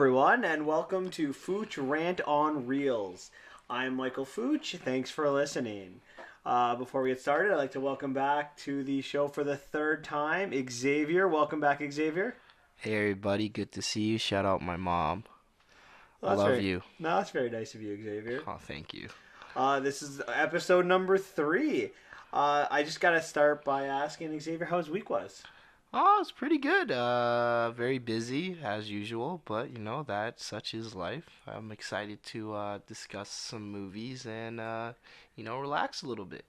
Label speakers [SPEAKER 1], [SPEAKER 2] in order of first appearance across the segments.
[SPEAKER 1] everyone, and welcome to Fooch Rant on Reels. I'm Michael Fooch. Thanks for listening. Before we get started, I'd like to welcome back to the show for the third time, Xavier. Welcome back, Xavier.
[SPEAKER 2] Hey everybody, good to see you. Shout out my mom. I love you.
[SPEAKER 1] No, that's very nice of you, Xavier.
[SPEAKER 2] Oh, thank you.
[SPEAKER 1] This is episode number 3. I just got to start by asking Xavier how his week was.
[SPEAKER 2] Oh, it's pretty good. Very busy as usual, but such is life. I'm excited to discuss some movies and relax a little bit.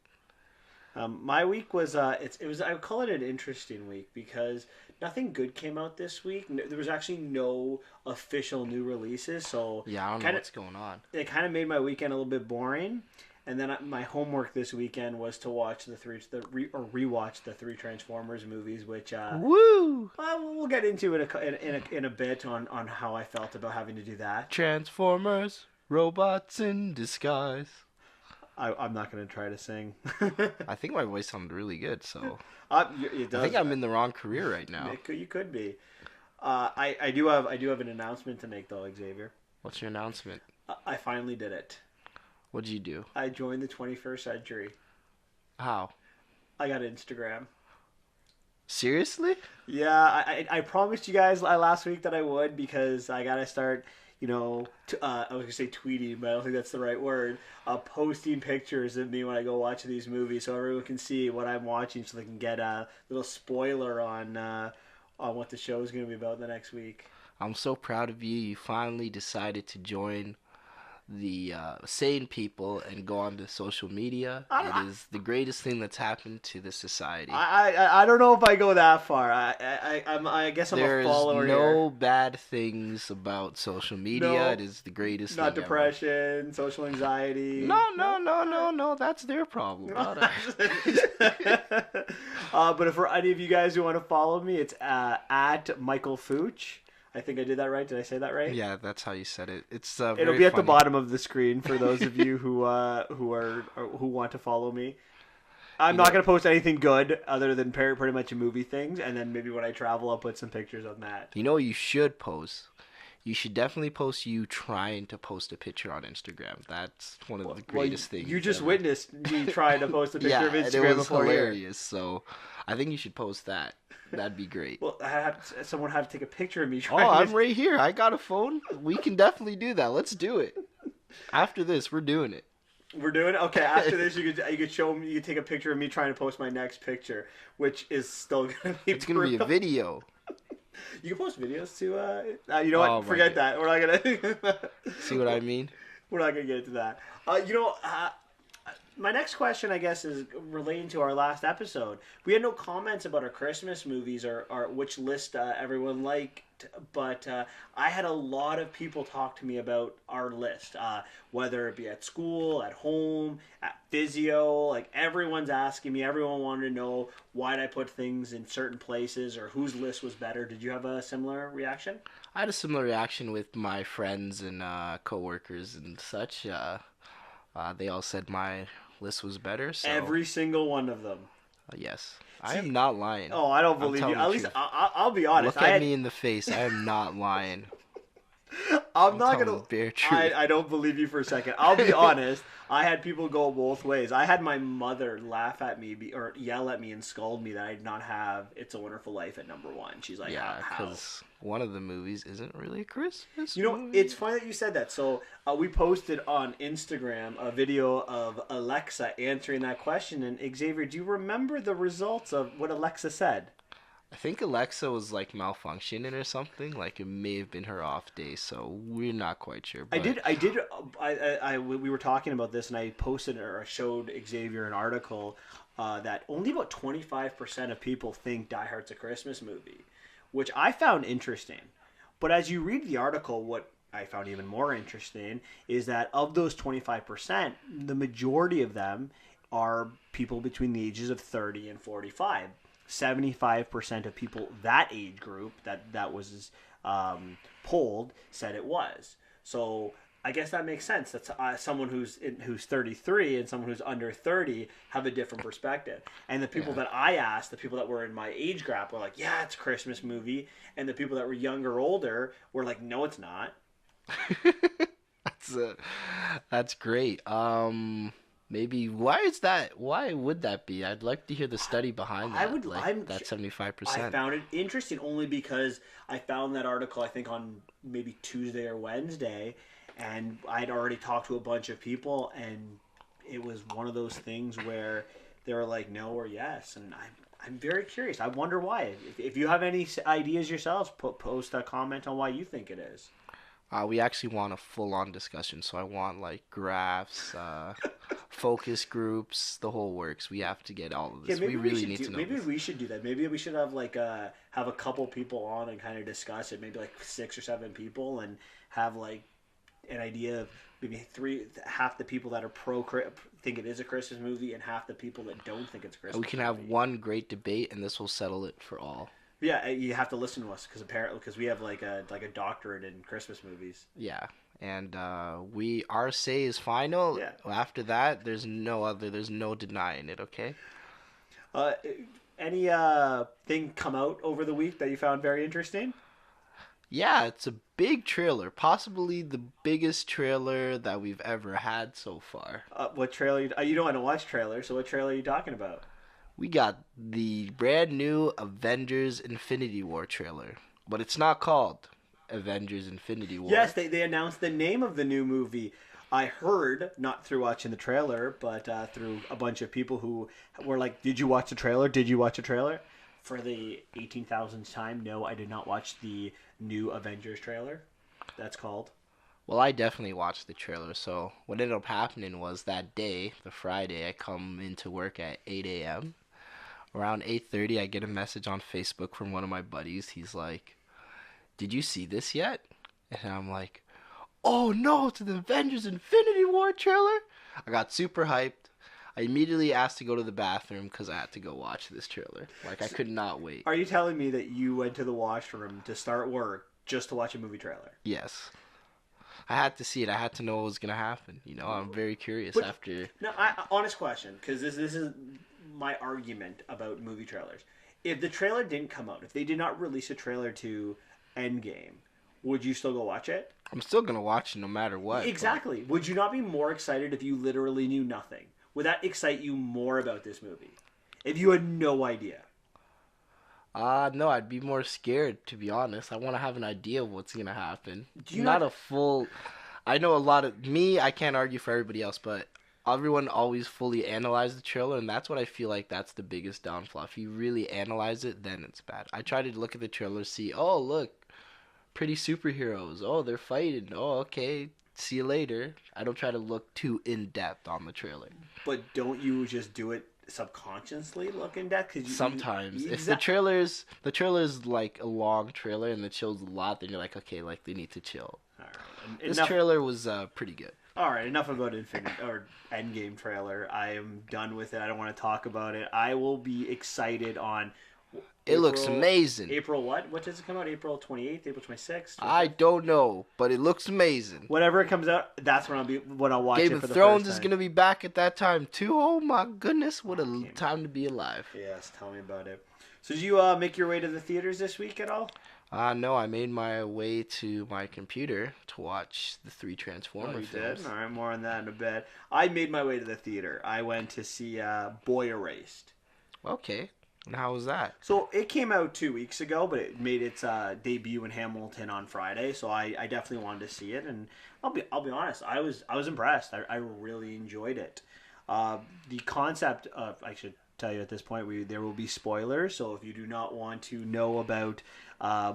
[SPEAKER 1] My week was I would call it an interesting week because nothing good came out this week. There was actually no official new releases, so
[SPEAKER 2] Yeah, I don't know what's going on.
[SPEAKER 1] it kind of made my weekend a little bit boring. And then my homework this weekend was to watch rewatch the three Transformers movies, which
[SPEAKER 2] Woo!
[SPEAKER 1] we'll get into in a bit on how I felt about having to do that.
[SPEAKER 2] Transformers, robots in disguise.
[SPEAKER 1] I'm not going to try to sing.
[SPEAKER 2] I think my voice sounded really good, so
[SPEAKER 1] It does.
[SPEAKER 2] I think I'm in the wrong career right now.
[SPEAKER 1] You could be. I do have an announcement to make though, Xavier.
[SPEAKER 2] What's your announcement?
[SPEAKER 1] I finally did it.
[SPEAKER 2] What'd you do?
[SPEAKER 1] I joined the 21st century.
[SPEAKER 2] How?
[SPEAKER 1] I got Instagram.
[SPEAKER 2] Seriously?
[SPEAKER 1] Yeah, I promised you guys last week that I would because I gotta start, I was gonna say tweeting, but I don't think that's the right word. Posting pictures of me when I go watch these movies so everyone can see what I'm watching, so they can get a little spoiler on what the show is gonna be about the next week.
[SPEAKER 2] I'm so proud of you. You finally decided to join the sane people and go onto social media. It is the greatest thing that's happened to the society.
[SPEAKER 1] I don't know if I go that far. I guess I'm a follower
[SPEAKER 2] There's
[SPEAKER 1] here.
[SPEAKER 2] no bad things about social media.
[SPEAKER 1] No.
[SPEAKER 2] It is the greatest
[SPEAKER 1] Not
[SPEAKER 2] thing
[SPEAKER 1] depression, social anxiety.
[SPEAKER 2] No. That's their problem. Not ours.
[SPEAKER 1] But if for any of you guys who want to follow me, it's at Michael Fooch. I think I did that right. Did I say that right?
[SPEAKER 2] Yeah, that's how you said it. It's
[SPEAKER 1] It'll
[SPEAKER 2] very
[SPEAKER 1] be at the
[SPEAKER 2] funny.
[SPEAKER 1] bottom of the screen for those of you who want to follow me. I'm not going to post anything good other than pretty much movie things, and then maybe when I travel, I'll put some pictures on that.
[SPEAKER 2] You know what you should post? You should definitely post you trying to post a picture on Instagram. That's one of the greatest things.
[SPEAKER 1] You just
[SPEAKER 2] ever.
[SPEAKER 1] witnessed me trying to post a picture
[SPEAKER 2] Yeah,
[SPEAKER 1] of
[SPEAKER 2] and
[SPEAKER 1] Instagram
[SPEAKER 2] it was
[SPEAKER 1] before here.
[SPEAKER 2] hilarious. So I think you should post that. That'd be great.
[SPEAKER 1] Well, someone had to take a picture of me
[SPEAKER 2] Oh,
[SPEAKER 1] trying
[SPEAKER 2] I'm right here. I got a phone. We can definitely do that. Let's do it. After this, we're doing it.
[SPEAKER 1] We're doing it? Okay, after this, you could show me, you could take a picture of me trying to post my next picture, which is still going to be
[SPEAKER 2] It's going to be a video.
[SPEAKER 1] You can post videos to, you know what,
[SPEAKER 2] Oh,
[SPEAKER 1] forget
[SPEAKER 2] my
[SPEAKER 1] that. We're not going to,
[SPEAKER 2] See what I mean?
[SPEAKER 1] we're not going to get into that. My next question, I guess, is relating to our last episode. We had no comments about our Christmas movies or which list everyone liked, but I had a lot of people talk to me about our list, whether it be at school, at home, at physio. Like, everyone's asking me. Everyone wanted to know why did I put things in certain places or whose list was better. Did you have a similar reaction?
[SPEAKER 2] I had a similar reaction with my friends and coworkers and such. They all said my list was better. So
[SPEAKER 1] Every single one of them.
[SPEAKER 2] yes, I am not lying.
[SPEAKER 1] Oh, I don't
[SPEAKER 2] I'm
[SPEAKER 1] believe you.
[SPEAKER 2] telling
[SPEAKER 1] At
[SPEAKER 2] the
[SPEAKER 1] least
[SPEAKER 2] truth.
[SPEAKER 1] I'll be honest.
[SPEAKER 2] Look at me in the face. I am not lying.
[SPEAKER 1] I'm not
[SPEAKER 2] telling
[SPEAKER 1] gonna.
[SPEAKER 2] the bare truth.
[SPEAKER 1] I don't believe you for a second. I'll be honest. I had people go both ways. I had my mother laugh at me or yell at me and scold me that I did not have "It's a Wonderful Life" at number 1. She's like,
[SPEAKER 2] Yeah,
[SPEAKER 1] how?
[SPEAKER 2] because one of the movies isn't really a Christmas
[SPEAKER 1] You know,
[SPEAKER 2] movie.
[SPEAKER 1] it's funny that you said that. So we posted on Instagram a video of Alexa answering that question. And Xavier, do you remember the results of what Alexa said?
[SPEAKER 2] I think Alexa was like malfunctioning or something. Like it may have been her off day, so we're not quite sure. But
[SPEAKER 1] We were talking about this, and I posted or showed Xavier an article that only about 25% of people think Die Hard's a Christmas movie, which I found interesting. But as you read the article, what I found even more interesting is that of those 25%, the majority of them are people between the ages of 30 and 45. 75% of people that age group that was polled said it was. So I guess that makes sense. That's someone who's 33 and someone who's under 30 have a different perspective. And the people
[SPEAKER 2] Yeah.
[SPEAKER 1] that I asked, the people that were in my age gap, were like, "Yeah, it's a Christmas movie," and the people that were younger, older, were like, "No, it's not."
[SPEAKER 2] That's that's great. Maybe why is that? Why would that be? I'd like to hear the study behind
[SPEAKER 1] I
[SPEAKER 2] that.
[SPEAKER 1] would.
[SPEAKER 2] Like that
[SPEAKER 1] I
[SPEAKER 2] 75%.
[SPEAKER 1] found it interesting only because I found that article I think on maybe Tuesday or Wednesday, and I'd already talked to a bunch of people, and it was one of those things where they were like no or yes, and I'm very curious. I wonder why. If you have any ideas yourselves, post a comment on why you think it is.
[SPEAKER 2] We actually want a full-on discussion, so I want like graphs, focus groups, the whole works. We have to get all of
[SPEAKER 1] Yeah,
[SPEAKER 2] this. We really need to know
[SPEAKER 1] maybe
[SPEAKER 2] this.
[SPEAKER 1] we should do that. Maybe we should have like have a couple people on and kind of discuss it. Maybe like 6 or 7 people, and have like an idea of maybe half the people that are think it is a Christmas movie, and half the people that don't think it's a
[SPEAKER 2] We
[SPEAKER 1] Christmas
[SPEAKER 2] can have
[SPEAKER 1] movie.
[SPEAKER 2] one great debate, and this will settle it for all.
[SPEAKER 1] Yeah, you have to listen to us because we have like a doctorate in Christmas movies.
[SPEAKER 2] Yeah, and we our say is final.
[SPEAKER 1] Yeah.
[SPEAKER 2] After that, there's no denying it. Okay.
[SPEAKER 1] Uh, any thing come out over the week that you found very interesting?
[SPEAKER 2] Yeah, it's a big trailer, possibly the biggest trailer that we've ever had so far.
[SPEAKER 1] What trailer? You don't want to watch trailers, so what trailer are you talking about?
[SPEAKER 2] We got the brand new Avengers Infinity War trailer, but it's not called Avengers Infinity War.
[SPEAKER 1] Yes, they announced the name of the new movie. I heard, not through watching the trailer, but through a bunch of people who were like, "Did you watch the trailer? Did you watch the trailer?" For the 18,000th time, no, I did not watch the new Avengers trailer. That's called.
[SPEAKER 2] Well, I definitely watched the trailer. So what ended up happening was that day, the Friday, I come into work at 8 a.m. Around 8:30, I get a message on Facebook from one of my buddies. He's like, "Did you see this yet?" And I'm like, "Oh no, it's the Avengers Infinity War trailer." I got super hyped. I immediately asked to go to the bathroom because I had to go watch this trailer. Like, I could not wait.
[SPEAKER 1] Are you telling me that you went to the washroom to start work just to watch a movie trailer?
[SPEAKER 2] Yes. I had to see it. I had to know what was going to happen. You know, I'm very curious
[SPEAKER 1] But-
[SPEAKER 2] after.
[SPEAKER 1] No, honest question, because this is my argument about movie trailers. If the trailer didn't come out, if they did not release a trailer to Endgame, would you still go watch it?
[SPEAKER 2] I'm still going to watch it no matter what.
[SPEAKER 1] Exactly. Would you not be more excited if you literally knew nothing? Would that excite you more about this movie? If you had no idea.
[SPEAKER 2] No, I'd be more scared, to be honest. I want to have an idea of what's going to happen.
[SPEAKER 1] Do you
[SPEAKER 2] Not
[SPEAKER 1] not-
[SPEAKER 2] a full. I know a lot of. Me, I can't argue for everybody else, but everyone always fully analyze the trailer, and that's what I feel like that's the biggest downfall. If you really analyze it, then it's bad. I try to look at the trailer, see, oh, look, pretty superheroes. Oh, they're fighting. Oh, okay. See you later. I don't try to look too in depth on the trailer.
[SPEAKER 1] But don't you just do it subconsciously, look in depth? Cause
[SPEAKER 2] Sometimes, if
[SPEAKER 1] Exact-
[SPEAKER 2] the trailer's like a long trailer and it shows a lot, then you're like, okay, like they need to chill.
[SPEAKER 1] All right.
[SPEAKER 2] This
[SPEAKER 1] Enough,
[SPEAKER 2] trailer was pretty good.
[SPEAKER 1] all right, enough about Infinite or Endgame trailer. I am done with it. I don't want to talk about it. I will be excited on.
[SPEAKER 2] It looks
[SPEAKER 1] April-
[SPEAKER 2] amazing.
[SPEAKER 1] April what? What does it come out? April 28th, April 26th?
[SPEAKER 2] I don't know, but it looks amazing.
[SPEAKER 1] Whenever it comes out, that's when I'll watch
[SPEAKER 2] Game
[SPEAKER 1] it
[SPEAKER 2] of
[SPEAKER 1] for the
[SPEAKER 2] Thrones
[SPEAKER 1] first
[SPEAKER 2] is
[SPEAKER 1] time.
[SPEAKER 2] gonna be back at that time too. Oh my goodness, what a
[SPEAKER 1] Game-
[SPEAKER 2] time to be alive.
[SPEAKER 1] Yes, tell me about it. So did you make your way to the theaters this week at all?
[SPEAKER 2] No, I made my way to my computer to watch the three Transformer
[SPEAKER 1] You
[SPEAKER 2] films.
[SPEAKER 1] did? All right, more on that in a bit. I made my way to the theater. I went to see Boy Erased.
[SPEAKER 2] Okay, and how was that?
[SPEAKER 1] So it came out 2 weeks ago, but it made its debut in Hamilton on Friday. So I definitely wanted to see it, and I'll be honest, I was impressed. I really enjoyed it. The concept of, I should tell you at this point, there will be spoilers. So if you do not want to know about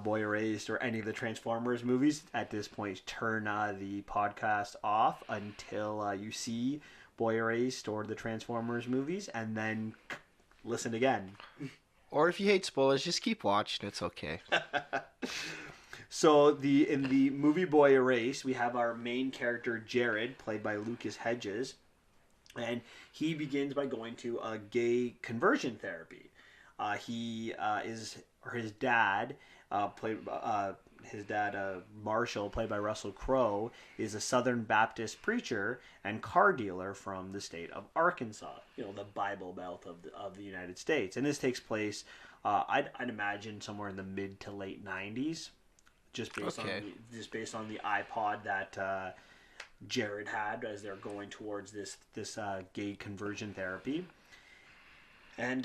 [SPEAKER 1] Boy Erased or any of the Transformers movies, at this point turn the podcast off until you see Boy Erased or the Transformers movies, and then listen again.
[SPEAKER 2] Or if you hate spoilers, just keep watching. It's okay.
[SPEAKER 1] So in the movie Boy Erased, we have our main character Jared, played by Lucas Hedges, and he begins by going to a gay conversion therapy. His dad played his dad, Marshall, played by Russell Crowe, is a Southern Baptist preacher and car dealer from the state of Arkansas. You know, the Bible Belt of the United States. And this takes place, I'd imagine, somewhere in the mid to late '90s, just based on the iPod that Jared had as they're going towards this gay conversion therapy. And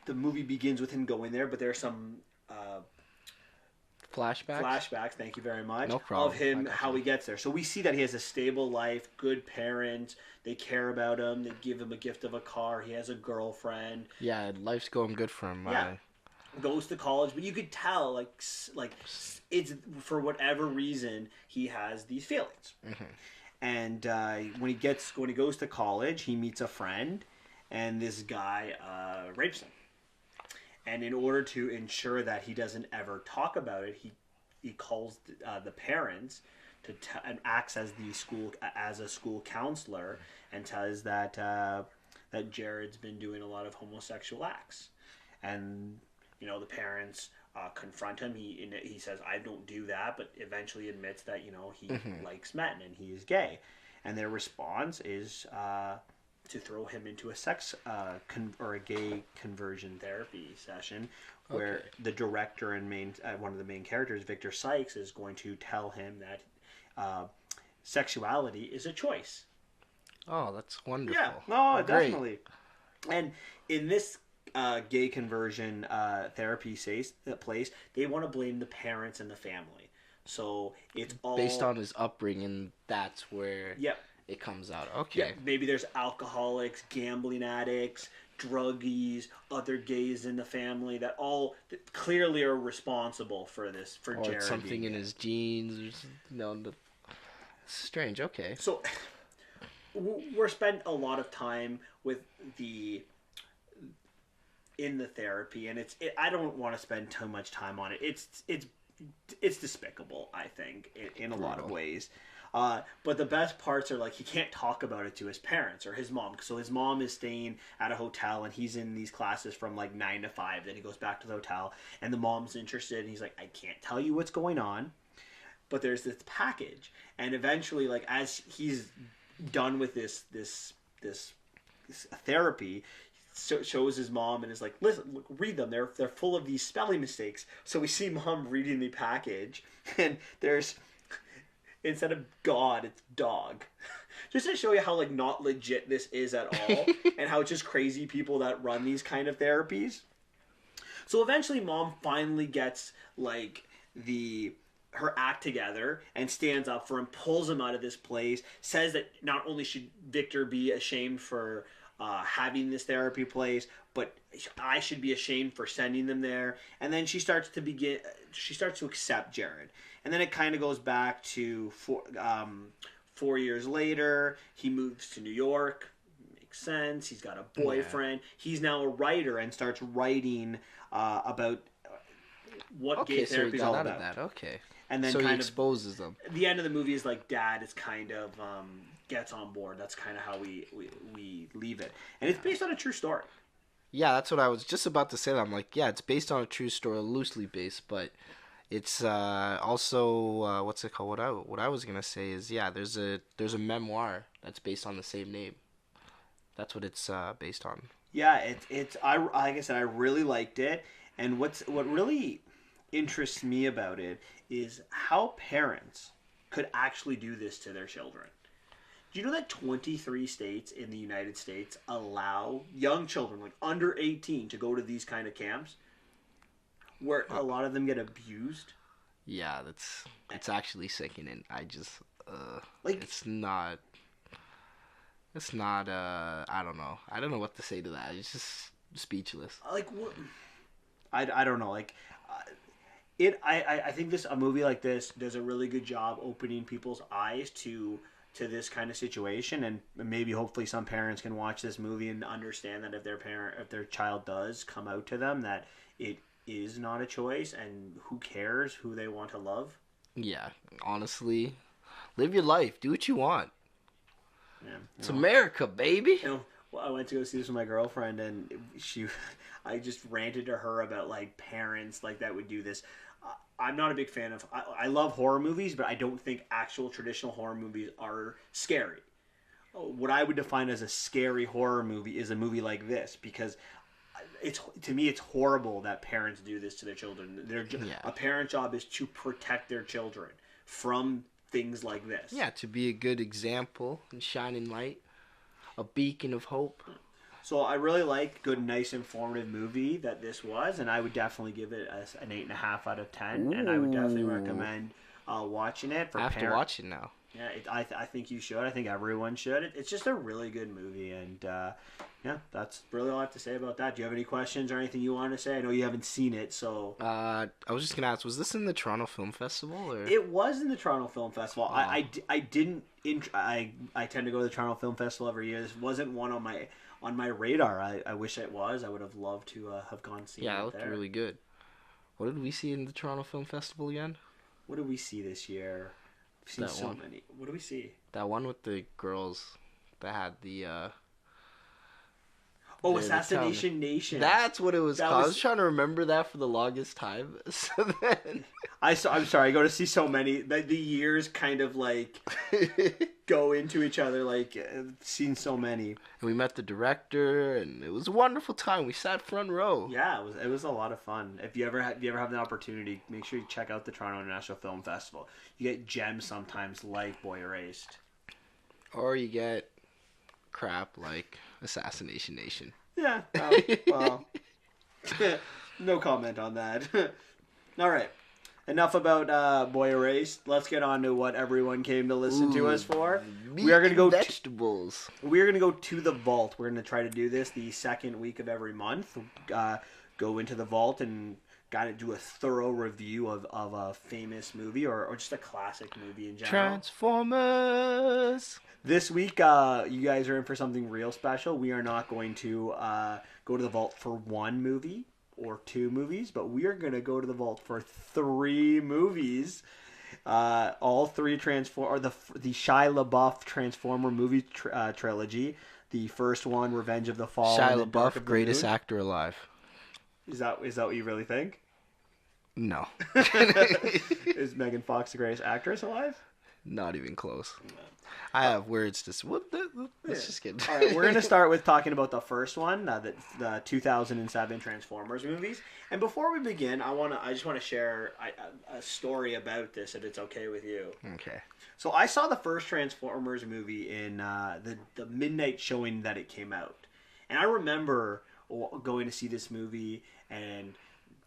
[SPEAKER 1] the movie begins with him going there, but there's some flashbacks, thank you very much,
[SPEAKER 2] no problem,
[SPEAKER 1] of him, how he gets there. So we see that he has a stable life, good parents, they care about him, they give him a gift of a car, he has a girlfriend.
[SPEAKER 2] Yeah, life's going good for him.
[SPEAKER 1] Yeah. Goes to college, but you could tell, like it's, for whatever reason, he has these feelings. Mm-hmm. And when he goes to college, he meets a friend, and this guy rapes him. And in order to ensure that he doesn't ever talk about it, he calls the parents and acts as a school counselor, and tells that that Jared's been doing a lot of homosexual acts. And you know, the parents confront him. He says, "I don't do that," but eventually admits that, you know, he likes men and he is gay. And their response is to throw him into a gay conversion therapy session, where the director and one of the main characters, Victor Sykes, is going to tell him that sexuality is a choice.
[SPEAKER 2] Oh, that's wonderful.
[SPEAKER 1] Yeah, no, definitely. And in this gay conversion therapy place, they want to blame the parents and the family. So it's all
[SPEAKER 2] based on his upbringing. That's where it comes out. Okay.
[SPEAKER 1] Yeah, maybe there's alcoholics, gambling addicts, druggies, other gays in the family that all clearly are responsible for this. For Jared,
[SPEAKER 2] something in his genes. Strange. Okay.
[SPEAKER 1] So we're spent a lot of time with in the therapy, and I don't want to spend too much time on it. It's despicable, I think, in a lot of ways. But the best parts are, like, he can't talk about it to his parents or his mom. So his mom is staying at a hotel, and he's in these classes from like 9 to 5. Then he goes back to the hotel, and the mom's interested, and he's like, "I can't tell you what's going on, but there's this package." And eventually, like, as he's done with this therapy, shows his mom and is like, "Listen, look, read them. They're full of these spelling mistakes." So we see mom reading the package, and there's, instead of God, it's dog. Just to show you how, like, not legit this is at all, and how it's just crazy people that run these kind of therapies. So eventually, mom finally gets, like, her act together and stands up for him, pulls him out of this place, says that not only should Victor be ashamed for having this therapy place, but I should be ashamed for sending them there. And then she starts to accept Jared. And then it kind of goes back to 4 years later. He moves to New York. Makes sense. He's got a boyfriend. Yeah. He's now a writer and starts writing about what gay therapy is all about. That.
[SPEAKER 2] Okay.
[SPEAKER 1] And then
[SPEAKER 2] so he exposes them.
[SPEAKER 1] The end of the movie is like dad is kind of gets on board. That's kind of how we leave it. And it's based on a true story.
[SPEAKER 2] Yeah, that's what I was just about to say. I'm like, yeah, it's based on a true story, loosely based, but it's also what's it called? What I was gonna say is, yeah, there's a memoir that's based on the same name. That's what it's based on.
[SPEAKER 1] Yeah, like I said, I really liked it, and what really interests me about it is how parents could actually do this to their children. Do you know that 23 states in the United States allow young children, like under 18, to go to these kind of camps where a lot of them get abused?
[SPEAKER 2] Yeah, it's actually sinking in. I just like, it's not I don't know. I don't know what to say to that. It's just speechless.
[SPEAKER 1] Like, what? I don't know. Like, I think a movie like this does a really good job opening people's eyes to this kind of situation, and maybe hopefully some parents can watch this movie and understand that if their child does come out to them, that it is not a choice, and who cares who they want to love.
[SPEAKER 2] Yeah, honestly, live your life, do what you want.
[SPEAKER 1] Yeah,
[SPEAKER 2] it's America, baby.
[SPEAKER 1] Well, I went to go see this with my girlfriend, and I just ranted to her about, like, parents like that would do this. I'm not a big fan of. I love horror movies, but I don't think actual traditional horror movies are scary. What I would define as a scary horror movie is a movie like this, because it's, to me, it's horrible that parents do this to their children. A parent job is to protect their children from things like this.
[SPEAKER 2] Yeah, to be a good example and shining light, a beacon of hope.
[SPEAKER 1] So I really like good, nice, informative movie that this was, and I would definitely give it an 8.5 out of 10.
[SPEAKER 2] Ooh.
[SPEAKER 1] And I would definitely recommend watching it for
[SPEAKER 2] I have
[SPEAKER 1] parents.
[SPEAKER 2] to watch it now.
[SPEAKER 1] Yeah, I think you should. I think everyone should. It's just a really good movie, and yeah, that's really all I have to say about that. Do you have any questions or anything you want to say? I know you haven't seen it, so...
[SPEAKER 2] I was just gonna ask, was this in the Toronto Film Festival? Or?
[SPEAKER 1] It was in the Toronto Film Festival.
[SPEAKER 2] Oh.
[SPEAKER 1] I didn't... I tend to go to the Toronto Film Festival every year. This wasn't one on my radar. I wish it was. I would have loved to have gone see it
[SPEAKER 2] Yeah, it looked
[SPEAKER 1] there.
[SPEAKER 2] really good. What did we see in the Toronto Film Festival again?
[SPEAKER 1] What did we see this year? We've seen
[SPEAKER 2] That
[SPEAKER 1] so
[SPEAKER 2] one.
[SPEAKER 1] many. What do we see?
[SPEAKER 2] That one with the girls that had the...
[SPEAKER 1] Oh,
[SPEAKER 2] the
[SPEAKER 1] Assassination Nation.
[SPEAKER 2] That's what it was
[SPEAKER 1] That
[SPEAKER 2] called. I
[SPEAKER 1] was-
[SPEAKER 2] was trying to remember that for the longest time. So then...
[SPEAKER 1] I'm sorry. I go to see so many. The years kind of like go into each other. Like seen so many.
[SPEAKER 2] And we met the director, and it was a wonderful time. We sat front row.
[SPEAKER 1] Yeah, it was a lot of fun. If you ever have the opportunity, make sure you check out the Toronto International Film Festival. You get gems sometimes like Boy Erased.
[SPEAKER 2] Or you get crap like Assassination Nation.
[SPEAKER 1] Yeah. Well, no comment on that. All right. Enough about Boy Erased. Let's get on to what everyone came to listen to us for. We are going to go
[SPEAKER 2] vegetables.
[SPEAKER 1] We are going to go to the vault. We're going to try to do this the second week of every month. Go into the vault and kind of do a thorough review of a famous movie or just a classic movie in general.
[SPEAKER 2] Transformers.
[SPEAKER 1] This week, you guys are in for something real special. We are not going to go to the vault for one movie or two movies, but we are going to go to the vault for 3 movies. All 3 the Shia LaBeouf Transformer movie trilogy. The first one, Revenge of the Fall.
[SPEAKER 2] Shia
[SPEAKER 1] and then Dark
[SPEAKER 2] LaBeouf,
[SPEAKER 1] of the
[SPEAKER 2] greatest
[SPEAKER 1] Moon.
[SPEAKER 2] actor alive.
[SPEAKER 1] Is that what you really think?
[SPEAKER 2] No.
[SPEAKER 1] Is Megan Fox the greatest actress alive?
[SPEAKER 2] Not even close. I have words to... Let's just get...
[SPEAKER 1] All right, we're going to start with talking about the first one, the 2007 Transformers movies. And before we begin, I just want to share a story about this, if it's okay with you.
[SPEAKER 2] Okay.
[SPEAKER 1] So I saw the first Transformers movie in the midnight showing that it came out. And I remember going to see this movie, and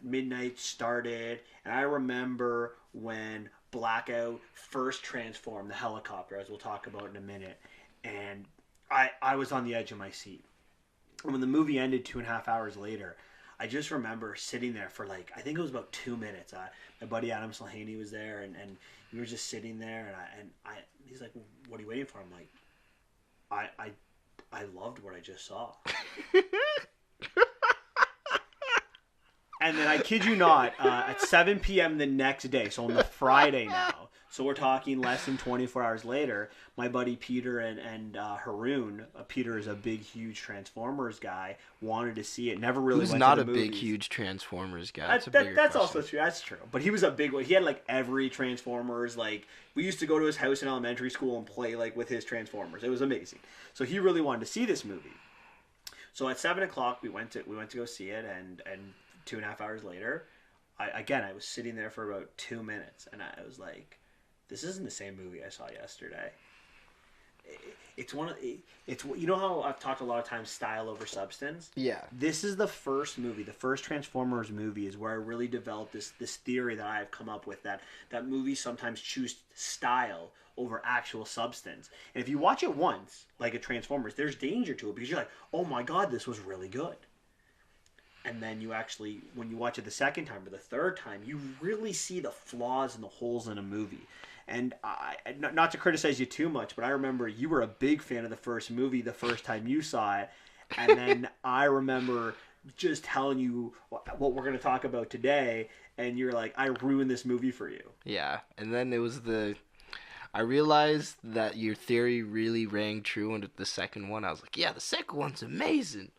[SPEAKER 1] midnight started, and I remember when Blackout first transformed the helicopter, as we'll talk about in a minute, and I was on the edge of my seat. And when the movie ended 2.5 hours later, I just remember sitting there for I think it was about 2 minutes. My buddy Adam Slahany was there, and we were just sitting there, and he's like, "What are you waiting for?" I'm like, I loved what I just saw. And then I kid you not, at 7 p.m. the next day, so on the Friday now, so we're talking less than 24 hours later, my buddy Peter and Haroon, Peter is a big, huge Transformers guy, wanted to see it, never really
[SPEAKER 2] Who's
[SPEAKER 1] went
[SPEAKER 2] not
[SPEAKER 1] to
[SPEAKER 2] a
[SPEAKER 1] the
[SPEAKER 2] big,
[SPEAKER 1] movies.
[SPEAKER 2] huge Transformers guy?
[SPEAKER 1] That's
[SPEAKER 2] question.
[SPEAKER 1] also true. That's true. But he was a big one. He had every Transformers. We used to go to his house in elementary school and play with his Transformers. It was amazing. So he really wanted to see this movie. So at 7 o'clock we went to go see it, and 2.5 hours later, I was sitting there for about 2 minutes, and I was like, "This isn't the same movie I saw yesterday." It's you know how I've talked a lot of times style over substance.
[SPEAKER 2] Yeah.
[SPEAKER 1] This is the first movie, the first Transformers movie is where I really developed this theory that I've come up with that movies sometimes choose style over actual substance. And if you watch it once, like a Transformers, there's danger to it because you're like, "Oh my God, this was really good." And then you actually, when you watch it the second time or the third time, you really see the flaws and the holes in a movie. And not to criticize you too much, but I remember you were a big fan of the first movie the first time you saw it. And then I remember just telling you what we're going to talk about today. And you're like, "I ruined this movie for you."
[SPEAKER 2] Yeah. And then it was I realized that your theory really rang true into the second one. I was like, yeah, the second one's amazing.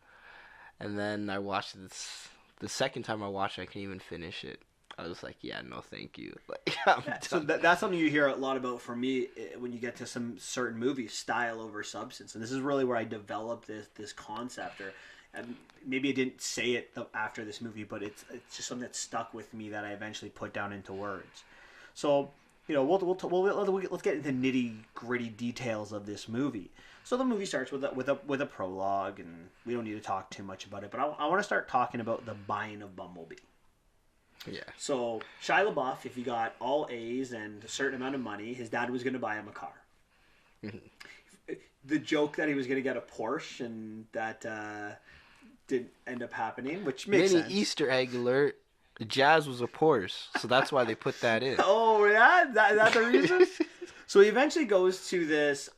[SPEAKER 2] And then I watched this. The second time I watched it, I couldn't even finish it. I was like, yeah, no, thank you. Like, I'm
[SPEAKER 1] So
[SPEAKER 2] done.
[SPEAKER 1] that's something you hear a lot about from me when you get to some certain movies, style over substance, and this is really where I developed this concept, or maybe I didn't say it after this movie, but it's just something that stuck with me that I eventually put down into words. So let's get into nitty gritty details of this movie. So the movie starts with a prologue, and we don't need to talk too much about it. But I want to start talking about the buying of Bumblebee.
[SPEAKER 2] Yeah.
[SPEAKER 1] So Shia LaBeouf, if he got all A's and a certain amount of money, his dad was going to buy him a car. The joke that he was going to get a Porsche, and that didn't end up happening, which makes
[SPEAKER 2] Mini
[SPEAKER 1] sense.
[SPEAKER 2] Easter egg alert. The Jazz was a Porsche, so that's why they put that in.
[SPEAKER 1] Oh yeah, that's the reason. So he eventually goes to this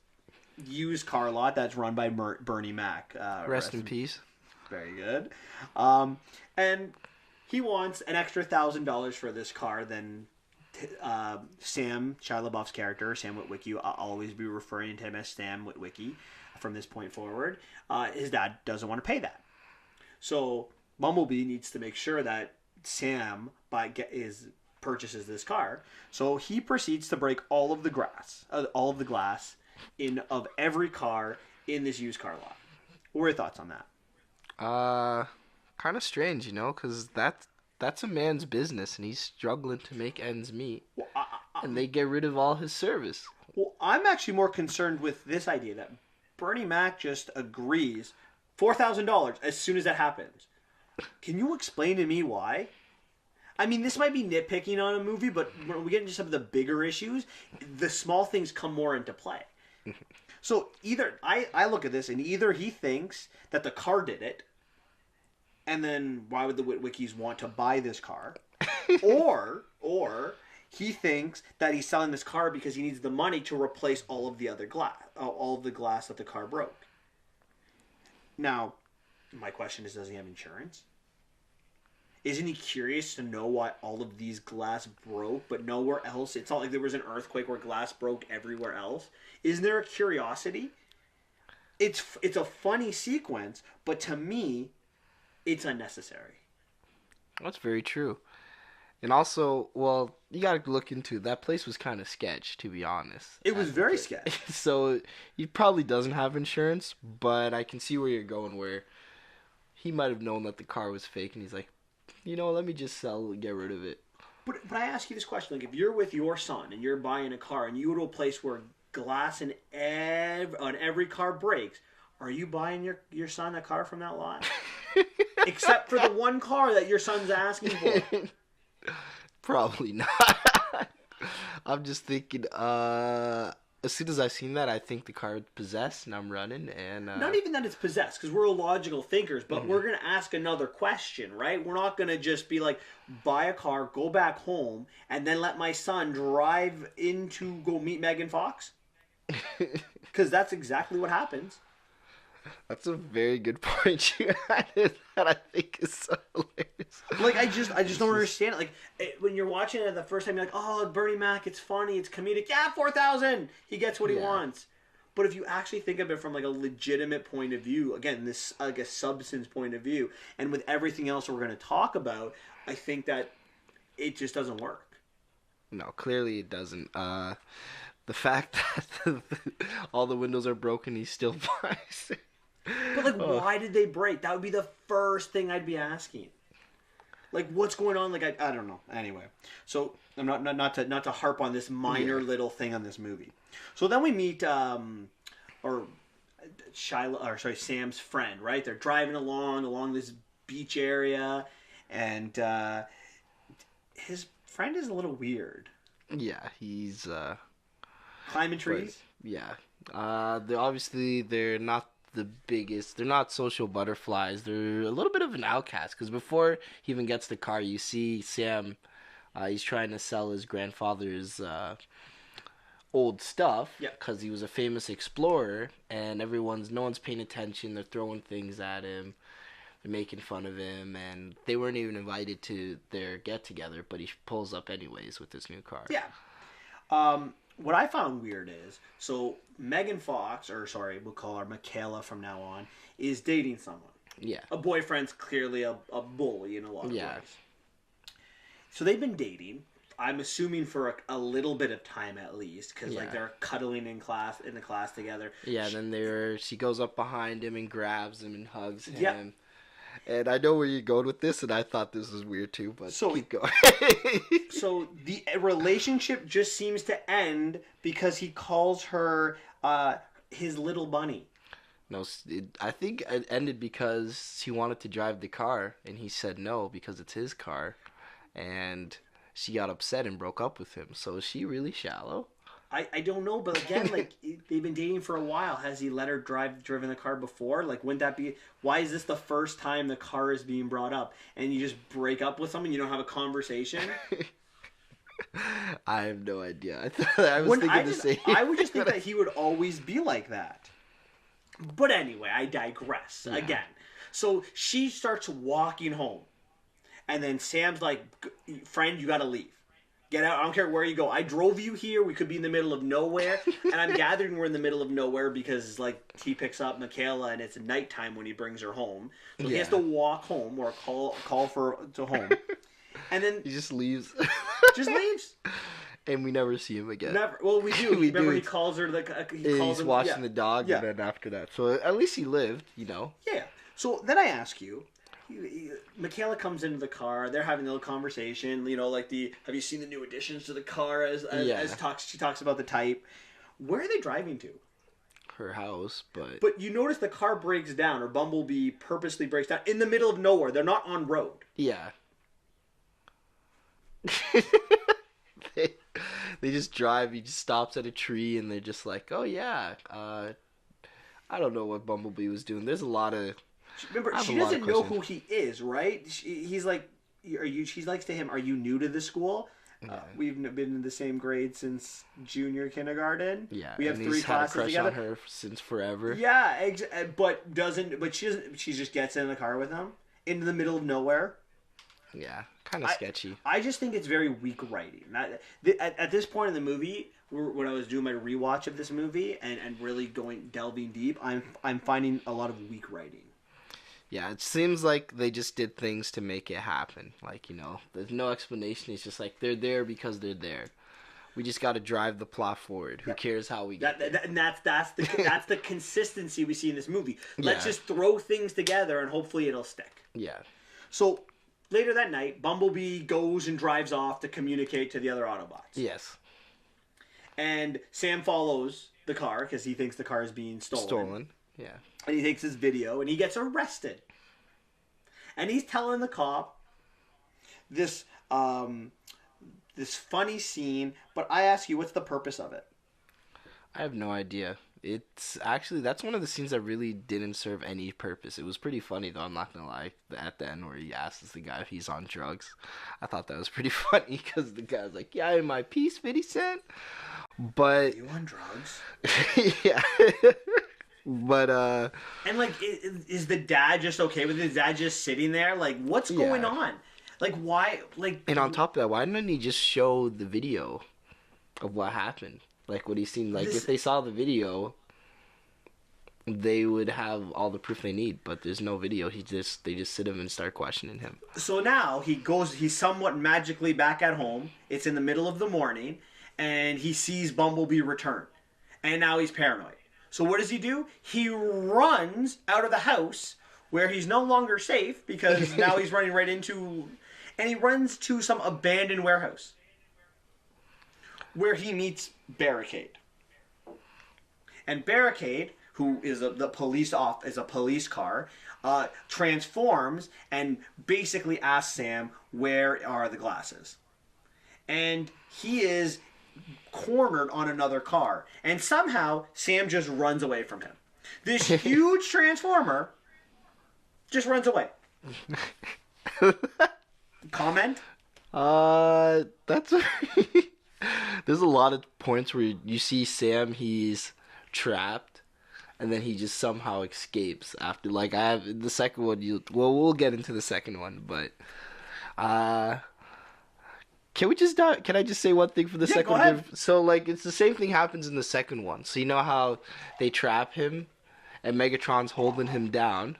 [SPEAKER 1] used car lot that's run by Bernie Mac.
[SPEAKER 2] Rest in peace.
[SPEAKER 1] Very good. And he wants an extra $1,000 for this car. Then Sam, Shia LaBeouf's character, Sam Witwicky, I'll always be referring to him as Sam Witwicky from this point forward. His dad doesn't want to pay that. So Bumblebee needs to make sure that Sam purchases this car. So he proceeds to break all of the glass of every car in this used car lot. What were your thoughts on that?
[SPEAKER 2] Kind of strange, because that's a man's business, and he's struggling to make ends meet.
[SPEAKER 1] Well,
[SPEAKER 2] and they get rid of all his service.
[SPEAKER 1] Well, I'm actually more concerned with this idea that Bernie Mac just agrees $4,000 as soon as that happens. Can you explain to me why? I mean, this might be nitpicking on a movie, but when we get into some of the bigger issues, the small things come more into play. So either I look at this, and either he thinks that the car did it, and then why would the Witwickies want to buy this car? or he thinks that he's selling this car because he needs the money to replace all of the glass that the car broke. Now, my question is, does he have insurance? Isn't he curious to know why all of these glass broke, but nowhere else? It's not like there was an earthquake where glass broke everywhere else. Isn't there a curiosity? It's a funny sequence, but to me, it's unnecessary.
[SPEAKER 2] That's very true. And also, well, you gotta look into that place was kind of sketch, to be honest.
[SPEAKER 1] It was very sketch.
[SPEAKER 2] So he probably doesn't have insurance, but I can see where you're going. Where he might have known that the car was fake, and he's like, let me just get rid of it.
[SPEAKER 1] But I ask you this question: like, if you're with your son and you're buying a car, and you go to a place where glass on every car breaks, are you buying your son a car from that lot? Except for the one car that your son's asking for.
[SPEAKER 2] Probably not. I'm just thinking, as soon as I seen that, I think the car is possessed, and I'm running, and...
[SPEAKER 1] Not even that it's possessed, because we're logical thinkers, but we're going to ask another question, right? We're not going to just be like, buy a car, go back home, and then let my son drive in to go meet Megan Fox? Because that's exactly what happens.
[SPEAKER 2] That's a very good point you added that I think is so hilarious.
[SPEAKER 1] Like, I just don't understand it. Like, when you're watching it the first time, you're like, oh, Bernie Mac, it's funny, it's comedic. Yeah, 4,000! He gets what he wants. But if you actually think of it from, like, a legitimate point of view, again, this, like, a substance point of view, and with everything else we're going to talk about, I think that it just doesn't work.
[SPEAKER 2] No, clearly it doesn't. The fact that all the windows are broken, he still buys it.
[SPEAKER 1] But, like, why did they break? That would be the first thing I'd be asking. Like, what's going on? Like, I don't know. Anyway, so I'm not to harp on this minor little thing on this movie. So then we meet Sam's friend, right? They're driving along this beach area, and his friend is a little weird.
[SPEAKER 2] Yeah, he's
[SPEAKER 1] climbing trees.
[SPEAKER 2] Yeah, they're not the biggest. They're not social butterflies. They're a little bit of an outcast, because before he even gets the car, you see Sam. He's trying to sell his grandfather's old stuff, because he was a famous explorer, and no one's paying attention. They're throwing things at him. They're making fun of him, and they weren't even invited to their get-together, but he pulls up anyways with his new car.
[SPEAKER 1] Yeah. What I found weird is, so Megan Fox, we'll call her Michaela from now on, is dating someone.
[SPEAKER 2] Yeah.
[SPEAKER 1] A boyfriend's clearly a bully in a lot of ways. So they've been dating. I'm assuming for a little bit of time at least, because like
[SPEAKER 2] Yeah.
[SPEAKER 1] they're cuddling in the class together.
[SPEAKER 2] Yeah, then she goes up behind him and grabs him and hugs him.
[SPEAKER 1] Yeah.
[SPEAKER 2] And I know where you're going with this, and I thought this was weird too, but
[SPEAKER 1] So-
[SPEAKER 2] keep going.
[SPEAKER 1] So the relationship just seems to end because he calls her his little bunny.
[SPEAKER 2] No, I think it ended because he wanted to drive the car, and he said no because it's his car, and she got upset and broke up with him. So is she really shallow?
[SPEAKER 1] I don't know, but again, like they've been dating for a while. Has he let her driven the car before? Like, wouldn't that be? Why is this the first time the car is being brought up, and you just break up with someone? You don't have a conversation.
[SPEAKER 2] I have no idea. I was thinking the same.
[SPEAKER 1] I would just think that he would always be like that. But anyway, I digress again. So she starts walking home, and then Sam's like, "Friend, you got to leave. Get out. I don't care where you go. I drove you here. We could be in the middle of nowhere." And I'm gathering we're in the middle of nowhere because like he picks up Michaela and it's nighttime when he brings her home. So he has to walk home or call for to home. And then
[SPEAKER 2] He just leaves.
[SPEAKER 1] just leaves.
[SPEAKER 2] And we never see him again.
[SPEAKER 1] Never. Well, we do.
[SPEAKER 2] We
[SPEAKER 1] Remember
[SPEAKER 2] do.
[SPEAKER 1] he calls her
[SPEAKER 2] He's watching the dog,
[SPEAKER 1] Yeah.
[SPEAKER 2] and then after that. So at least he lived, you know.
[SPEAKER 1] Yeah. So then I ask you, Michaela comes into the car. They're having a little conversation. You know, like have you seen the new additions to the car? She talks about the type. Where are they driving to?
[SPEAKER 2] Her house, but
[SPEAKER 1] But you notice the car breaks down, or Bumblebee purposely breaks down in the middle of nowhere. They're not on road.
[SPEAKER 2] yeah. They just drive. He just stops at a tree, and they're just like, "Oh yeah." I don't know what Bumblebee was doing. There's a lot of
[SPEAKER 1] Remember,
[SPEAKER 2] I have
[SPEAKER 1] she
[SPEAKER 2] a lot of
[SPEAKER 1] doesn't know who
[SPEAKER 2] questions.
[SPEAKER 1] he is, right? He's like, she likes to him. Are you new to the school? We've been in the same grade since junior kindergarten.
[SPEAKER 2] yeah.
[SPEAKER 1] we have
[SPEAKER 2] and
[SPEAKER 1] 3
[SPEAKER 2] he's had a
[SPEAKER 1] classes
[SPEAKER 2] crush
[SPEAKER 1] together.
[SPEAKER 2] on her since forever.
[SPEAKER 1] Yeah, but doesn't. But she doesn't. She just gets in the car with him into the middle of nowhere.
[SPEAKER 2] Yeah, kind of sketchy.
[SPEAKER 1] I just think it's very weak writing. At this point in the movie, when I was doing my rewatch of this movie and really delving deep, I'm finding a lot of weak writing.
[SPEAKER 2] Yeah, it seems like they just did things to make it happen. Like, you know, there's no explanation. It's just like they're there because they're there. We just got to drive the plot forward. Who cares how we get there?
[SPEAKER 1] And that's the consistency we see in this movie. Let's
[SPEAKER 2] Yeah.
[SPEAKER 1] just throw things together and hopefully it'll stick.
[SPEAKER 2] Yeah.
[SPEAKER 1] So later that night, Bumblebee goes and drives off to communicate to the other Autobots.
[SPEAKER 2] Yes.
[SPEAKER 1] And Sam follows the car because he thinks the car is being stolen.
[SPEAKER 2] Yeah.
[SPEAKER 1] And he takes his video and he gets arrested. And he's telling the cop this this funny scene, but I ask you, what's the purpose of it?
[SPEAKER 2] I have no idea. It's actually, that's one of the scenes that really didn't serve any purpose. It was pretty funny though, I'm not gonna lie. At the end where he asks the guy if he's on drugs. I thought that was pretty funny because the guy's like, yeah, in my piece, 50 Cent. But,
[SPEAKER 1] Are you on drugs?
[SPEAKER 2] yeah. But,
[SPEAKER 1] And like, is the dad just okay with it? Is the dad just sitting there? Like, what's going
[SPEAKER 2] Yeah.
[SPEAKER 1] on? Like, why? Like,
[SPEAKER 2] and on top of that, why didn't he just show the video of what happened? Like what he seen. Like if they saw the video, they would have all the proof they need. But there's no video. They just sit him and start questioning him.
[SPEAKER 1] So now he's somewhat magically back at home. It's in the middle of the morning, and he sees Bumblebee return. And now he's paranoid. So what does he do? He runs out of the house where he's no longer safe because now he's running right into... And he runs to some abandoned warehouse where he meets Barricade. And Barricade, who is a police car, transforms and basically asks Sam, where are the glasses? And he is cornered on another car. And somehow, Sam just runs away from him. This huge transformer just runs away. Comment?
[SPEAKER 2] That's... There's a lot of points where you see Sam, he's trapped, and then he just somehow escapes after. Like I have the second one. We'll get into the second one, but can we just can I just say one thing for the second
[SPEAKER 1] go ahead.
[SPEAKER 2] one? So like it's the same thing happens in the second one. So you know how they trap him, and Megatron's holding him down.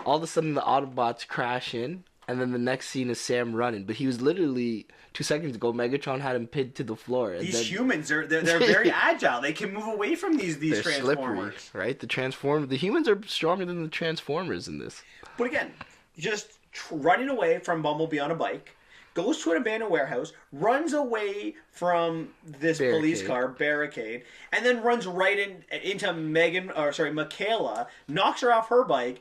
[SPEAKER 2] All of a sudden the Autobots crash in, And then the next scene is Sam running, but he was literally 2 seconds ago. Megatron had him pinned to the floor. And
[SPEAKER 1] These humans they're very agile. They can move away from these
[SPEAKER 2] they're
[SPEAKER 1] Transformers.
[SPEAKER 2] slippery, right? The humans are stronger than the Transformers in this.
[SPEAKER 1] But again, just running away from Bumblebee on a bike, goes to an abandoned warehouse, runs away from this police car barricade, and then runs right into Michaela, knocks her off her bike,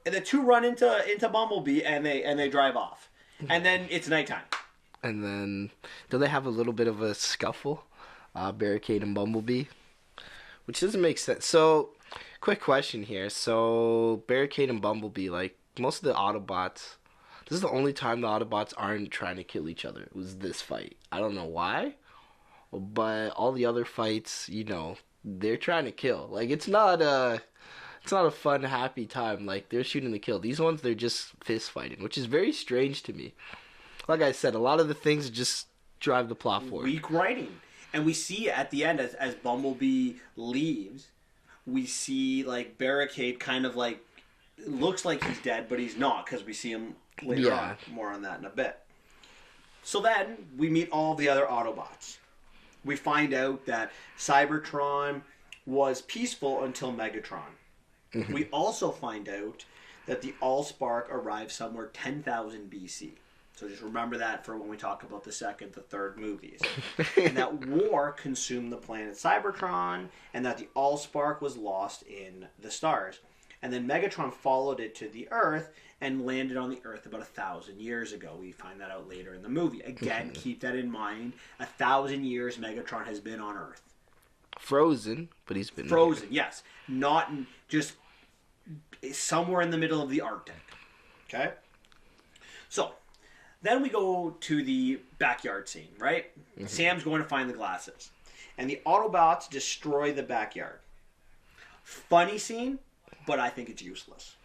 [SPEAKER 1] and the two run into Bumblebee, and they drive off, and then it's nighttime.
[SPEAKER 2] And then don't they have a little bit of a scuffle, Barricade and Bumblebee, which doesn't make sense. So, quick question here. So Barricade and Bumblebee, like most of the Autobots. This is the only time the Autobots aren't trying to kill each other. It was this fight. I don't know why, but all the other fights, they're trying to kill. Like it's not a fun, happy time. Like they're shooting to kill. These ones, they're just fist fighting, which is very strange to me. Like I said, a lot of the things just drive the plot forward.
[SPEAKER 1] Weak writing, and we see at the end as Bumblebee leaves, we see like Barricade kind of like looks like he's dead, but he's not because we see him. Later on. More on that in a bit. So then, we meet all the other Autobots. We find out that Cybertron was peaceful until Megatron. Mm-hmm. We also find out that the Allspark arrived somewhere 10,000 BC. So just remember that for when we talk about the second, the third movies. And that war consumed the planet Cybertron, and that the Allspark was lost in the stars. And then Megatron followed it to the Earth and landed on the Earth about 1,000 years ago. We find that out later in the movie. Again, keep that in mind. 1,000 years Megatron has been on Earth.
[SPEAKER 2] Frozen, but he's been
[SPEAKER 1] frozen. There. Yes, not just somewhere in the middle of the Arctic. Okay. So then we go to the backyard scene, right? Mm-hmm. Sam's going to find the glasses, and the Autobots destroy the backyard. Funny scene. But I think it's useless.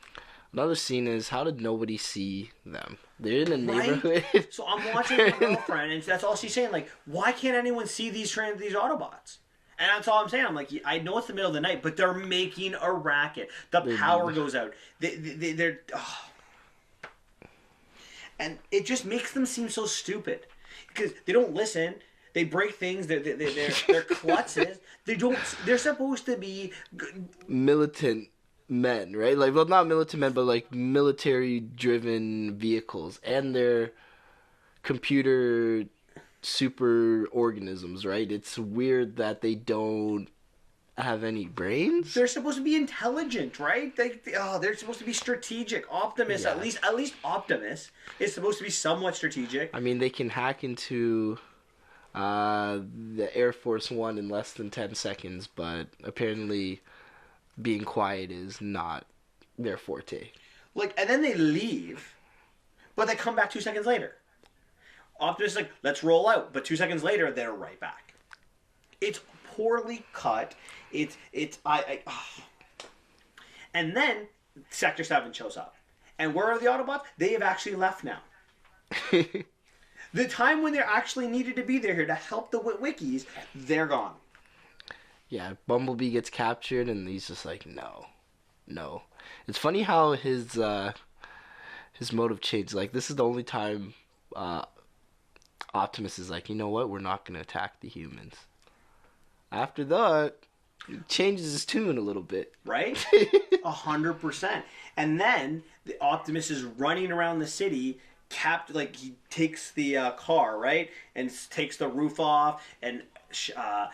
[SPEAKER 2] Another scene is, how did nobody see them? They're in a neighborhood.
[SPEAKER 1] So I'm watching my girlfriend, and that's all she's saying. Like, why can't anyone see these Autobots? And that's all I'm saying. I'm like, I know it's the middle of the night, but they're making a racket. The power goes out. They're and it just makes them seem so stupid because they don't listen. They break things. They're klutzes. They're supposed to be
[SPEAKER 2] militant men, right? Like, well, not militant men, but like military-driven vehicles, and they're computer super organisms, right? It's weird that they don't have any brains.
[SPEAKER 1] They're supposed to be intelligent, right? They're supposed to be strategic. Optimus, at least Optimus is supposed to be somewhat strategic.
[SPEAKER 2] I mean, they can hack into the Air Force One in less than 10 seconds, but apparently being quiet is not their forte.
[SPEAKER 1] Like, and then they leave, but they come back 2 seconds later. Optimus is like, let's roll out, but 2 seconds later, they're right back. It's poorly cut. And then Sector 7 shows up. And where are the Autobots? They have actually left now. The time when they're actually needed to be there here to help the Wickies, they're gone.
[SPEAKER 2] Yeah, Bumblebee gets captured, and he's just like, no. It's funny how his motive changed. Like, this is the only time Optimus is like, you know what, we're not going to attack the humans. After that, he changes his tune a little bit.
[SPEAKER 1] Right? 100%. And then the Optimus is running around the city, he takes the car, right? And takes the roof off, and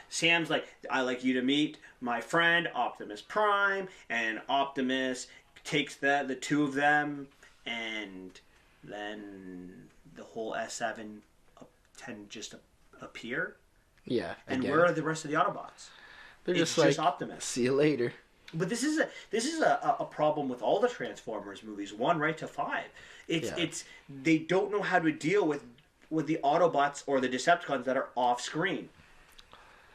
[SPEAKER 1] Sam's like, I like you to meet my friend Optimus Prime, and Optimus takes the two of them, and then the whole S7 tend just appear.
[SPEAKER 2] Yeah.
[SPEAKER 1] And where are the rest of the Autobots?
[SPEAKER 2] They're just like,
[SPEAKER 1] Optimus.
[SPEAKER 2] See you later.
[SPEAKER 1] But this is a problem with all the Transformers movies, 1 right to 5. It's they don't know how to deal with the Autobots or the Decepticons that are off screen.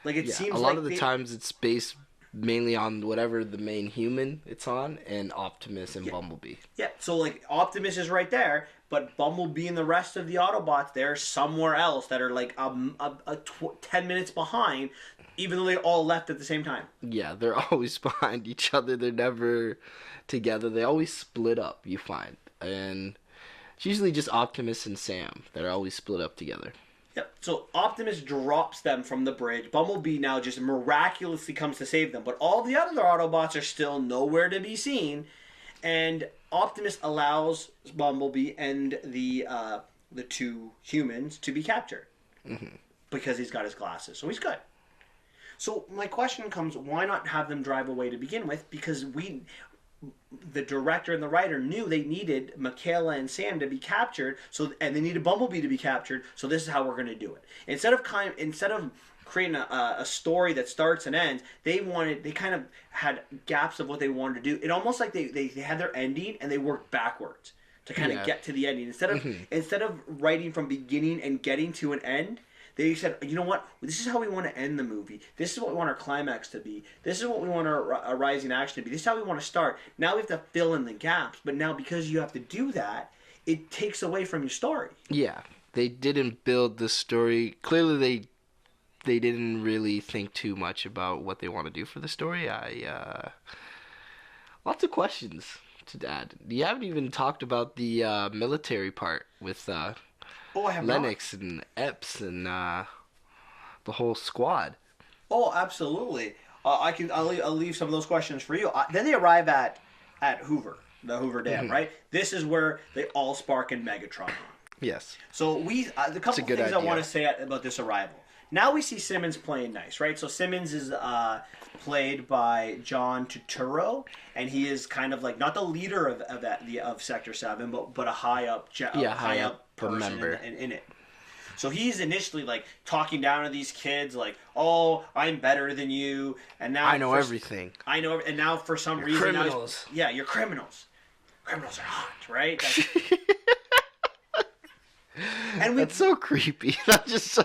[SPEAKER 1] Like, it seems
[SPEAKER 2] a lot of the times it's based mainly on whatever the main human it's on, and Optimus and Bumblebee. Yeah,
[SPEAKER 1] so like Optimus is right there, but Bumblebee and the rest of the Autobots, they're somewhere else that are like 10 minutes behind, even though they all left at the same time.
[SPEAKER 2] Yeah, they're always behind each other. They're never together. They always split up, you find. And It's usually just Optimus and Sam that are always split up together.
[SPEAKER 1] Yep. So Optimus drops them from the bridge. Bumblebee now just miraculously comes to save them, but all the other Autobots are still nowhere to be seen. And Optimus allows Bumblebee and the two humans to be captured because he's got his glasses, so he's good. So my question comes: why not have them drive away to begin with? Because the director and the writer knew they needed Michaela and Sam to be captured, and they needed Bumblebee to be captured. So this is how we're going to do it. Instead of creating a story that starts and ends, they kind of had gaps of what they wanted to do. It almost like they had their ending and they worked backwards to kind of get to the ending. Instead of writing from beginning and getting to an end, they said, you know what? This is how we want to end the movie. This is what we want our climax to be. This is what we want our rising action to be. This is how we want to start. Now we have to fill in the gaps. But now because you have to do that, it takes away from your story.
[SPEAKER 2] Yeah, they didn't build the story. Clearly, they didn't really think too much about what they want to do for the story. Lots of questions to add. You haven't even talked about the military part with
[SPEAKER 1] I have
[SPEAKER 2] Lennox and Epps and the whole squad.
[SPEAKER 1] Oh, absolutely. I'll leave some of those questions for you. Then they arrive at Hoover, the Hoover Dam, right? This is where they all spark in Megatron.
[SPEAKER 2] Yes.
[SPEAKER 1] So the couple things idea. I want to say about this arrival. Now we see Simmons playing nice, right? So Simmons is played by John Turturro, and he is kind of like not the leader of Sector 7, but a high up person
[SPEAKER 2] member
[SPEAKER 1] in it. So he's initially like talking down to these kids, like, "Oh, I'm better than you," and now
[SPEAKER 2] I know everything.
[SPEAKER 1] I know, and now for some reason,
[SPEAKER 2] criminals.
[SPEAKER 1] You're criminals. Criminals are hot, right?
[SPEAKER 2] That's so creepy. That's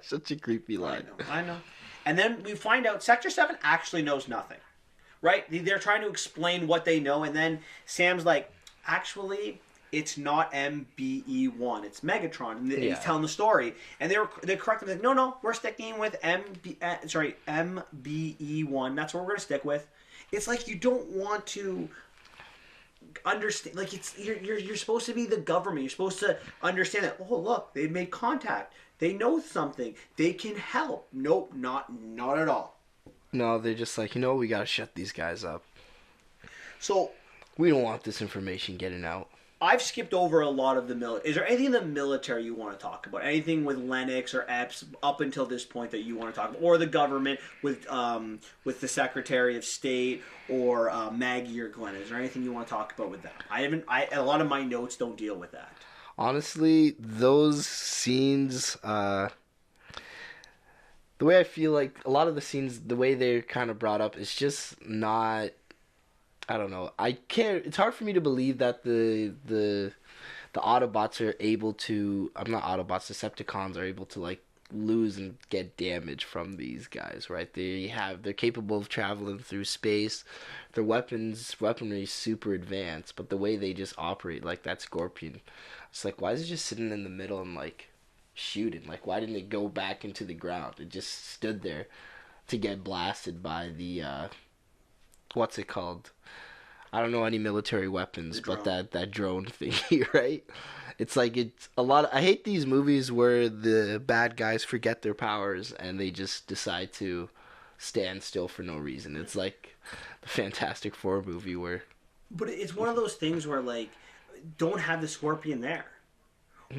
[SPEAKER 2] such a creepy line.
[SPEAKER 1] I know. And then we find out Sector 7 actually knows nothing, right? They're trying to explain what they know, and then Sam's like, actually, it's not MBE1, it's Megatron. And he's telling the story. And they correct him, like, no, we're sticking with MBE1. That's what we're going to stick with. It's like you don't want to understand, like you're supposed to be the government. You're supposed to understand that, oh, look, they've made contact. They know something. They can help. Nope, not at all.
[SPEAKER 2] No, they're just like, we got to shut these guys up.
[SPEAKER 1] So
[SPEAKER 2] we don't want this information getting out.
[SPEAKER 1] I've skipped over a lot of the military. Is there anything in the military you want to talk about? Anything with Lennox or Epps up until this point that you want to talk about? Or the government with the Secretary of State or Maggie or Glenn? Is there anything you want to talk about with them? A lot of my notes don't deal with that.
[SPEAKER 2] Honestly, those scenes, the way I feel like a lot of the scenes, the way they're kind of brought up is just not, I don't know. It's hard for me to believe that the Autobots are able to, not Autobots, Decepticons are able to like lose and get damage from these guys, right? They're capable of traveling through space. Their weaponry is super advanced, but the way they just operate, like that Scorpion, it's like, why is it just sitting in the middle and like shooting? Like, why didn't it go back into the ground? It just stood there to get blasted by the what's it called? I don't know any military weapons, but that drone thingy, right? It's like I hate these movies where the bad guys forget their powers and they just decide to stand still for no reason. It's like the Fantastic Four movie where...
[SPEAKER 1] But it's one of those things where, like, don't have the Scorpion there.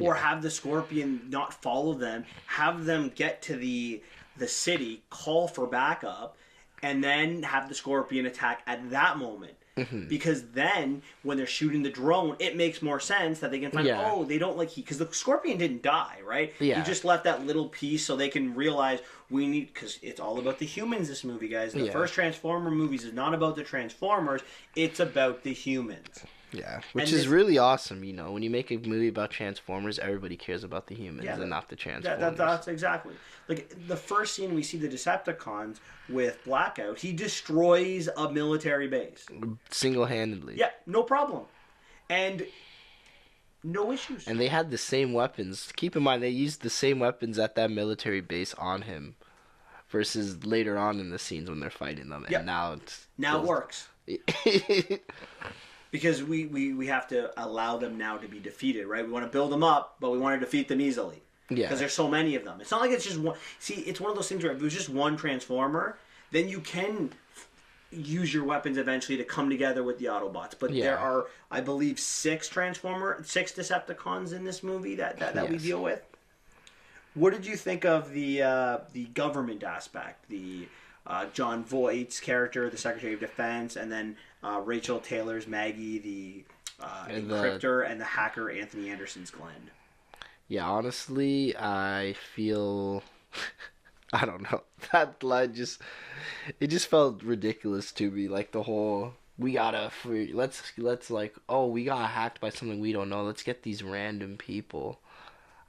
[SPEAKER 1] Or have the Scorpion not follow them. Have them get to the city, call for backup, and then have the Scorpion attack at that moment. Mm-hmm. Because then, when they're shooting the drone, it makes more sense that they can find, they don't like because the Scorpion didn't die, right?
[SPEAKER 2] Yeah.
[SPEAKER 1] He just left that little piece so they can realize because it's all about the humans, this movie, guys. The first Transformer movies is not about the Transformers, it's about the humans.
[SPEAKER 2] Yeah, which is really awesome, when you make a movie about Transformers, everybody cares about the humans and not the Transformers.
[SPEAKER 1] That's exactly. Like, the first scene we see the Decepticons with Blackout, he destroys a military base.
[SPEAKER 2] Single-handedly.
[SPEAKER 1] Yeah, no problem. And no issues.
[SPEAKER 2] And they had the same weapons. Keep in mind, they used the same weapons at that military base on him versus later on in the scenes when they're fighting them. And now
[SPEAKER 1] it works. because we have to allow them now to be defeated, right? We want to build them up, but we want to defeat them easily.
[SPEAKER 2] Yeah.
[SPEAKER 1] Because there's so many of them. It's not like it's just one. See, it's one of those things where if it was just one Transformer, then you can use your weapons eventually to come together with the Autobots. But there are, I believe, six Decepticons in this movie that we deal with. What did you think of the government aspect? The John Voight's character, the Secretary of Defense, and then Rachel Taylor's Maggie, the encryptor, and the hacker Anthony Anderson's Glenn.
[SPEAKER 2] Yeah, honestly, I feel I don't know. That line just felt ridiculous to me. Like the whole let's like, oh, we got hacked by something we don't know. Let's get these random people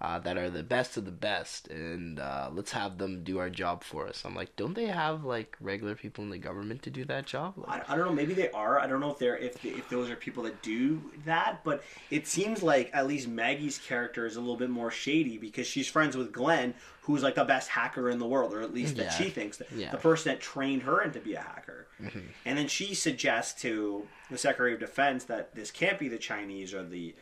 [SPEAKER 2] that are the best of the best, and let's have them do our job for us. I'm like, don't they have like regular people in the government to do that job? Like,
[SPEAKER 1] I don't know. Maybe they are. I don't know if those are people that do that. But it seems like at least Maggie's character is a little bit more shady because she's friends with Glenn, who's like the best hacker in the world, or at least that she thinks the person that trained her into be a hacker. Mm-hmm. And then she suggests to the Secretary of Defense that this can't be the Chinese or the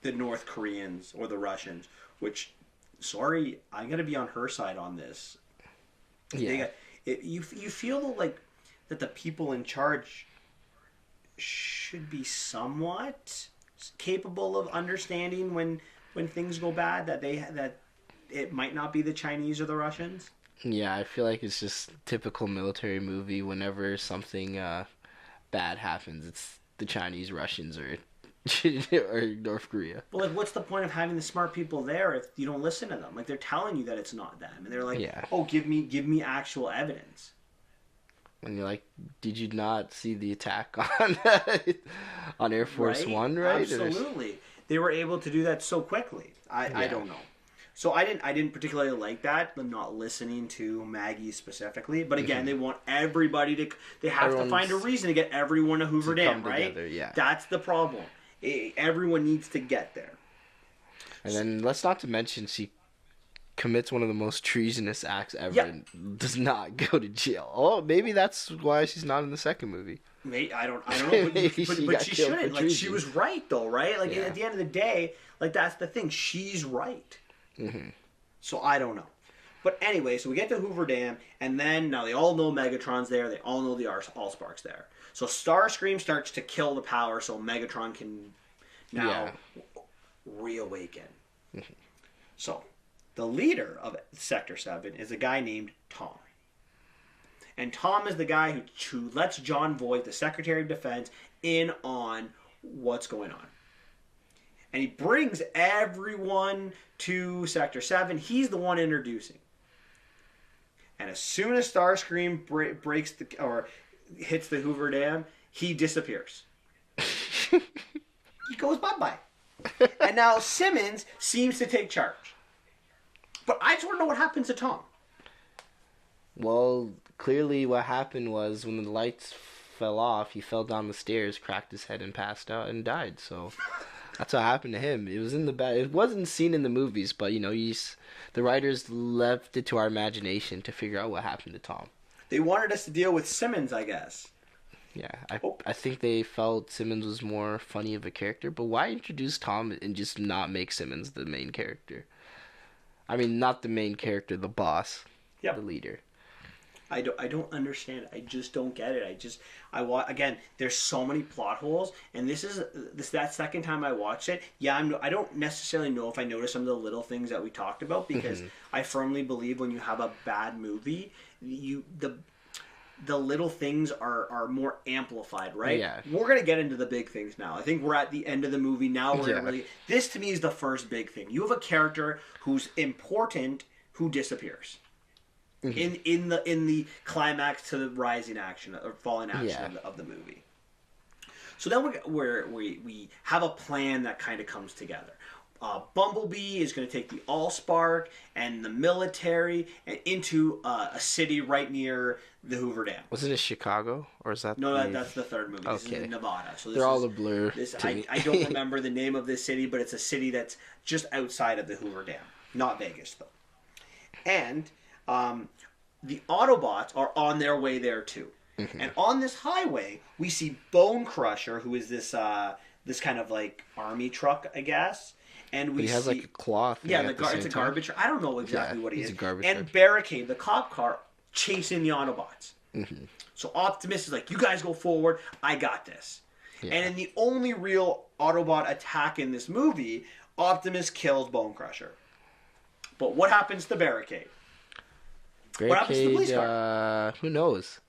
[SPEAKER 1] North Koreans or the Russians. Which, sorry, I'm gonna be on her side on this. Yeah, you feel like that the people in charge should be somewhat capable of understanding when things go bad, that it might not be the Chinese or the Russians.
[SPEAKER 2] Yeah, I feel like it's just typical military movie. Whenever something bad happens, it's the Chinese, Russians, or North Korea.
[SPEAKER 1] Well, like, what's the point of having the smart people there if you don't listen to them? Like, they're telling you that it's not them, and they're like, "Oh, give me actual evidence."
[SPEAKER 2] And you're like, "Did you not see the attack on Air Force One?" Right?
[SPEAKER 1] Absolutely, they were able to do that so quickly. I don't know. So I didn't particularly like that, them not listening to Maggie specifically. But again, they want everybody to. They have to find a reason to get everyone to Hoover Dam, right?
[SPEAKER 2] Together,
[SPEAKER 1] That's the problem. Everyone needs to get there.
[SPEAKER 2] And then let's not to mention she commits one of the most treasonous acts ever and does not go to jail. Oh, maybe that's why she's not in the second movie.
[SPEAKER 1] I don't know, but she shouldn't. Like, she was right though, right? Like at the end of the day, like that's the thing. She's right. Mm-hmm. So I don't know. But anyway, so we get to Hoover Dam, and then now they all know Megatron's there. They all know the Allspark's there. So Starscream starts to kill the power so Megatron can now reawaken. Mm-hmm. So the leader of Sector 7 is a guy named Tom. And Tom is the guy who lets John Voight, the Secretary of Defense, in on what's going on. And he brings everyone to Sector 7. He's the one introducing. And as soon as Starscream breaks or hits the Hoover Dam, he disappears. He goes bye-bye. And now Simmons seems to take charge. But I just want to know what happens to Tom.
[SPEAKER 2] Well, clearly what happened was when the lights fell off, he fell down the stairs, cracked his head, and passed out and died. So that's what happened to him. It was it wasn't seen in the movies, but the writers left it to our imagination to figure out what happened to Tom.
[SPEAKER 1] They wanted us to deal with Simmons, I guess.
[SPEAKER 2] Yeah, I think they felt Simmons was more funny of a character, but why introduce Tom and just not make Simmons the main character? I mean, not the main character, the boss, the leader.
[SPEAKER 1] I don't understand. I just don't get it. Again, there's so many plot holes, and that second time I watched it. Yeah, I don't necessarily know if I noticed some of the little things that we talked about because I firmly believe when you have a bad movie, the little things are more amplified, right?
[SPEAKER 2] Yeah.
[SPEAKER 1] We're gonna get into the big things now. I think we're at the end of the movie now. This to me is the first big thing. You have a character who's important who disappears. In the climax to the rising action or falling action of the movie. So then we have a plan that kind of comes together. Bumblebee is going to take the Allspark and the military and into a city right near the Hoover Dam.
[SPEAKER 2] Was it Chicago or is that?
[SPEAKER 1] No, that's the third movie. This is in Nevada. So
[SPEAKER 2] they're all a blur.
[SPEAKER 1] I don't remember the name of this city, but it's a city that's just outside of the Hoover Dam, not Vegas though. And the Autobots are on their way there too. And on this highway, we see Bone Crusher, who is this kind of like army truck, I guess. And
[SPEAKER 2] But he has like a cloth.
[SPEAKER 1] yeah,
[SPEAKER 2] thing at the
[SPEAKER 1] it's
[SPEAKER 2] same
[SPEAKER 1] a
[SPEAKER 2] time.
[SPEAKER 1] garbage truck. I don't know exactly
[SPEAKER 2] Yeah,
[SPEAKER 1] what he
[SPEAKER 2] he's
[SPEAKER 1] is.
[SPEAKER 2] a garbage
[SPEAKER 1] and
[SPEAKER 2] truck.
[SPEAKER 1] Barricade, the cop car, chasing the Autobots.
[SPEAKER 2] Mm-hmm.
[SPEAKER 1] So Optimus is like, you guys go forward, I got this.
[SPEAKER 2] Yeah.
[SPEAKER 1] And in the only real Autobot attack in this movie, Optimus kills Bone Crusher. But what happens to Barricade? What happens to the police car?
[SPEAKER 2] Who knows?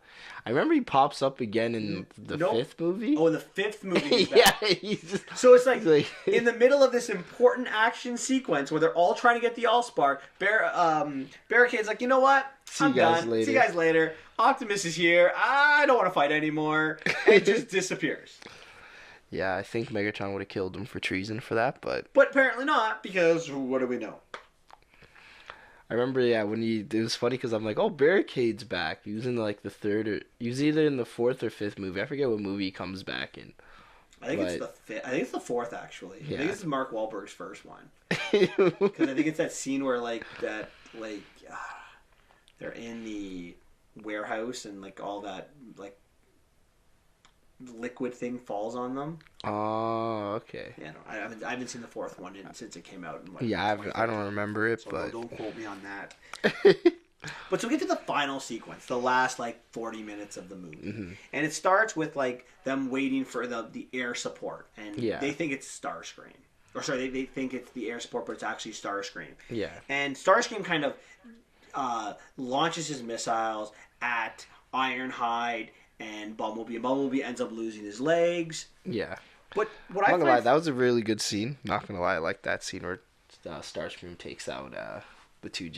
[SPEAKER 2] I remember he pops up again in the
[SPEAKER 1] Nope.
[SPEAKER 2] fifth movie.
[SPEAKER 1] Oh, in the fifth movie. He's back.
[SPEAKER 2] Yeah, he's just
[SPEAKER 1] So it's like,
[SPEAKER 2] he's like-
[SPEAKER 1] in the middle of this important action sequence where they're all trying to get the Allspark, Barricade's like, you know what?
[SPEAKER 2] See
[SPEAKER 1] I'm
[SPEAKER 2] you guys
[SPEAKER 1] done.
[SPEAKER 2] later."
[SPEAKER 1] See you guys later. Optimus is here. I don't want to fight anymore. And it just disappears.
[SPEAKER 2] Yeah, I think Megatron would have killed him for treason for that, but
[SPEAKER 1] But apparently not, because what do we know?
[SPEAKER 2] I remember, yeah, when it was funny because I'm like, oh, Barricade's back. He was in like the third or he was either in the fourth or fifth movie. I forget what movie he comes back in.
[SPEAKER 1] I think it's the fifth. I think it's the fourth, actually. I
[SPEAKER 2] Yeah.
[SPEAKER 1] think it's Mark Wahlberg's first one. Because I think it's that scene where they're in the warehouse and like all that like liquid thing falls on them.
[SPEAKER 2] Oh, okay.
[SPEAKER 1] Yeah, no, I haven't seen the fourth one since it came out. In,
[SPEAKER 2] Yeah, I don't remember it,
[SPEAKER 1] so
[SPEAKER 2] but
[SPEAKER 1] don't quote me on that. But so we get to the final sequence, the last like 40 minutes of the movie,
[SPEAKER 2] Mm-hmm.
[SPEAKER 1] and it starts with like them waiting for the air support, and
[SPEAKER 2] Yeah.
[SPEAKER 1] they think it's Starscream, or sorry, they think it's the air support, but it's actually Starscream.
[SPEAKER 2] yeah.
[SPEAKER 1] And Starscream kind of launches his missiles at Ironhide and Bumblebee, and Bumblebee ends up losing his legs.
[SPEAKER 2] Yeah.
[SPEAKER 1] But what
[SPEAKER 2] I'm
[SPEAKER 1] I
[SPEAKER 2] not gonna lie,
[SPEAKER 1] find
[SPEAKER 2] that was a really good scene. Not gonna lie, I like that scene where Starscream takes out the three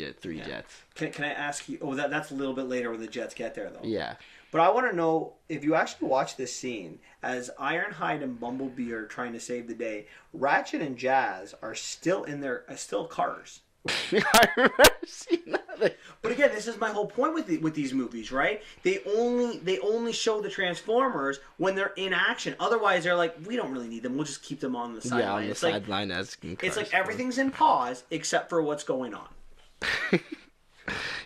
[SPEAKER 2] jets.
[SPEAKER 1] can I ask you? Oh, that's a little bit later when the jets get there, though.
[SPEAKER 2] Yeah.
[SPEAKER 1] But I want to know if you actually watch this scene as Ironhide and Bumblebee are trying to save the day. Ratchet and Jazz are still in their still cars.
[SPEAKER 2] I remember seeing that.
[SPEAKER 1] But again, this is my whole point with these movies, right? They only show the Transformers when they're in action. Otherwise, they're like, we don't really need them. We'll just keep them on the sideline.
[SPEAKER 2] Yeah, on the
[SPEAKER 1] It's like-
[SPEAKER 2] sideline as in
[SPEAKER 1] It's
[SPEAKER 2] cars.
[SPEAKER 1] like everything's in pause except for what's going on.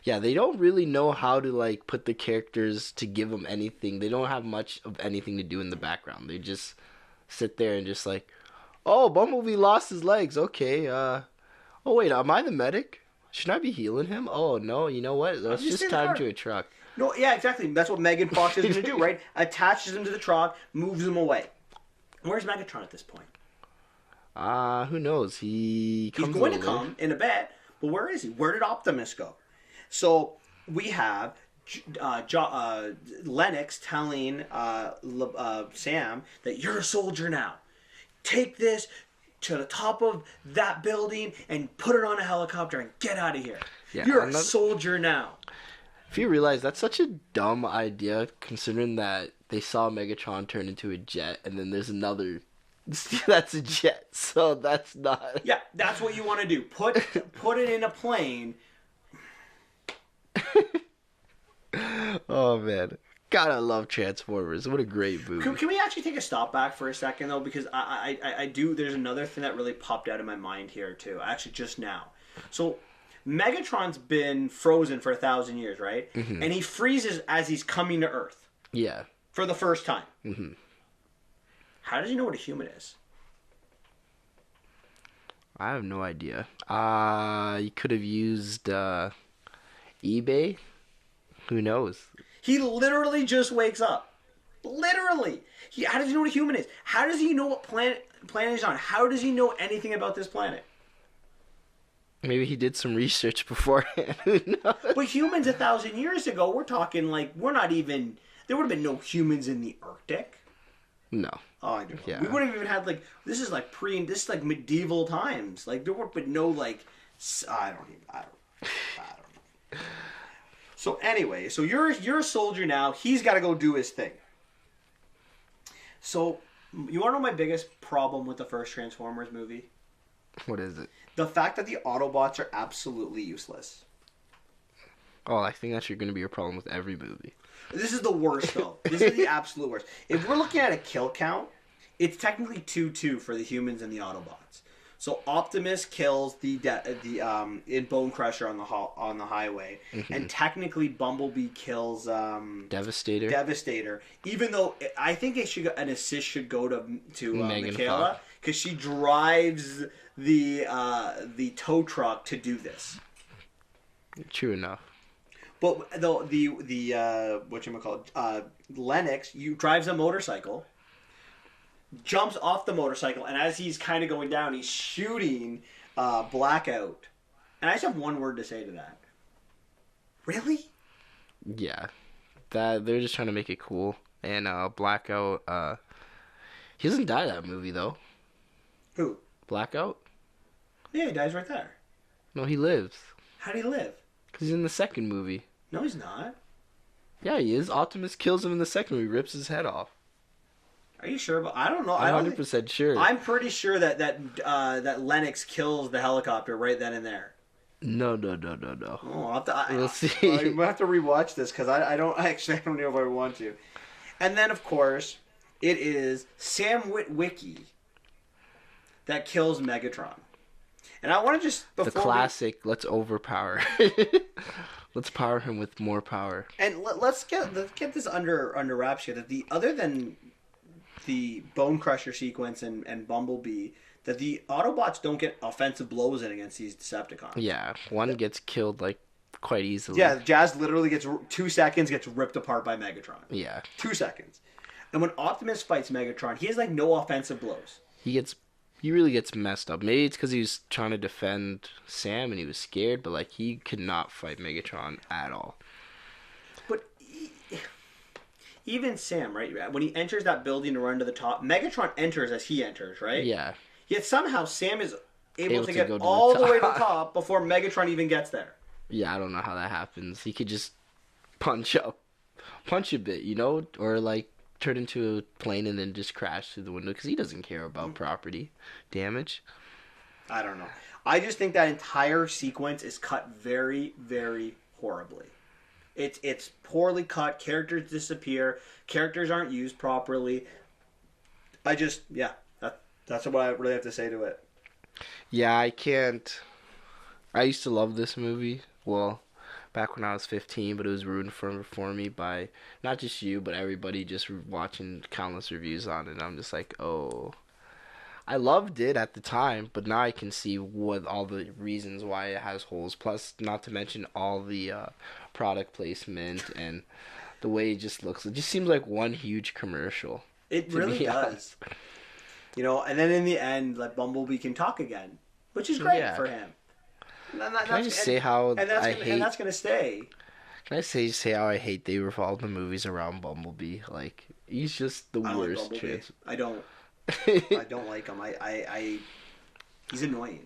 [SPEAKER 2] Yeah, they don't really know how to like put the characters to give them anything. They don't have much of anything to do in the background. They just sit there and just like, oh, Bumblebee lost his legs. Okay. Oh wait, am I the medic? Should I be healing him? Oh no, you know what? Let's
[SPEAKER 1] just
[SPEAKER 2] just
[SPEAKER 1] in
[SPEAKER 2] tie him
[SPEAKER 1] car.
[SPEAKER 2] to a truck.
[SPEAKER 1] No, yeah, exactly. That's what Megan Fox is going to do, right? Attaches him to the truck, moves him away. Where's Megatron at this point?
[SPEAKER 2] Who knows? He comes
[SPEAKER 1] He's going to
[SPEAKER 2] over.
[SPEAKER 1] come in a bit, but where is he? Where did Optimus go? So we have Lennox telling Sam that you're a soldier now. Take this to the top of that building and put it on a helicopter and get out of here.
[SPEAKER 2] Yeah,
[SPEAKER 1] you're a
[SPEAKER 2] another-
[SPEAKER 1] soldier now.
[SPEAKER 2] If you realize that's such a dumb idea, considering that they saw Megatron turn into a jet, and then there's another that's a jet, so that's not.
[SPEAKER 1] Yeah, that's what you want to do. Put it in a plane.
[SPEAKER 2] Oh man, God, I love Transformers. What a great movie.
[SPEAKER 1] Can we actually take a stop back for a second though? Because I do. There's another thing that really popped out of my mind here too. Actually, just now. So Megatron's been frozen for 1,000 years, right?
[SPEAKER 2] Mm-hmm.
[SPEAKER 1] And he freezes as he's coming to Earth
[SPEAKER 2] Yeah.
[SPEAKER 1] for the first time.
[SPEAKER 2] Mm-hmm.
[SPEAKER 1] How does he know what a human is?
[SPEAKER 2] I have no idea. You could have used eBay. Who knows?
[SPEAKER 1] He literally just wakes up. Literally. How does he know what a human is? How does he know what planet he's on? How does he know anything about this planet?
[SPEAKER 2] Maybe he did some research beforehand. Who knows?
[SPEAKER 1] But humans 1,000 years ago, we're talking like we're not even. There would have been no humans in the Arctic.
[SPEAKER 2] No.
[SPEAKER 1] Oh, I know.
[SPEAKER 2] Yeah.
[SPEAKER 1] We wouldn't have even had like this is like medieval times. Like there would have been no like I don't know. So anyway, so you're a soldier now. He's got to go do his thing. So you want to know my biggest problem with the first Transformers movie?
[SPEAKER 2] What is it?
[SPEAKER 1] The fact that the Autobots are absolutely useless.
[SPEAKER 2] Oh, I think that's going to be a problem with every movie.
[SPEAKER 1] This is the worst, though. This is the absolute worst. If we're looking at a kill count, it's technically 2-2 for the humans and the Autobots. So Optimus kills the in Bone Crusher on the highway, and technically Bumblebee kills
[SPEAKER 2] Devastator.
[SPEAKER 1] Devastator. Even though I think an assist should go to
[SPEAKER 2] Megan
[SPEAKER 1] Michaela,
[SPEAKER 2] Fox.
[SPEAKER 1] because she drives the tow truck to do this.
[SPEAKER 2] True enough.
[SPEAKER 1] But the whatchamacallit, Lennox drives a motorcycle, jumps off the motorcycle, and as he's kind of going down, he's shooting Blackout. And I just have one word to say to that. Really?
[SPEAKER 2] Yeah. That they're just trying to make it cool. And Blackout, he doesn't die in that movie though.
[SPEAKER 1] Who?
[SPEAKER 2] Blackout?
[SPEAKER 1] Yeah, he dies right there.
[SPEAKER 2] No, he lives.
[SPEAKER 1] How'd he live?
[SPEAKER 2] Because he's in the second movie.
[SPEAKER 1] No, he's not.
[SPEAKER 2] Yeah, he is. Optimus kills him in the second movie, rips his head off.
[SPEAKER 1] Are you sure? But I don't know.
[SPEAKER 2] I'm 100% sure.
[SPEAKER 1] I'm pretty sure that Lennox kills the helicopter right then and there.
[SPEAKER 2] No.
[SPEAKER 1] Oh,
[SPEAKER 2] We'll see.
[SPEAKER 1] I might have to rewatch this because I don't know if I want to. And then, of course, it is Sam Witwicky that kills Megatron. And I want to just
[SPEAKER 2] the classic. Let's overpower. Let's power him with more power.
[SPEAKER 1] And let's get this under wraps here. That other than the Bone Crusher sequence and Bumblebee, that the Autobots don't get offensive blows in against these Decepticons.
[SPEAKER 2] Yeah, one gets killed like quite easily.
[SPEAKER 1] Yeah, Jazz literally gets 2 seconds, gets ripped apart by Megatron.
[SPEAKER 2] Yeah.
[SPEAKER 1] 2 seconds. And when Optimus fights Megatron, he has like no offensive blows.
[SPEAKER 2] He really gets messed up. Maybe it's because he was trying to defend Sam and he was scared, but like he could not fight Megatron at all.
[SPEAKER 1] But even Sam, right? When he enters that building to run to the top, Megatron enters as he enters, right?
[SPEAKER 2] Yeah.
[SPEAKER 1] Yet somehow Sam is able to get
[SPEAKER 2] go to
[SPEAKER 1] all
[SPEAKER 2] the
[SPEAKER 1] the way to the
[SPEAKER 2] top.
[SPEAKER 1] top before Megatron even gets there.
[SPEAKER 2] Yeah, I don't know how that happens. He could just punch a bit, you know, or like turn into a plane and then just crash through the window because he doesn't care about property damage.
[SPEAKER 1] I don't know. I just think that entire sequence is cut very, very horribly. It's poorly cut. Characters disappear. Characters aren't used properly. That's what I really have to say to it.
[SPEAKER 2] Yeah, I can't. I used to love this movie. Well, back when I was 15, but it was ruined for me by not just you, but everybody just watching countless reviews on it. And I'm just like, oh. I loved it at the time, but now I can see what all the reasons why it has holes. Plus, not to mention all the product placement and the way it just looks. It just seems like one huge commercial.
[SPEAKER 1] It really does. You know, and then in the end, like Bumblebee can talk again, which is great for him.
[SPEAKER 2] Can I just say how I hate...
[SPEAKER 1] And that's going to stay.
[SPEAKER 2] Can I say how I hate they revolve the movies around Bumblebee? Like, he's just the worst.
[SPEAKER 1] I don't like him. He's annoying.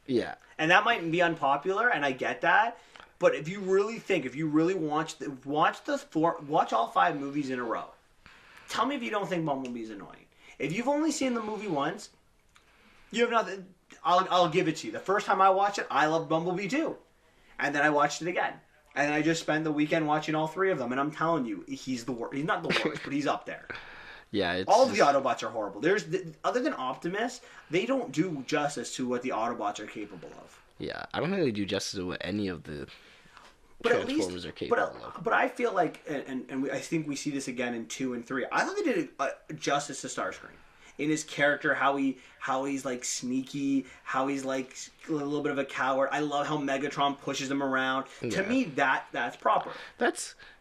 [SPEAKER 2] Yeah.
[SPEAKER 1] And that might be unpopular, and I get that. But if you really watch all 5 movies in a row, tell me if you don't think Bumblebee's annoying. If you've only seen the movie once, you have nothing. I'll give it to you. The first time I watched it, I loved Bumblebee too, and then I watched it again, and I just spent the weekend watching all 3 of them. And I'm telling you, he's the worst. He's not the worst, but he's up there.
[SPEAKER 2] Yeah,
[SPEAKER 1] all of the Autobots are horrible. Other than Optimus, they don't do justice to what the Autobots are capable of.
[SPEAKER 2] Yeah, I don't think they do justice to what any of the Transformers are capable of.
[SPEAKER 1] But I feel like, I think we see this again in 2 and 3. I thought they did justice to Starscream in his character, how he's like sneaky, how he's like a little bit of a coward. I love how Megatron pushes him around. Yeah. To me, that's proper.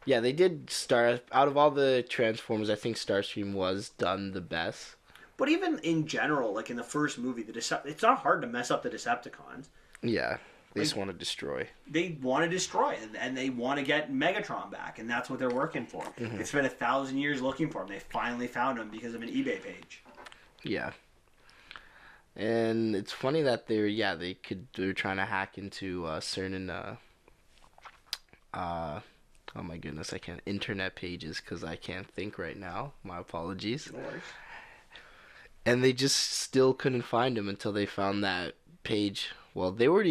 [SPEAKER 2] They did start out of all the Transformers. I think Starscream was done the best.
[SPEAKER 1] But even in general, like in the first movie, it's not hard to mess up the Decepticons.
[SPEAKER 2] Yeah. They just want to destroy.
[SPEAKER 1] They want to destroy, and they want to get Megatron back, and that's what they're working for. Mm-hmm. It's been 1,000 years looking for him. They finally found him because of an eBay page.
[SPEAKER 2] Yeah. And it's funny that they're trying to hack into certain oh my goodness, I can't internet pages because I can't think right now. My apologies.
[SPEAKER 1] No worries.
[SPEAKER 2] And they just still couldn't find him until they found that page. Well, they were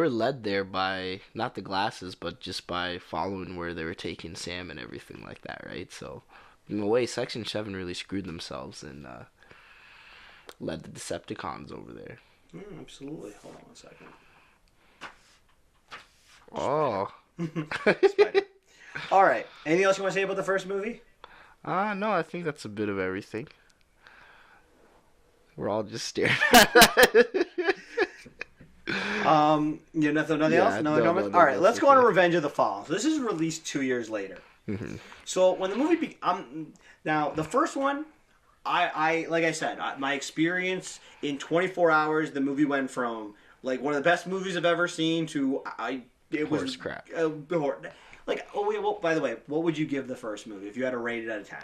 [SPEAKER 2] led there by not the glasses, but just by following where they were taking Sam and everything like that, right? So, in a way, Section 7 really screwed themselves and led the Decepticons over there.
[SPEAKER 1] Absolutely. Hold on one second.
[SPEAKER 2] Oh.
[SPEAKER 1] Spider. All right. Anything else you want to say about the first movie?
[SPEAKER 2] No, I think that's a bit of everything. We're all just staring at it.
[SPEAKER 1] Nothing
[SPEAKER 2] Yeah,
[SPEAKER 1] else? No
[SPEAKER 2] no,
[SPEAKER 1] comments?
[SPEAKER 2] no,
[SPEAKER 1] All right,
[SPEAKER 2] that's
[SPEAKER 1] let's go on to
[SPEAKER 2] okay.
[SPEAKER 1] Revenge of the Fallen. So this is released 2 years later.
[SPEAKER 2] Mhm.
[SPEAKER 1] So when the movie now the first one, I like I said, my experience in 24 hours, the movie went from like one of the best movies I've ever seen to it was
[SPEAKER 2] Horse crap.
[SPEAKER 1] Like, oh wait, well, by the way, what would you give the first movie if you had to rate it out of 10?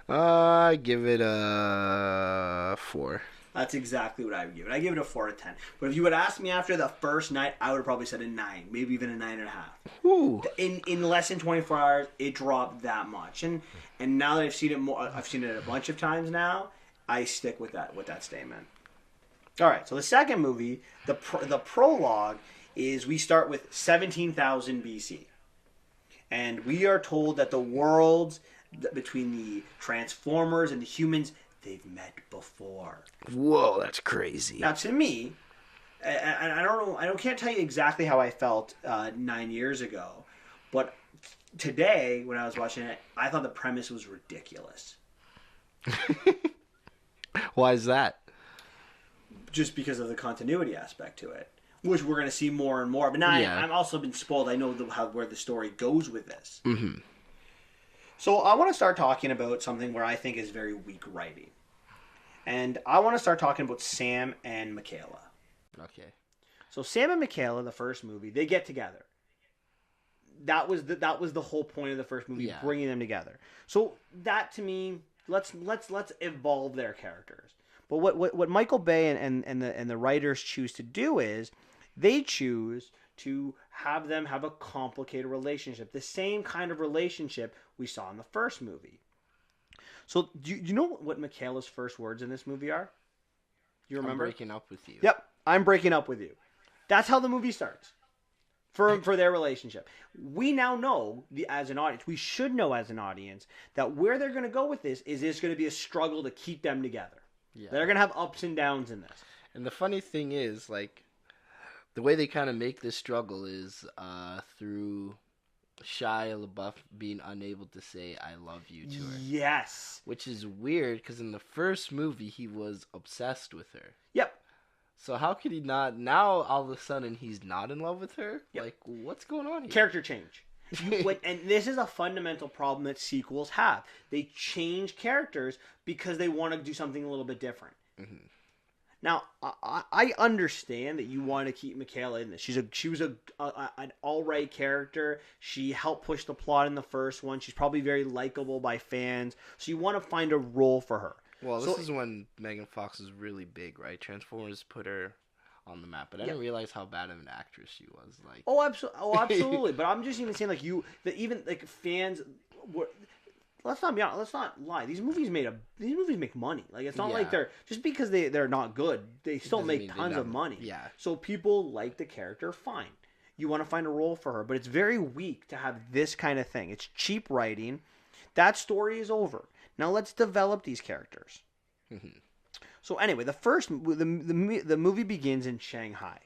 [SPEAKER 2] I give it a 4.
[SPEAKER 1] That's exactly what I would give it. I give it a 4 out of 10. But if you would ask me after the first night, I would have probably said a 9, maybe even a 9.5.
[SPEAKER 2] Ooh.
[SPEAKER 1] In less than 24 hours, it dropped that much. And now that I've seen it a bunch of times now. I stick with that statement. All right. So the second movie, the prologue is we start with 17,000 BC, and we are told that the worlds between the Transformers and the humans, they've met before.
[SPEAKER 2] Whoa, that's crazy.
[SPEAKER 1] Now, to me, and I don't know, can't tell you exactly how I felt 9 years ago, but today when I was watching it, I thought the premise was ridiculous.
[SPEAKER 2] Why is that?
[SPEAKER 1] Just because of the continuity aspect to it, which we're going to see more and more. But now
[SPEAKER 2] Yeah.
[SPEAKER 1] I'm also been spoiled. I know where the story goes with this.
[SPEAKER 2] Mm-hmm.
[SPEAKER 1] So I want to start talking about something where I think is very weak writing. And I want to start talking about Sam and Michaela.
[SPEAKER 2] Okay.
[SPEAKER 1] So Sam and Michaela, the first movie, they get together. That was the whole point of the first movie,
[SPEAKER 2] Yeah.
[SPEAKER 1] bringing them together. So that to me, let's evolve their characters. But what Michael Bay and the writers choose to do is they choose to have them have a complicated relationship, the same kind of relationship we saw in the first movie. So do you know what Michaela's first words in this movie are? Do you
[SPEAKER 2] I'm
[SPEAKER 1] remember?
[SPEAKER 2] breaking up with you.
[SPEAKER 1] Yep, I'm breaking up with you. That's how the movie starts. For their relationship. We now know, as an audience, we should know as an audience, that where they're going to go with this is there's going to be a struggle to keep them together.
[SPEAKER 2] Yeah.
[SPEAKER 1] They're going to have ups and downs in this.
[SPEAKER 2] And the funny thing is, like, the way they kind of make this struggle is through Shia LaBeouf being unable to say "I love you" to her.
[SPEAKER 1] Yes.
[SPEAKER 2] Which is weird because in the first movie he was obsessed with her.
[SPEAKER 1] Yep.
[SPEAKER 2] So how could he not? Now all of a sudden he's not in love with her.
[SPEAKER 1] Yep.
[SPEAKER 2] Like, what's going on here?
[SPEAKER 1] Character change. And this is a fundamental problem that sequels have. They change characters because they want to do something a little bit different.
[SPEAKER 2] Mm-hmm.
[SPEAKER 1] Now, I understand that you want to keep Michaela in this. She was an all right character. She helped push the plot in the first one. She's probably very likable by fans. So you want to find a role for her.
[SPEAKER 2] Well, this is when Megan Fox was really big, right? Transformers put her on the map, but I didn't realize how bad of an actress she was. Like,
[SPEAKER 1] absolutely. But I'm just even saying, like even like fans were. Let's not be honest. Let's not lie. These movies make money. Like, it's not like they're just because they're not good. They still make tons of money.
[SPEAKER 2] Yeah.
[SPEAKER 1] So people like the character. Fine. You want to find a role for her, but it's very weak to have this kind of thing. It's cheap writing. That story is over. Now let's develop these characters.
[SPEAKER 2] Mm-hmm.
[SPEAKER 1] So anyway, the movie begins in Shanghai,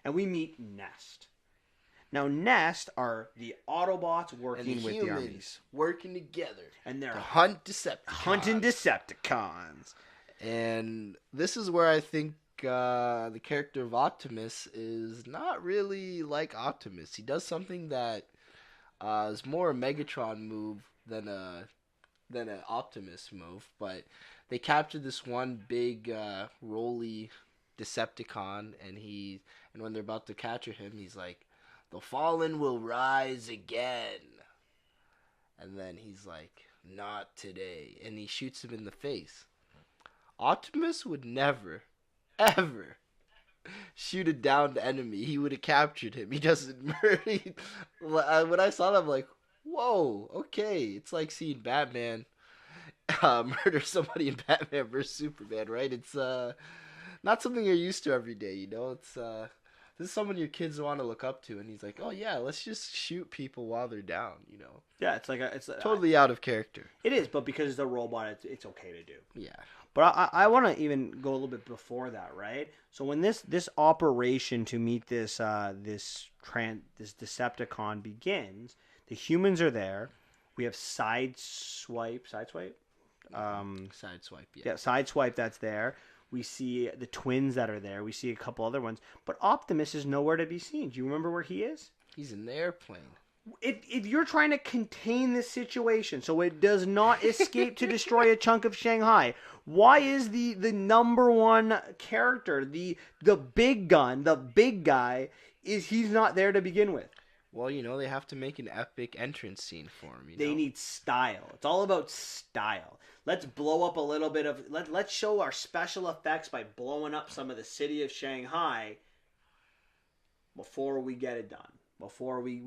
[SPEAKER 1] and we meet Nest. Now, Nest are the Autobots working with the armies.
[SPEAKER 2] Working together.
[SPEAKER 1] And they're
[SPEAKER 2] to hunt Decepticons.
[SPEAKER 1] hunting Decepticons.
[SPEAKER 2] And this is where I think the character of Optimus is not really like Optimus. He does something that is more a Megatron move than an Optimus move. But they captured this one big roly Decepticon, and when they're about to capture him, he's like, "The fallen will rise again." And then he's like, "Not today." And he shoots him in the face. Optimus would never, ever shoot a downed enemy. He would have captured him. He doesn't murder. When I saw that, I'm like, whoa, okay. It's like seeing Batman murder somebody in Batman vs. Superman, right? It's not something you're used to every day, you know? It's This is someone your kids want to look up to, and he's like, "Oh yeah, let's just shoot people while they're down." You know,
[SPEAKER 1] Yeah, it's like it's
[SPEAKER 2] totally out of character.
[SPEAKER 1] it is, but because it's a robot, it's okay to do.
[SPEAKER 2] Yeah.
[SPEAKER 1] But I want to even go a little bit before that, right? So when this operation to meet this Decepticon begins, the humans are there. We have Sideswipe.
[SPEAKER 2] Sideswipe.
[SPEAKER 1] Yeah, Sideswipe. That's there. We see the twins that are there. We see a couple other ones, but Optimus is nowhere to be seen. Do you remember where he is?
[SPEAKER 2] He's in the airplane.
[SPEAKER 1] If you're trying to contain this situation so it does not escape to destroy a chunk of Shanghai, why is the number one character, the big gun, the big guy, he's not there to begin with?
[SPEAKER 2] Well, you know, they have to make an epic entrance scene for him. You know?
[SPEAKER 1] They need style. It's all about style. Let's blow up a little bit of... Let's show our special effects by blowing up some of the city of Shanghai before we get it done. Before we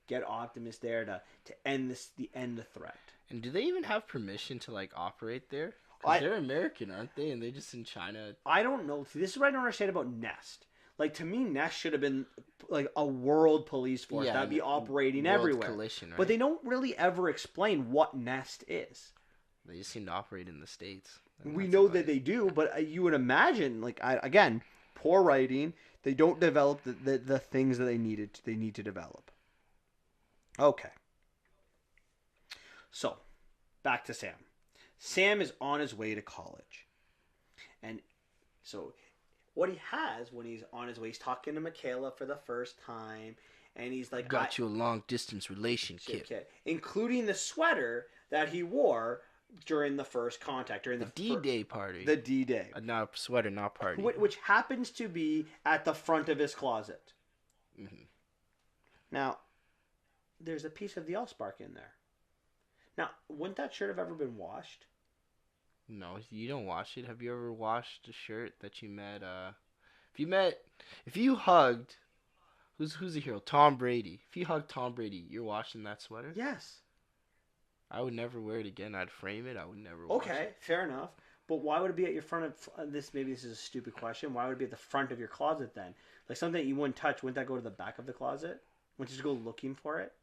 [SPEAKER 1] get Optimus there to end the threat.
[SPEAKER 2] And do they even have permission to like operate there? Because they're American, aren't they? And they're just in China.
[SPEAKER 1] I don't know. See, this is what I don't understand about Nest. Like, to me, Nest should have been like a world police force that'd be operating everywhere.
[SPEAKER 2] Coalition, right?
[SPEAKER 1] But they don't really ever explain what Nest is.
[SPEAKER 2] They just seem to operate in the States.
[SPEAKER 1] We know that they do, but you would imagine, like, again, poor writing. They don't develop the things that they need to develop. Okay. So, back to Sam. Sam is on his way to college. And so, what he has when he's on his way, he's talking to Michaela for the first time. And he's like...
[SPEAKER 2] Got you a long-distance relationship.
[SPEAKER 1] Including the sweater that he wore during the first contact, during the
[SPEAKER 2] D-Day party.
[SPEAKER 1] The D-Day.
[SPEAKER 2] Not sweater, not party.
[SPEAKER 1] Which happens to be at the front of his closet.
[SPEAKER 2] Mm-hmm.
[SPEAKER 1] Now, there's a piece of the Allspark in there. Now, wouldn't that shirt have ever been washed?
[SPEAKER 2] No, you don't wash it. Have you ever washed a shirt that you met, if you hugged, who's the hero? Tom Brady. If you hugged Tom Brady, you're washing that sweater?
[SPEAKER 1] Yes.
[SPEAKER 2] I would never wear it again. I'd frame it. I would never wash it.
[SPEAKER 1] Okay, fair enough. But why would it be at your front of this? Maybe this is a stupid question. Why would it be at the front of your closet then? Like something that you wouldn't touch. Wouldn't that go to the back of the closet? Wouldn't you just go looking for it?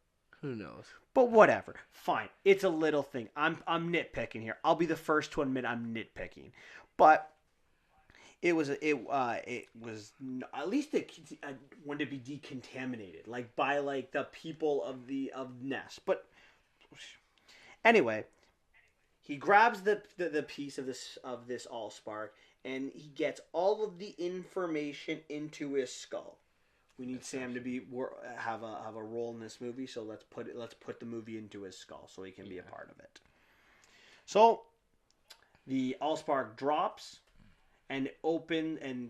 [SPEAKER 2] Who knows?
[SPEAKER 1] But whatever. Fine. It's a little thing. I'm nitpicking here. I'll be the first to admit I'm nitpicking. But it was at least it wanted to be decontaminated, like by like the people of Nest. But anyway, he grabs the piece of this Allspark and he gets all of the information into his skull. We need Sam to have a role in this movie, so let's put the movie into his skull so he can be a part of it. So the Allspark drops and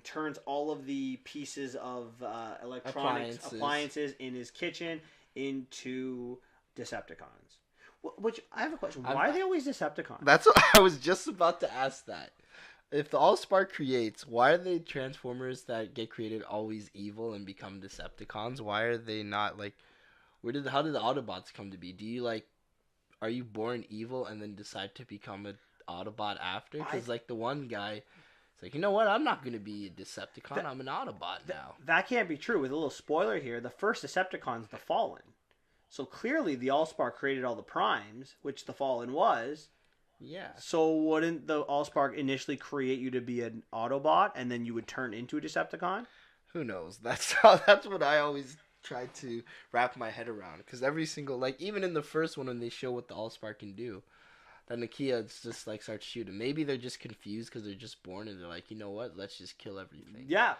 [SPEAKER 1] turns all of the pieces of appliances in his kitchen into Decepticons. Which I have a question. Why are they always Decepticons?
[SPEAKER 2] That's what I was just about to ask that. If the Allspark creates, why are the Transformers that get created always evil and become Decepticons? Why are they not like? How did the Autobots come to be? Are you born evil and then decide to become an Autobot after? Because like the one guy, it's like, you know what? I'm not gonna be a Decepticon. I'm an Autobot now.
[SPEAKER 1] That can't be true. With a little spoiler here, the first Decepticon's the Fallen. So clearly the Allspark created all the Primes, which the Fallen was.
[SPEAKER 2] Yeah.
[SPEAKER 1] So wouldn't the Allspark initially create you to be an Autobot, and then you would turn into a Decepticon?
[SPEAKER 2] Who knows? That's what I always try to wrap my head around. Because every single, like, even in the first one when they show what the Allspark can do, then Nakia just like starts shooting. Maybe they're just confused because they're just born and they're like, you know what? Let's just kill everything.
[SPEAKER 1] Yeah.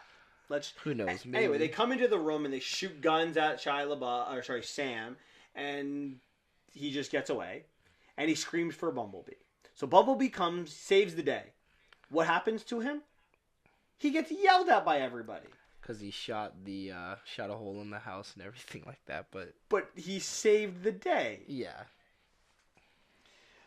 [SPEAKER 2] Who knows? Maybe.
[SPEAKER 1] Anyway, they come into the room and they shoot guns at Sam, and he just gets away, and he screams for Bumblebee. So Bumblebee saves the day. What happens to him? He gets yelled at by everybody.
[SPEAKER 2] Because he shot a hole in the house and everything like that,
[SPEAKER 1] but he saved the day.
[SPEAKER 2] Yeah.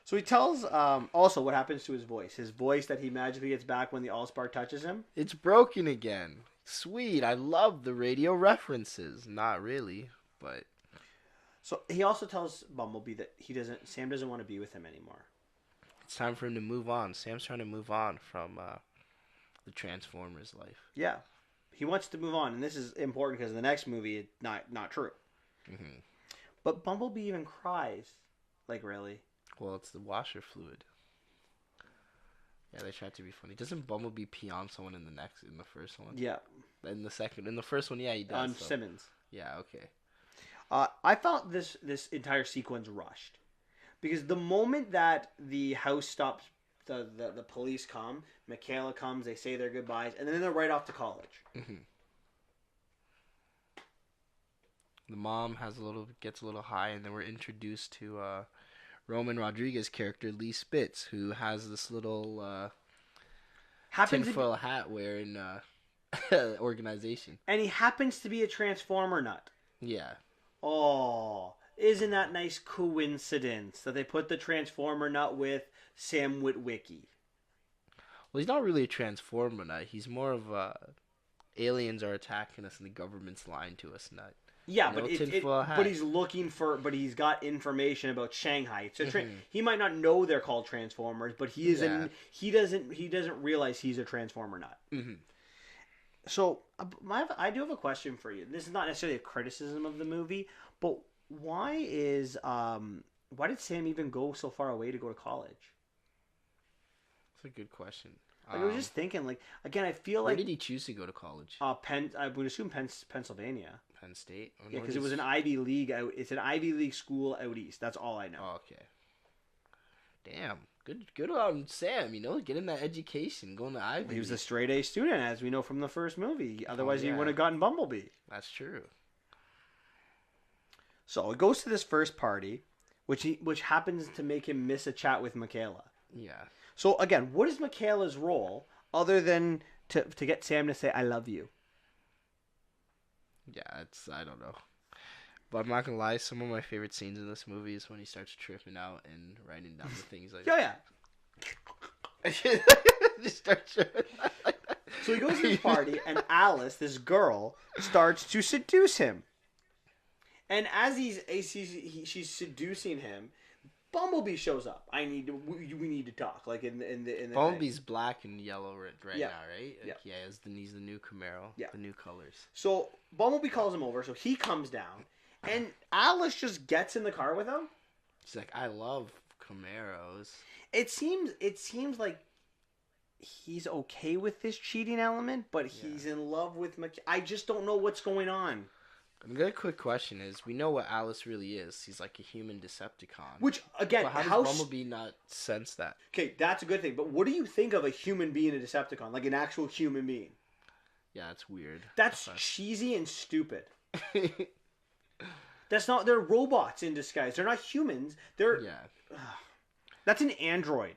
[SPEAKER 1] So he tells also what happens to his voice. His voice that he magically gets back when the Allspark touches him.
[SPEAKER 2] It's broken again. Sweet. I love the radio references. Not really, but.
[SPEAKER 1] So he also tells Bumblebee that Sam doesn't want to be with him anymore.
[SPEAKER 2] It's time for him to move on. Sam's trying to move on from the Transformers life.
[SPEAKER 1] Yeah. He wants to move on, and this is important because in the next movie, it's not true.
[SPEAKER 2] Hmm.
[SPEAKER 1] But Bumblebee even cries. Like, really?
[SPEAKER 2] Well, it's the washer fluid. Yeah, they tried to be funny. Doesn't Bumblebee pee on someone in the first one?
[SPEAKER 1] Yeah.
[SPEAKER 2] In the first one, yeah, he does.
[SPEAKER 1] On
[SPEAKER 2] so.
[SPEAKER 1] Simmons.
[SPEAKER 2] Yeah, okay.
[SPEAKER 1] I felt this entire sequence rushed. Because the moment that the house stops, the police come, Michaela comes, they say their goodbyes, and then they're right off to college.
[SPEAKER 2] Hmm. The mom gets a little high, and then we're introduced to Roman Rodriguez character Lee Spitz, who has this little tinfoil hat wearing organization.
[SPEAKER 1] And he happens to be a Transformer nut.
[SPEAKER 2] Yeah.
[SPEAKER 1] Oh, isn't that nice coincidence that they put the Transformer nut with Sam Witwicky?
[SPEAKER 2] Well, he's not really a Transformer nut. He's more of a aliens are attacking us and the government's lying to us nut.
[SPEAKER 1] Yeah, but he's got information about Shanghai. So he might not know they're called Transformers, but he doesn't realize he's a Transformer nut.
[SPEAKER 2] Mm-hmm.
[SPEAKER 1] So I do have a question for you. This is not necessarily a criticism of the movie, but why did Sam even go so far away to go to college?
[SPEAKER 2] That's a good question.
[SPEAKER 1] I was just thinking, like, again, I feel
[SPEAKER 2] where
[SPEAKER 1] like...
[SPEAKER 2] did he choose to go to college?
[SPEAKER 1] I would assume Pennsylvania.
[SPEAKER 2] Penn State?
[SPEAKER 1] Yeah, because it was an Ivy League it's an Ivy League school out east. That's all I know.
[SPEAKER 2] Oh, okay. Damn. Good on Sam, getting that education, going to Ivy League.
[SPEAKER 1] He was a straight A student, as we know from the first movie. Otherwise, he wouldn't have gotten Bumblebee.
[SPEAKER 2] That's true.
[SPEAKER 1] So, it goes to this first party, which happens to make him miss a chat with Michaela.
[SPEAKER 2] Yeah.
[SPEAKER 1] So, again, what is Michaela's role other than to get Sam to say, I love you?
[SPEAKER 2] Yeah, I don't know. But I'm not going to lie, some of my favorite scenes in this movie is when he starts tripping out and writing down the things like
[SPEAKER 1] yeah.
[SPEAKER 2] Just start tripping out like that.
[SPEAKER 1] So he goes to this party, and Alice, this girl, starts to seduce him. And as she's seducing him, Bumblebee shows up. We need to talk. Like in the
[SPEAKER 2] Bumblebee's thing. Black and yellow right now, right?
[SPEAKER 1] Yeah.
[SPEAKER 2] Yeah, he's the new Camaro. Yeah. The new colors.
[SPEAKER 1] So Bumblebee calls him over. So he comes down, and Alice just gets in the car with him.
[SPEAKER 2] She's like, I love Camaros.
[SPEAKER 1] It seems like he's okay with this cheating element, but he's in love with I just don't know what's going on.
[SPEAKER 2] The quick question is, we know what Alice really is. He's like a human Decepticon.
[SPEAKER 1] Which, again,
[SPEAKER 2] but how does Bumblebee not sense that?
[SPEAKER 1] Okay, that's a good thing. But what do you think of a human being a Decepticon? Like an actual human being?
[SPEAKER 2] Yeah, it's weird.
[SPEAKER 1] That's cheesy and stupid. They're robots in disguise. They're not humans. That's an android.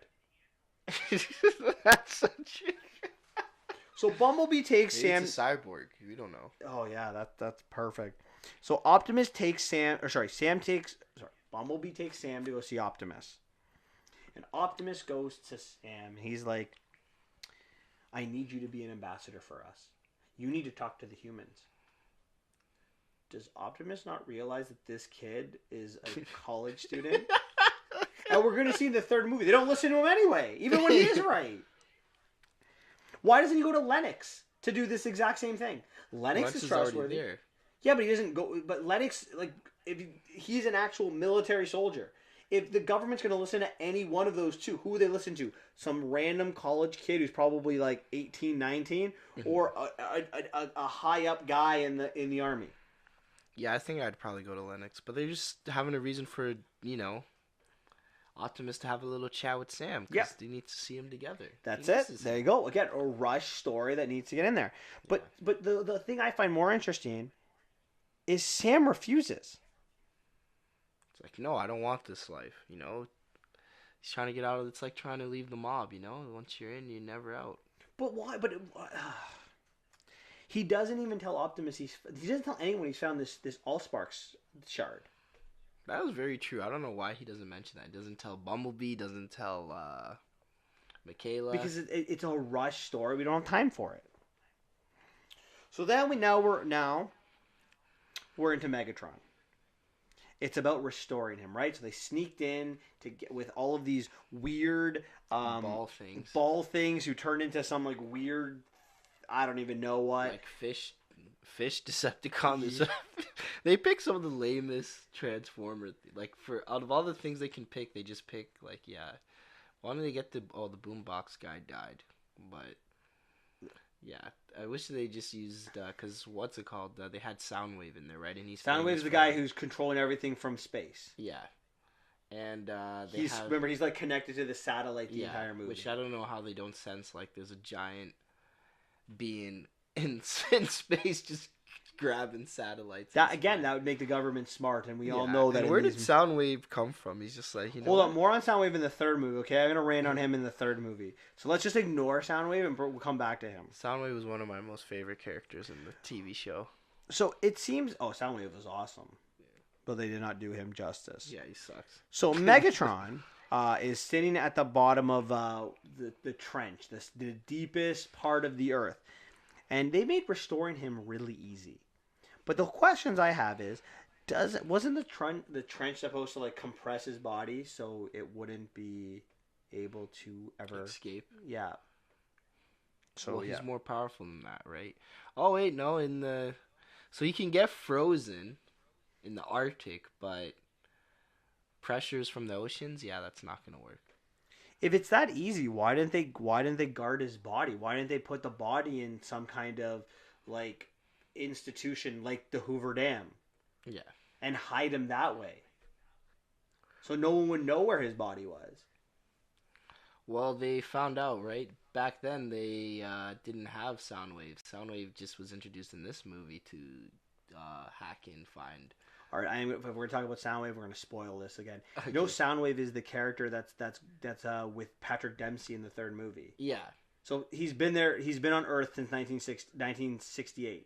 [SPEAKER 2] That's such
[SPEAKER 1] So Bumblebee takes Sam.
[SPEAKER 2] It's a cyborg. We don't know.
[SPEAKER 1] Oh yeah, that's perfect. So Bumblebee takes Sam to go see Optimus, and Optimus goes to Sam. He's like, "I need you to be an ambassador for us. You need to talk to the humans." Does Optimus not realize that this kid is a college student? And we're gonna see in the third movie. They don't listen to him anyway, even when he is right. Why doesn't he go to Lennox to do this exact same thing? Lennox is trustworthy. There. Yeah, but he doesn't go. But Lennox, he's an actual military soldier. If the government's going to listen to any one of those two, who would they listen to? Some random college kid who's probably like 18, 19, or a high up guy in the army?
[SPEAKER 2] Yeah, I think I'd probably go to Lennox, but they're just having a reason for Optimus to have a little chat with Sam because they need to see him together.
[SPEAKER 1] That's it. There you go. Again, a rush story that needs to get in there. But the thing I find more interesting is Sam refuses.
[SPEAKER 2] It's like, no, I don't want this life. He's trying to get out of. It's like trying to leave the mob. Once you're in, you're never out.
[SPEAKER 1] But why? But he doesn't even tell Optimus. He doesn't tell anyone he's found this Allsparks shard.
[SPEAKER 2] That was very true. I don't know why he doesn't mention that. He doesn't tell Bumblebee. Doesn't tell Michaela.
[SPEAKER 1] Because it's a rush story. We don't have time for it. So then we're into Megatron. It's about restoring him, right? So they sneaked in to get with all of these weird
[SPEAKER 2] ball things
[SPEAKER 1] who turn into some like weird I don't even know what.
[SPEAKER 2] Like fish Decepticon. They pick some of the lamest Transformer. Like for out of all the things they can pick, they just pick like Why don't they get the Boombox guy died, but yeah, I wish they just used because what's it called? They had Soundwave in there, right? And he's
[SPEAKER 1] Soundwave's the guy who's controlling everything from space.
[SPEAKER 2] Yeah, and
[SPEAKER 1] remember he's like connected to the satellite the entire movie.
[SPEAKER 2] Which I don't know how they don't sense like there's a giant being in space just grabbing satellites.
[SPEAKER 1] That would make the government smart, and we all know that.
[SPEAKER 2] And where did Soundwave come from? He's just like,
[SPEAKER 1] hold on, more on Soundwave in the third movie. Okay, I'm gonna rain on him in the third movie. So let's just ignore Soundwave and we'll come back to him.
[SPEAKER 2] Soundwave was one of my most favorite characters in the TV show.
[SPEAKER 1] So it seems, Soundwave was awesome, but they did not do him justice.
[SPEAKER 2] Yeah, he sucks.
[SPEAKER 1] So Megatron is sitting at the bottom of the trench, the deepest part of the Earth. And they made restoring him really easy. But the questions I have is, wasn't the trench supposed to like compress his body so it wouldn't be able to ever
[SPEAKER 2] escape?
[SPEAKER 1] Yeah. So
[SPEAKER 2] he's more powerful than that, right? Oh wait, no, so he can get frozen in the Arctic, but pressures from the oceans, that's not gonna work.
[SPEAKER 1] If it's that easy, why didn't they guard his body? Why didn't they put the body in some kind of like institution like the Hoover Dam?
[SPEAKER 2] Yeah.
[SPEAKER 1] And hide him that way. So no one would know where his body was.
[SPEAKER 2] Well, they found out, right? Back then they didn't have Soundwave. Soundwave just was introduced in this movie to hack and find.
[SPEAKER 1] All right, if we're talking about Soundwave, we're going to spoil this again.
[SPEAKER 2] Okay.
[SPEAKER 1] You know, Soundwave is the character that's with Patrick Dempsey in the third movie.
[SPEAKER 2] Yeah. So
[SPEAKER 1] he's been there. He's been on Earth since 1968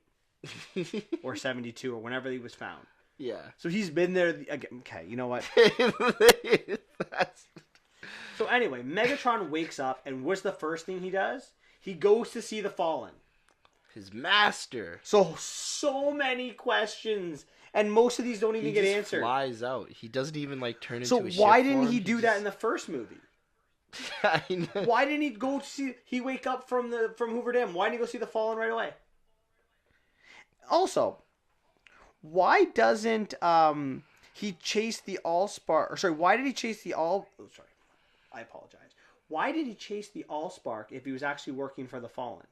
[SPEAKER 1] or 72 or whenever he was found.
[SPEAKER 2] Yeah.
[SPEAKER 1] So he's been there. Okay, you know what? So anyway, Megatron wakes up, and what's the first thing he does? He goes to see the Fallen.
[SPEAKER 2] His master.
[SPEAKER 1] So many questions. And most of these don't even get answered.
[SPEAKER 2] He flies out. He doesn't even like turn into a ship.
[SPEAKER 1] So why didn't he do that in the first movie?
[SPEAKER 2] I know.
[SPEAKER 1] Why didn't he go see? He wake up from Hoover Dam. Why didn't he go see the Fallen right away? Also, why doesn't he chase the Allspark? Or sorry, why did he chase the All? Oh, sorry, I apologize. Why did he chase the Allspark if he was actually working for the Fallen?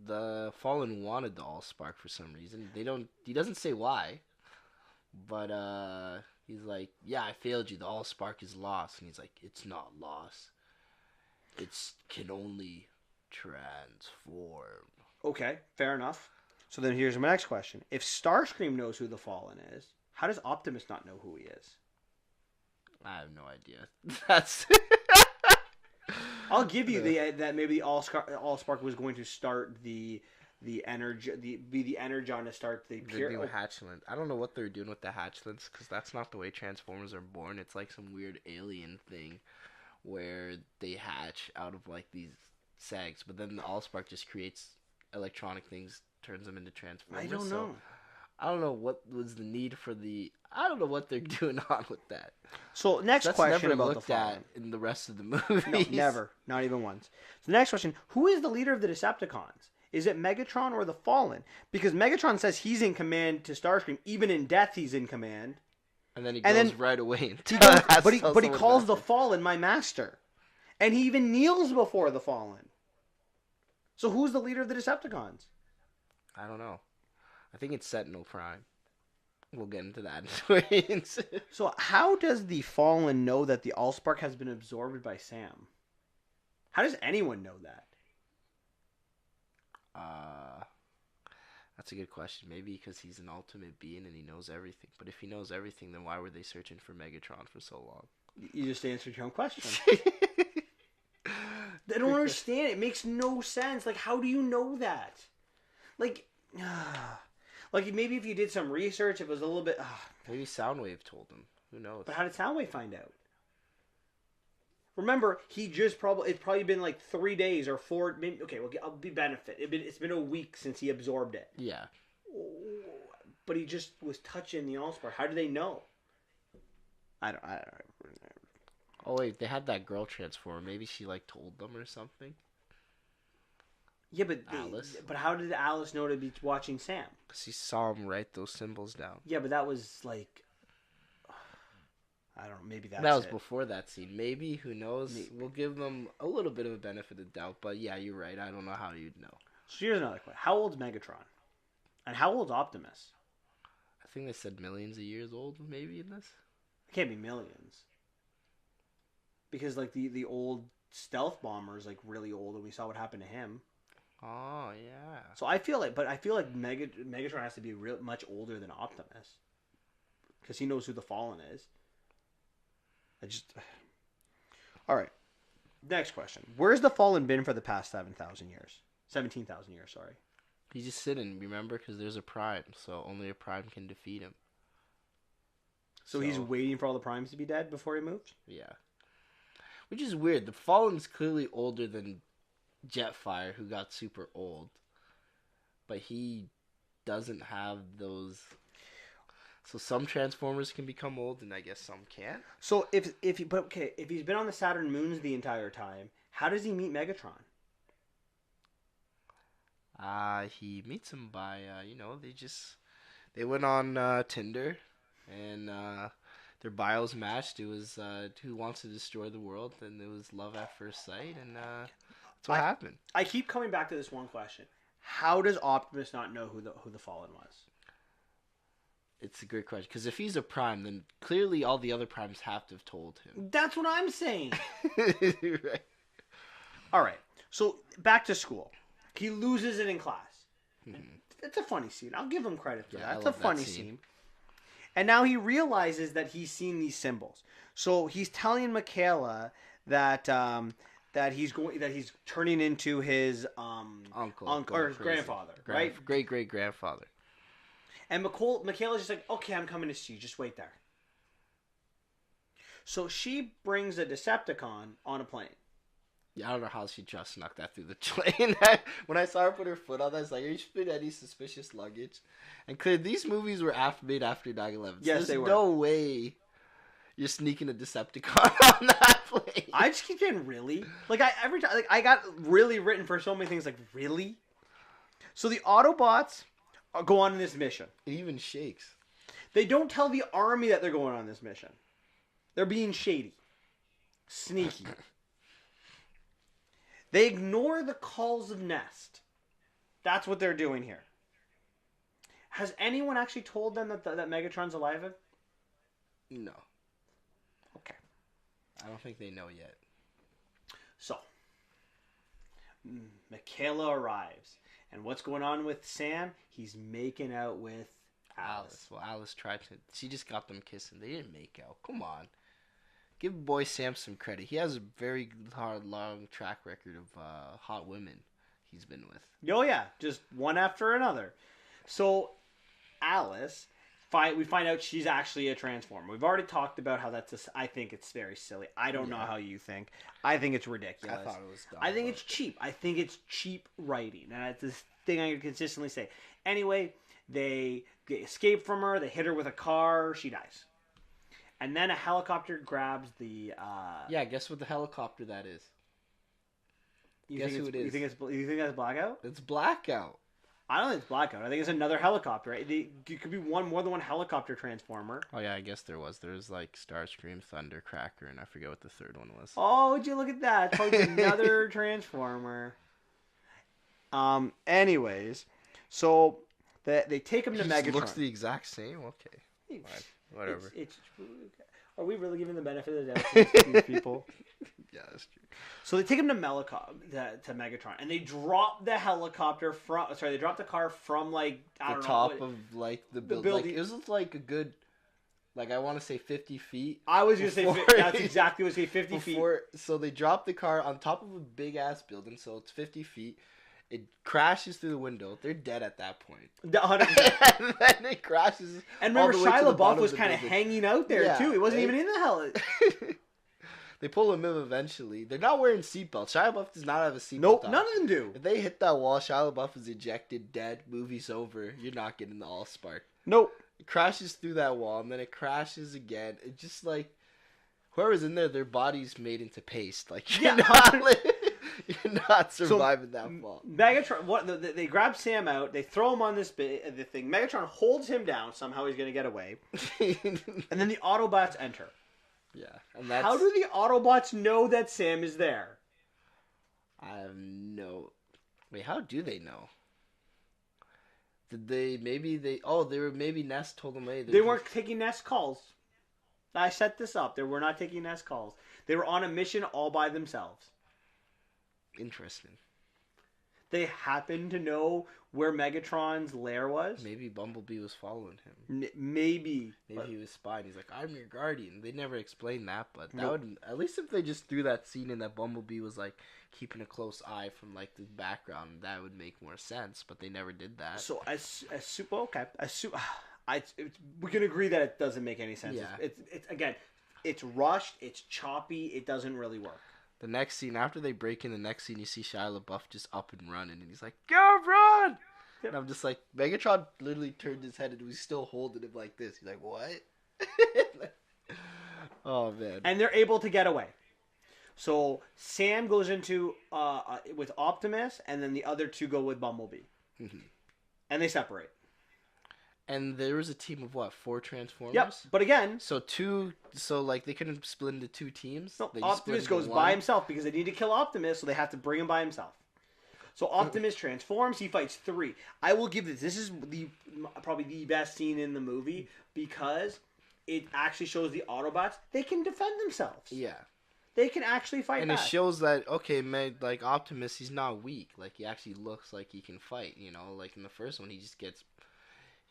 [SPEAKER 2] The Fallen wanted the Allspark for some reason. He doesn't say why, but he's like, "Yeah, I failed you. The Allspark is lost." And he's like, "It's not lost. It can only transform."
[SPEAKER 1] Okay, fair enough. So then here's my next question: if Starscream knows who the Fallen is, how does Optimus not know who he is?
[SPEAKER 2] I have no idea. That's.
[SPEAKER 1] I'll give you that maybe the Allspark was going to start the energy, the Energon to start the
[SPEAKER 2] pure. The hatchling. I don't know what they're doing with the hatchlings because that's not the way Transformers are born. It's like some weird alien thing where they hatch out of like these sags, but then the Allspark just creates electronic things, turns them into Transformers.
[SPEAKER 1] I don't know.
[SPEAKER 2] I don't know what was the need for the. I don't know what they're doing on with that.
[SPEAKER 1] So next question
[SPEAKER 2] never
[SPEAKER 1] about
[SPEAKER 2] looked
[SPEAKER 1] the Fallen.
[SPEAKER 2] At in the rest of the movie.
[SPEAKER 1] No, never, not even once. So the next question: who is the leader of the Decepticons? Is it Megatron or the Fallen? Because Megatron says he's in command to Starscream. Even in death, he's in command.
[SPEAKER 2] And then he goes right away.
[SPEAKER 1] But he calls the Fallen my master, and he even kneels before the Fallen. So who's the leader of the Decepticons?
[SPEAKER 2] I don't know. I think it's Sentinel Prime. We'll get into that.
[SPEAKER 1] So how does the Fallen know that the Allspark has been absorbed by Sam? How does anyone know that?
[SPEAKER 2] That's a good question. Maybe because he's an ultimate being and he knows everything. But if he knows everything, then why were they searching for Megatron for so long?
[SPEAKER 1] You just answered your own question. They don't understand. It makes no sense. Like, how do you know that? Like maybe if you did some research, it was a little bit.
[SPEAKER 2] Maybe Soundwave told him. Who knows?
[SPEAKER 1] But how did Soundwave find out? Remember, it's probably been like 3 days or 4. Maybe, okay, well, I'll be benefit. It's been a week since he absorbed it.
[SPEAKER 2] Yeah.
[SPEAKER 1] But he just was touching the Allspark. How do they know? I don't.
[SPEAKER 2] Oh wait, they had that girl transform. Maybe she like told them or something.
[SPEAKER 1] Yeah, but
[SPEAKER 2] Alice.
[SPEAKER 1] but how did Alice know to be watching Sam?
[SPEAKER 2] Because he saw him write those symbols down.
[SPEAKER 1] Yeah, but that was like, I don't know. Maybe
[SPEAKER 2] That was
[SPEAKER 1] it.
[SPEAKER 2] before that scene. Maybe, who knows?
[SPEAKER 1] Maybe.
[SPEAKER 2] We'll give them a little bit of a benefit of doubt. But yeah, you're right. I don't know how you'd know.
[SPEAKER 1] So here's another question: how old's Megatron, and how old's Optimus?
[SPEAKER 2] I think they said millions of years old, maybe, in this.
[SPEAKER 1] It can't be millions, because like the old stealth bomber is like really old, and we saw what happened to him.
[SPEAKER 2] Oh yeah.
[SPEAKER 1] So I feel like Megatron has to be much older than Optimus, because he knows who the Fallen is. All right. Next question: where's the Fallen been for the past 17,000 years? Sorry.
[SPEAKER 2] He's just sitting. Remember, because there's a Prime, so only a Prime can defeat him.
[SPEAKER 1] So he's waiting for all the Primes to be dead before he moves?
[SPEAKER 2] Yeah. Which is weird. The Fallen's clearly older than Jetfire, who got super old. But he doesn't have those. So some Transformers can become old, and I guess some can't.
[SPEAKER 1] So if he's been on the Saturn moons the entire time, how does he meet Megatron?
[SPEAKER 2] He meets him by they went on Tinder, and their bios matched. It was who wants to destroy the world, and it was love at first sight, and that's what happened.
[SPEAKER 1] I keep coming back to this one question: how does Optimus not know who the Fallen was?
[SPEAKER 2] It's a great question, because if he's a Prime, then clearly all the other Primes have to have told him.
[SPEAKER 1] That's what I'm saying.
[SPEAKER 2] Right.
[SPEAKER 1] All right. So back to school. He loses it in class.
[SPEAKER 2] Mm-hmm.
[SPEAKER 1] It's a funny scene. I'll give him credit for that. It's a
[SPEAKER 2] love that
[SPEAKER 1] funny
[SPEAKER 2] scene.
[SPEAKER 1] scene. And now he realizes that he's seen these symbols. So he's telling Michaela that he's turning into his uncle or his grandfather, right?
[SPEAKER 2] Great grandfather.
[SPEAKER 1] And Michaela's just like, okay, I'm coming to see you. Just wait there. So she brings a Decepticon on a plane.
[SPEAKER 2] Yeah, I don't know how she just snuck that through the plane. When I saw her put her foot on that, I was like, are you putting any suspicious luggage? And clearly, these movies were made after 9/11.
[SPEAKER 1] Yes, they were.
[SPEAKER 2] There's no way you're sneaking a Decepticon on that plane.
[SPEAKER 1] I just keep getting really. Every time, I got really written for so many things. Like, really? So the Autobots go on this mission.
[SPEAKER 2] It even shakes.
[SPEAKER 1] They don't tell the army that they're going on this mission. They're being shady. Sneaky. They ignore the calls of Nest. That's what they're doing here. Has anyone actually told them that Megatron's alive?
[SPEAKER 2] No.
[SPEAKER 1] Okay.
[SPEAKER 2] I don't think they know yet.
[SPEAKER 1] So, Michaela arrives. And what's going on with Sam? He's making out with Alice.
[SPEAKER 2] Well, Alice tried to. She just got them kissing. They didn't make out. Come on. Give boy Sam some credit. He has a very long track record of hot women he's been with.
[SPEAKER 1] Oh, yeah. Just one after another. So, Alice, we find out she's actually a Transformer. We've already talked about how I think it's very silly. I don't know how you think. I think it's ridiculous.
[SPEAKER 2] I thought it was dumb.
[SPEAKER 1] I think it's cheap. I think it's cheap writing. And that's this thing I consistently say. Anyway, they escape from her. They hit her with a car. She dies. And then a helicopter grabs the...
[SPEAKER 2] Yeah, guess what the helicopter that is? Guess who it is?
[SPEAKER 1] You think that's Blackout?
[SPEAKER 2] It's Blackout.
[SPEAKER 1] I don't think it's Blackout. I think it's another helicopter. Right? It could be more than one helicopter transformer.
[SPEAKER 2] Oh, yeah, I guess there was. There was like Starscream, Thundercracker, and I forget what the third one was.
[SPEAKER 1] Oh, would you look at that? It's probably another transformer. Anyways, so they take him to Megatron.
[SPEAKER 2] Looks the exact same? Okay. Whatever.
[SPEAKER 1] Are we really giving the benefit of the doubt to these people?
[SPEAKER 2] Yeah, that's true.
[SPEAKER 1] So they take him to Megatron, and they drop the helicopter they drop the car from
[SPEAKER 2] the top of like the building. Like, it was like a good, like I want to say 50 feet.
[SPEAKER 1] I was gonna say that's exactly what I was gonna say 50 feet.
[SPEAKER 2] So they drop the car on top of a big ass building, so it's 50 feet. It crashes through the window. They're dead at that point.
[SPEAKER 1] 100%.
[SPEAKER 2] And then it crashes.
[SPEAKER 1] And remember, Shia LaBeouf was kind of hanging out there too. He wasn't even in the heli.
[SPEAKER 2] They pull him in eventually. They're not wearing seatbelts. Shia LaBeouf does not have a seatbelt.
[SPEAKER 1] Nope,
[SPEAKER 2] on.
[SPEAKER 1] none of them do.
[SPEAKER 2] If they hit that wall, Shia LaBeouf is ejected, dead. Movie's over. You're not getting the Allspark.
[SPEAKER 1] Nope.
[SPEAKER 2] It crashes through that wall, and then it crashes again. It's just like whoever's in there, their body's made into paste. Like
[SPEAKER 1] yeah.
[SPEAKER 2] You're not
[SPEAKER 1] So
[SPEAKER 2] surviving that fall.
[SPEAKER 1] Megatron, they grab Sam out, they throw him on the thing. Megatron holds him down. Somehow he's gonna get away, and then the Autobots enter.
[SPEAKER 2] Yeah, and that's.
[SPEAKER 1] How do the Autobots know that Sam is there?
[SPEAKER 2] I have no. Wait, how do they know? Did they maybe they? Oh, they were maybe Ness told them. Hey,
[SPEAKER 1] They weren't taking Nest calls. I set this up. They were not taking Nest calls. They were on a mission all by themselves.
[SPEAKER 2] Interesting.
[SPEAKER 1] They happened to know where Megatron's lair was.
[SPEAKER 2] Maybe Bumblebee was following him.
[SPEAKER 1] Maybe.
[SPEAKER 2] Maybe he was spying. He's like, I'm your guardian. They never explained that, but that
[SPEAKER 1] Nope.
[SPEAKER 2] would at least if they just threw that scene in that Bumblebee was like keeping a close eye from like the background, that would make more sense. But they never did that.
[SPEAKER 1] So we can agree that it doesn't make any sense.
[SPEAKER 2] Yeah.
[SPEAKER 1] It's again, it's rushed. It's choppy. It doesn't really work.
[SPEAKER 2] The next scene, after they break in, the next scene you see Shia LaBeouf just up and running, and he's like, "Go run!"
[SPEAKER 1] Yep.
[SPEAKER 2] And I'm just like, Megatron literally turned his head and was still holding him like this. He's like, "What?" Oh man!
[SPEAKER 1] And they're able to get away. So Sam goes into with Optimus, and then the other two go with Bumblebee, and they separate.
[SPEAKER 2] And there was a team of what, 4 Transformers?
[SPEAKER 1] Yep. But again,
[SPEAKER 2] So like they couldn't split into 2 teams.
[SPEAKER 1] no,
[SPEAKER 2] They just split
[SPEAKER 1] Optimus
[SPEAKER 2] into
[SPEAKER 1] goes
[SPEAKER 2] one?
[SPEAKER 1] by himself because they need to kill Optimus, so they have to bring him by himself. So Optimus transforms. He fights 3. I will give this. This is probably the best scene in the movie because it actually shows the Autobots they can defend themselves.
[SPEAKER 2] Yeah.
[SPEAKER 1] They can actually fight
[SPEAKER 2] And
[SPEAKER 1] back.
[SPEAKER 2] it shows that like Optimus, he's not weak. Like he actually looks like he can fight. You know, like in the first one, he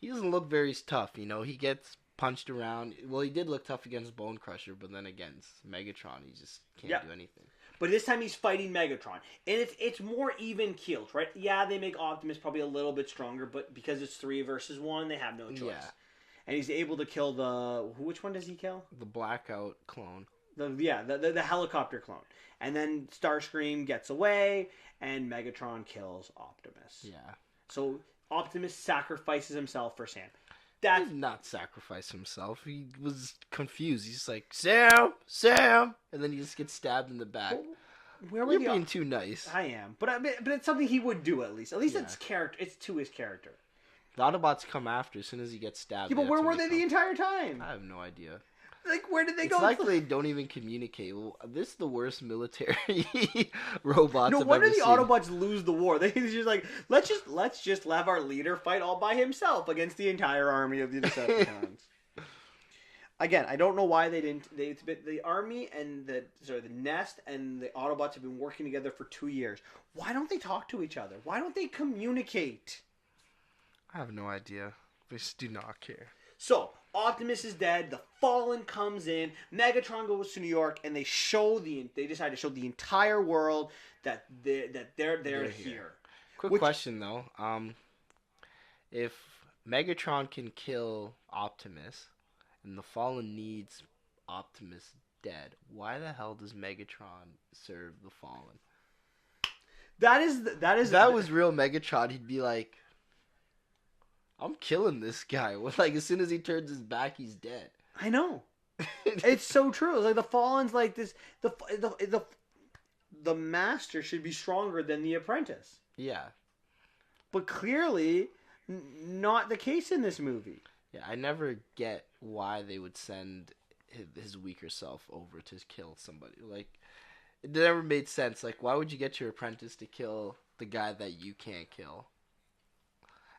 [SPEAKER 2] doesn't look very tough. You know, he gets punched around. Well, he did look tough against Bone Crusher, but then against Megatron, he just can't do anything.
[SPEAKER 1] But this time he's fighting Megatron, and it's more even keeled, right? Yeah, they make Optimus probably a little bit stronger, but because it's 3 versus 1, they have no choice.
[SPEAKER 2] Yeah.
[SPEAKER 1] And he's able to kill which one does he kill?
[SPEAKER 2] The Blackout clone.
[SPEAKER 1] The helicopter clone. And then Starscream gets away, and Megatron kills Optimus.
[SPEAKER 2] Yeah.
[SPEAKER 1] So Optimus sacrifices himself for Sam.
[SPEAKER 2] He did not sacrifice himself. He was confused. He's just like, Sam! And then he just gets stabbed in the back.
[SPEAKER 1] Where were
[SPEAKER 2] You're
[SPEAKER 1] the
[SPEAKER 2] being too nice.
[SPEAKER 1] I am, but it's something he would do at least. At least
[SPEAKER 2] Yeah.
[SPEAKER 1] it's character. It's to his character.
[SPEAKER 2] The Autobots come after as soon as he gets stabbed.
[SPEAKER 1] Yeah, but
[SPEAKER 2] that's
[SPEAKER 1] where
[SPEAKER 2] when
[SPEAKER 1] were they the entire time?
[SPEAKER 2] I have no idea.
[SPEAKER 1] Like, where did they
[SPEAKER 2] It's
[SPEAKER 1] go?
[SPEAKER 2] like they don't even communicate. Well, this is the worst military robots
[SPEAKER 1] No
[SPEAKER 2] I've
[SPEAKER 1] wonder
[SPEAKER 2] ever
[SPEAKER 1] the
[SPEAKER 2] seen.
[SPEAKER 1] Autobots lose the war. They're just like, let's just have our leader fight all by himself against the entire army of the Decepticons. Again, I don't know why they didn't. The army and the Nest and the Autobots have been working together for 2 years. Why don't they talk to each other? Why don't they communicate?
[SPEAKER 2] I have no idea. They just do not care.
[SPEAKER 1] So Optimus is dead. The Fallen comes in. Megatron goes to New York, and they decide to show the entire world that they're here.
[SPEAKER 2] Quick question though. If Megatron can kill Optimus, and the Fallen needs Optimus dead, why the hell does Megatron serve the Fallen?
[SPEAKER 1] That
[SPEAKER 2] Was real Megatron, he'd be like, I'm killing this guy. Like as soon as he turns his back, he's dead.
[SPEAKER 1] I know. It's so true. Like the Fallen's like this. The master should be stronger than the apprentice,
[SPEAKER 2] Yeah.
[SPEAKER 1] but clearly not the case in this movie.
[SPEAKER 2] Yeah, I never get why they would send his weaker self over to kill somebody. Like, it never made sense. Like, why would you get your apprentice to kill the guy that you can't kill?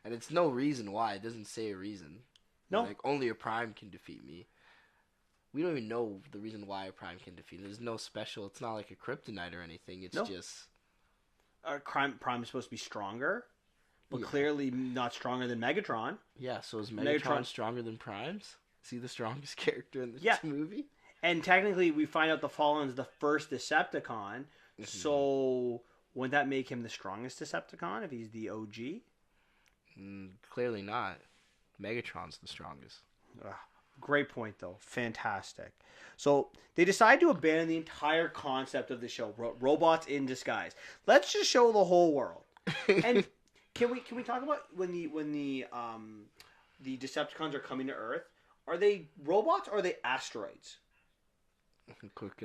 [SPEAKER 2] And it's no reason why. It doesn't say a reason.
[SPEAKER 1] No.
[SPEAKER 2] Like, only a Prime can defeat me. We don't even know the reason why a Prime can defeat me. There's no special. It's not like a kryptonite or anything. It's just...
[SPEAKER 1] Prime is supposed to be stronger, but
[SPEAKER 2] Yeah.
[SPEAKER 1] clearly not stronger than Megatron.
[SPEAKER 2] Yeah, so is Megatron stronger than Prime's? Is he the strongest character in this movie?
[SPEAKER 1] And technically, we find out the Fallen's the first Decepticon.
[SPEAKER 2] Mm-hmm.
[SPEAKER 1] So wouldn't that make him the strongest Decepticon if he's the OG?
[SPEAKER 2] Clearly not. Megatron's the strongest.
[SPEAKER 1] Great point, though. Fantastic. So they decide to abandon the entire concept of the show, robots in disguise. Let's just show the whole world. And can we talk about when the Decepticons are coming to Earth? Are they robots or are they asteroids?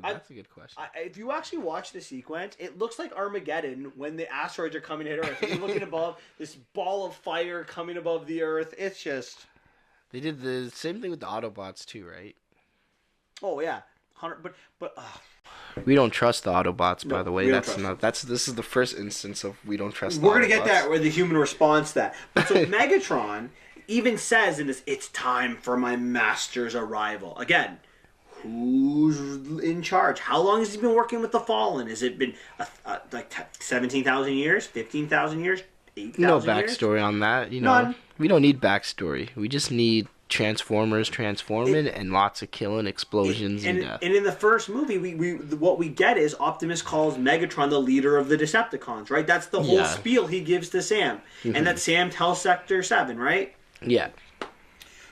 [SPEAKER 2] That's a good question.
[SPEAKER 1] If you actually watch the sequence, it looks like Armageddon when the asteroids are coming at Earth. You're looking above this ball of fire coming above the Earth. It's just.
[SPEAKER 2] They did the same thing with the Autobots too, right?
[SPEAKER 1] Oh yeah, 100. But
[SPEAKER 2] we don't trust the Autobots. By
[SPEAKER 1] No,
[SPEAKER 2] the way,
[SPEAKER 1] we don't
[SPEAKER 2] that's
[SPEAKER 1] trust
[SPEAKER 2] not. This is the first instance of we don't trust.
[SPEAKER 1] we're
[SPEAKER 2] the
[SPEAKER 1] gonna get
[SPEAKER 2] Autobots.
[SPEAKER 1] that where the human response to that. But so Megatron even says in this, "It's time for my master's arrival." Again, who's in charge? How long has he been working with the Fallen? Has it been like 17,000 years, 15,000 years, 8,000
[SPEAKER 2] No
[SPEAKER 1] years?
[SPEAKER 2] backstory on that. You know,
[SPEAKER 1] None.
[SPEAKER 2] we don't need backstory. We just need Transformers transforming and lots of killing, explosions, and death.
[SPEAKER 1] And in the first movie, what we get is Optimus calls Megatron the leader of the Decepticons, right? That's the whole spiel he gives to Sam. And that Sam tells Sector 7, right?
[SPEAKER 2] Yeah.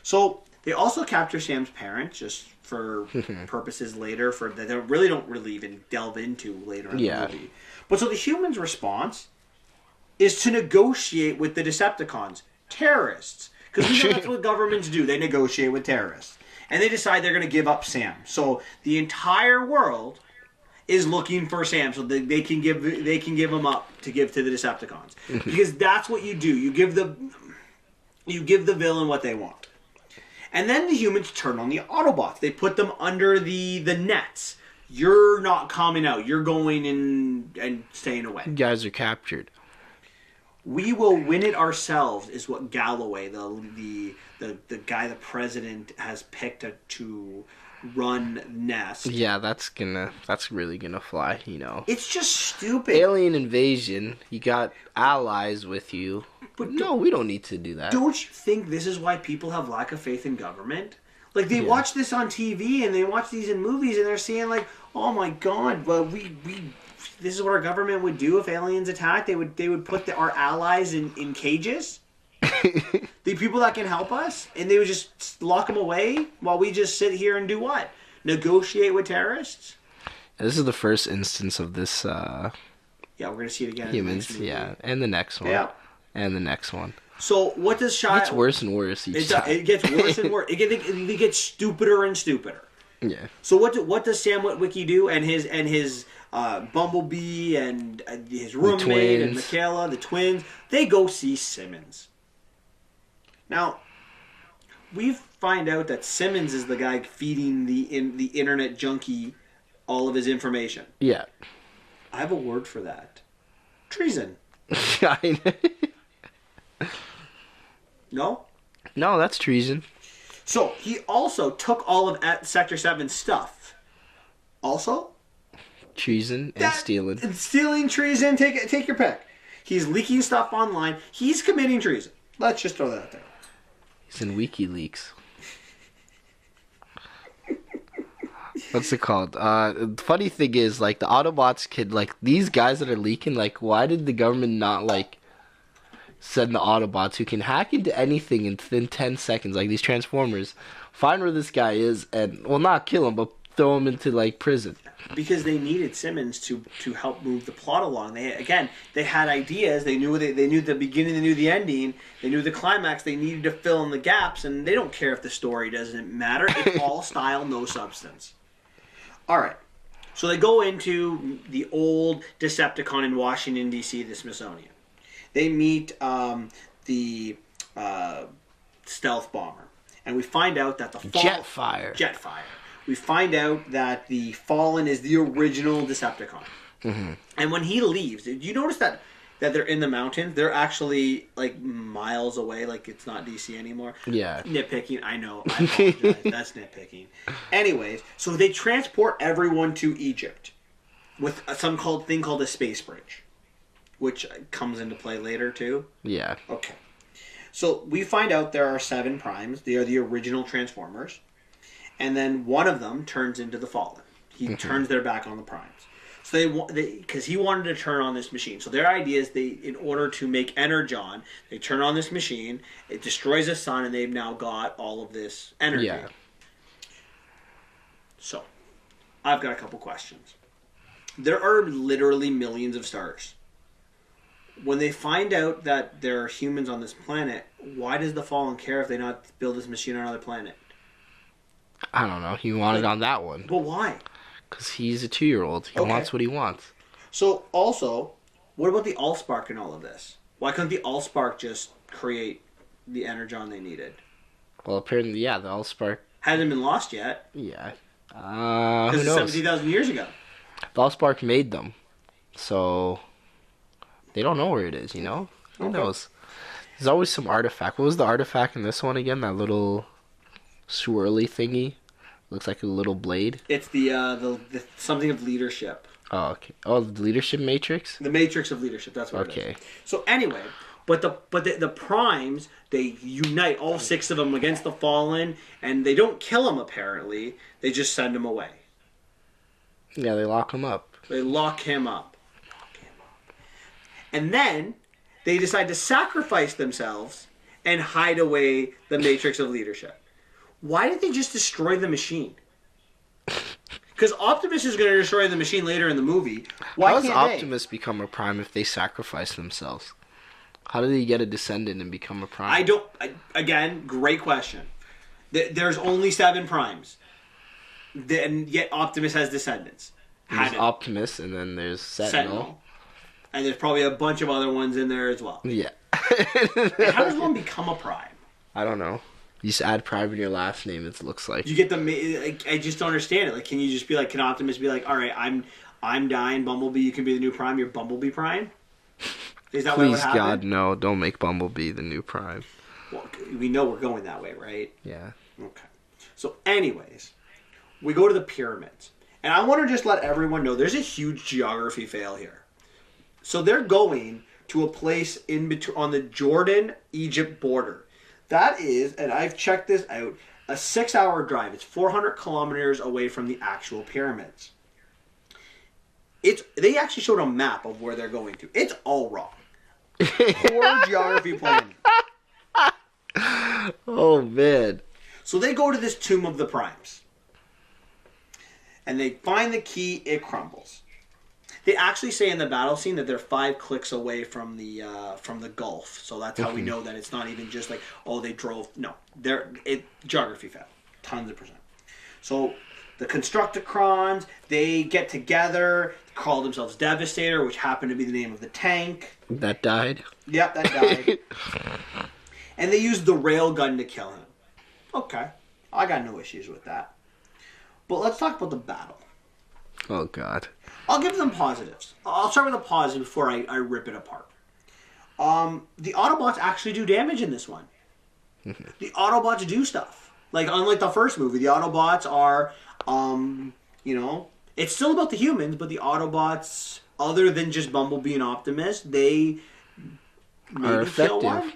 [SPEAKER 1] So they also capture Sam's parents just for purposes later that they really don't even delve into later in the movie. But so the humans' response is to negotiate with the Decepticons, terrorists. Because we know that's what governments do. They negotiate with terrorists. And they decide they're going to give up Sam. So the entire world is looking for Sam so they can give him up to give to the Decepticons. Because that's what you do. You give the villain what they want. And then the humans turn on the Autobots. They put them under the nets. You're not coming out. You're going in and staying away.
[SPEAKER 2] You guys are captured.
[SPEAKER 1] We will win it ourselves, is what Galloway, the guy the president has picked to run Nest.
[SPEAKER 2] Yeah, that's really gonna fly. You know,
[SPEAKER 1] it's just stupid.
[SPEAKER 2] Alien invasion. You got allies with you. But no, we don't need to do that.
[SPEAKER 1] Don't you think this is why people have lack of faith in government? Like they watch this on TV and they watch these in movies and they're seeing like, oh my god, well this is what our government would do if aliens attacked. They would put our allies in cages. The people that can help us, and they would just lock them away while we just sit here and do what? Negotiate with terrorists?
[SPEAKER 2] This is the first instance of this.
[SPEAKER 1] Yeah, we're gonna see it again.
[SPEAKER 2] Humans,
[SPEAKER 1] in the next movie.
[SPEAKER 2] and the next one.
[SPEAKER 1] Yeah,
[SPEAKER 2] and the next one.
[SPEAKER 1] So what does Shia?
[SPEAKER 2] It's worse and worse each time.
[SPEAKER 1] It gets worse and worse. It gets stupider and stupider.
[SPEAKER 2] Yeah.
[SPEAKER 1] So what does Sam Witwicky do? And his Bumblebee and his roommate and Michaela, the twins, they go see Simmons. Now, we find out that Simmons is the guy feeding the internet junkie all of his information.
[SPEAKER 2] Yeah.
[SPEAKER 1] I have a word for that. Treason. No?
[SPEAKER 2] No, that's treason.
[SPEAKER 1] So, he also took all of Sector 7's stuff. Also?
[SPEAKER 2] Treason and stealing.
[SPEAKER 1] Stealing, treason, take your pick. He's leaking stuff online. He's committing treason. Let's just throw that out there.
[SPEAKER 2] He's in WikiLeaks. What's it called? The funny thing is, like, the Autobots could, like, these guys that are leaking, like, why did the government not, like, send the Autobots who can hack into anything in 10 seconds, like these Transformers, find where this guy is and, well, not kill him, but throw him into, like, prison?
[SPEAKER 1] Because they needed Simmons to help move the plot along. They had ideas. They knew the beginning. They knew the ending. They knew the climax. They needed to fill in the gaps, and they don't care if the story doesn't matter. It's all style, no substance. All right. So they go into the old Decepticon in Washington, D.C., the Smithsonian. They meet the stealth bomber, and we find out that the Jetfire. We find out that the Fallen is the original Decepticon. Mm-hmm. And when he leaves, did you notice that they're in the mountains? They're actually like miles away, like it's not DC anymore.
[SPEAKER 2] Yeah.
[SPEAKER 1] Nitpicking, I know. I apologize. That's nitpicking. Anyways, so they transport everyone to Egypt with some thing called a space bridge, which comes into play later too.
[SPEAKER 2] Yeah.
[SPEAKER 1] Okay. So we find out there are 7 primes. They are the original Transformers. And then one of them turns into the Fallen. He turns their back on the primes. So because he wanted to turn on this machine. So their idea is in order to make Energon, they turn on this machine, it destroys the sun, and they've now got all of this energy.
[SPEAKER 2] Yeah.
[SPEAKER 1] So, I've got a couple questions. There are literally millions of stars. When they find out that there are humans on this planet, why does the Fallen care if they not build this machine on another planet?
[SPEAKER 2] I don't know. He wanted on that one.
[SPEAKER 1] But why?
[SPEAKER 2] Because he's a 2-year-old. He
[SPEAKER 1] Okay.
[SPEAKER 2] wants what he wants.
[SPEAKER 1] So also, what about the Allspark in all of this? Why couldn't the Allspark just create the energon they needed?
[SPEAKER 2] Well, apparently, yeah, the Allspark.
[SPEAKER 1] Hasn't been lost yet.
[SPEAKER 2] Yeah.
[SPEAKER 1] Because
[SPEAKER 2] Who
[SPEAKER 1] it's
[SPEAKER 2] knows?
[SPEAKER 1] 17,000 years ago.
[SPEAKER 2] The Allspark made them. So, they don't know where it is, Who
[SPEAKER 1] Okay.
[SPEAKER 2] knows? There's always some artifact. What was the artifact in this one again? That little swirly thingy? Looks like a little blade.
[SPEAKER 1] It's the something of leadership.
[SPEAKER 2] Oh, okay. Oh, the leadership matrix?
[SPEAKER 1] The matrix of leadership. That's what it
[SPEAKER 2] Okay.
[SPEAKER 1] is. So anyway, but the primes, they unite, all 6 of them, against the Fallen, and they don't kill him. Apparently, they just send him away.
[SPEAKER 2] Yeah, they lock him up.
[SPEAKER 1] They lock him up. And then they decide to sacrifice themselves and hide away the matrix of leadership. Why didn't they just destroy the machine? Because Optimus is going to destroy the machine later in the movie. Why
[SPEAKER 2] How does
[SPEAKER 1] can't
[SPEAKER 2] Optimus become a prime if they sacrifice themselves? How do they get a descendant and become a prime?
[SPEAKER 1] Again, great question. There's only 7 primes. And yet Optimus has descendants.
[SPEAKER 2] There's Optimus, and then there's Sentinel.
[SPEAKER 1] And there's probably a bunch of other ones in there as well.
[SPEAKER 2] Yeah.
[SPEAKER 1] How does one become a prime?
[SPEAKER 2] I don't know. You just add prime in your last name, it looks like.
[SPEAKER 1] You get I just don't understand it. Like, can you just be like, can Optimus be like, all right, I'm dying, Bumblebee, you can be the new prime, you're Bumblebee Prime? Is that what would
[SPEAKER 2] Please,
[SPEAKER 1] happen?
[SPEAKER 2] God, no. Don't make Bumblebee the new prime.
[SPEAKER 1] Well, we know we're going that way, right?
[SPEAKER 2] Yeah.
[SPEAKER 1] Okay. So, anyways, we go to the pyramids. And I want to just let everyone know there's a huge geography fail here. So they're going to a place in between on the Jordan-Egypt border. That is, and I've checked this out, a 6-hour drive. It's 400 kilometers away from the actual pyramids. They actually showed a map of where they're going to. It's all wrong. Poor geography planning.
[SPEAKER 2] Oh, man.
[SPEAKER 1] So they go to this tomb of the primes. And they find the key, it crumbles. They actually say in the battle scene that they're 5 clicks away from the Gulf. So that's how we know that it's not even just like, oh, they drove. No, geography fail, tons of percent. So the Constructicrons, they get together, call themselves Devastator, which happened to be the name of the tank.
[SPEAKER 2] That died?
[SPEAKER 1] Yep, that died. And they use the railgun to kill him. Okay, I got no issues with that. But let's talk about the battle.
[SPEAKER 2] Oh, God.
[SPEAKER 1] I'll give them positives. I'll start with a positive before I rip it apart. The Autobots actually do damage in this one. The Autobots do stuff. Like, unlike the first movie, the Autobots are, it's still about the humans, but the Autobots, other than just Bumblebee and Optimus, they maybe kill one.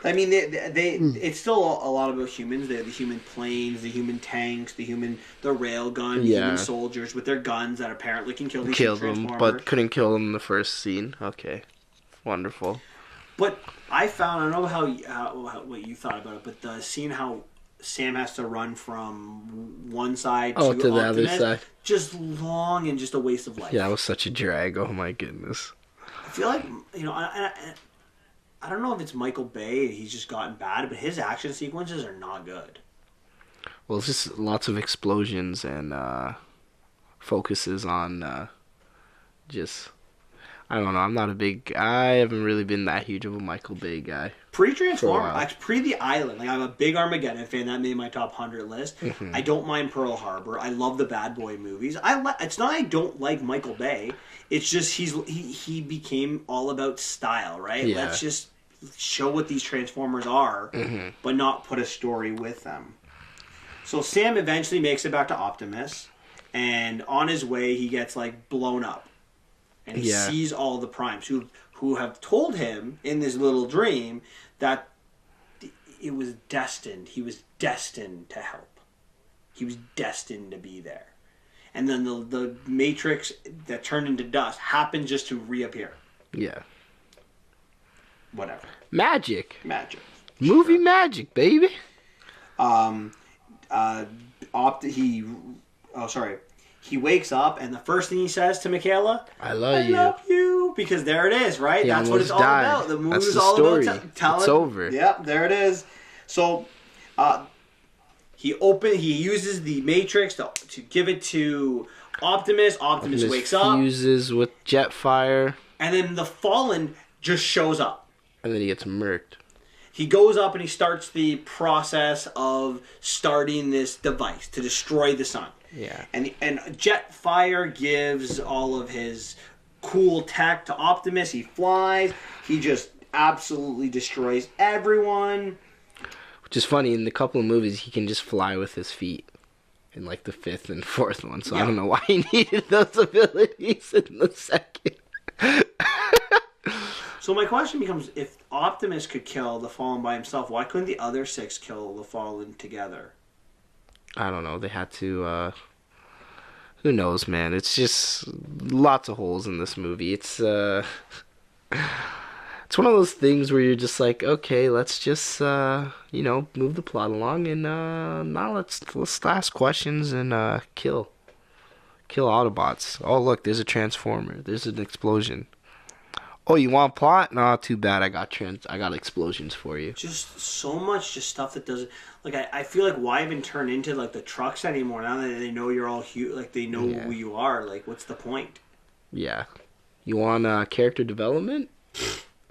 [SPEAKER 1] I mean, it's still a lot about humans. They have the human planes, the human tanks, the railgun, the human soldiers with their guns that apparently can kill these Transformers.
[SPEAKER 2] Them, but couldn't kill them in the first scene. Okay, wonderful.
[SPEAKER 1] But I found, I don't know how what you thought about it, but the scene how Sam has to run from one side to
[SPEAKER 2] the
[SPEAKER 1] Optimus,
[SPEAKER 2] other side,
[SPEAKER 1] just long and just a waste of life.
[SPEAKER 2] Yeah, it was such a drag. Oh my goodness.
[SPEAKER 1] I feel like I don't know if it's Michael Bay, he's just gotten bad, but his action sequences are not good.
[SPEAKER 2] Well, it's just lots of explosions and focuses on I don't know. I haven't really been that huge of a Michael Bay guy.
[SPEAKER 1] Pre-Transformers, pre-The Island, like I'm a big Armageddon fan. That made my top 100 list. I don't mind Pearl Harbor. I love the Bad Boy movies. It's not I don't like Michael Bay. It's just he became all about style, right?
[SPEAKER 2] Yeah.
[SPEAKER 1] Let's just show what these Transformers are, but not put a story with them. So Sam eventually makes it back to Optimus, and on his way he gets like blown up, and he sees all the primes who have told him in this little dream that it was destined. He was destined to help. He was destined to be there. And then the Matrix that turned into dust happened just to reappear. Yeah. Whatever.
[SPEAKER 2] Magic.
[SPEAKER 1] Movie
[SPEAKER 2] magic, baby.
[SPEAKER 1] He wakes up and the first thing he says to Michaela,
[SPEAKER 2] I love
[SPEAKER 1] you. Because there it is, right?
[SPEAKER 2] He
[SPEAKER 1] That's what it's all
[SPEAKER 2] died.
[SPEAKER 1] about. The movie's
[SPEAKER 2] That's the
[SPEAKER 1] all
[SPEAKER 2] story.
[SPEAKER 1] about telling.
[SPEAKER 2] It's over.
[SPEAKER 1] Yep, there it is. So, He uses the Matrix to give it to Optimus. Optimus wakes up,
[SPEAKER 2] fuses with Jetfire,
[SPEAKER 1] and then the Fallen just shows up.
[SPEAKER 2] and then he gets murked.
[SPEAKER 1] He goes up and he starts the process of starting this device to destroy the sun.
[SPEAKER 2] Yeah.
[SPEAKER 1] And Jetfire gives all of his cool tech to Optimus. He flies. He just absolutely destroys everyone.
[SPEAKER 2] Which is funny, in the couple of movies, he can just fly with his feet. In like the 5th and 4th one, so yeah. I don't know why he needed those abilities in the second.
[SPEAKER 1] So my question becomes, if Optimus could kill the Fallen by himself, why couldn't the other 6 kill the Fallen together?
[SPEAKER 2] I don't know. They had to, who knows, man. It's just lots of holes in this movie. It's it's one of those things where you're just like, okay, let's just, move the plot along, and now let's ask questions and kill Autobots. Oh, look, there's a Transformer. There's an explosion. Oh, you want plot? Nah, too bad. I got explosions for you.
[SPEAKER 1] Just so much stuff that doesn't, like, I feel like why even turn into like the trucks anymore now that they know you're all huge, like they know who you are. Like, what's the point?
[SPEAKER 2] Yeah. You want character development?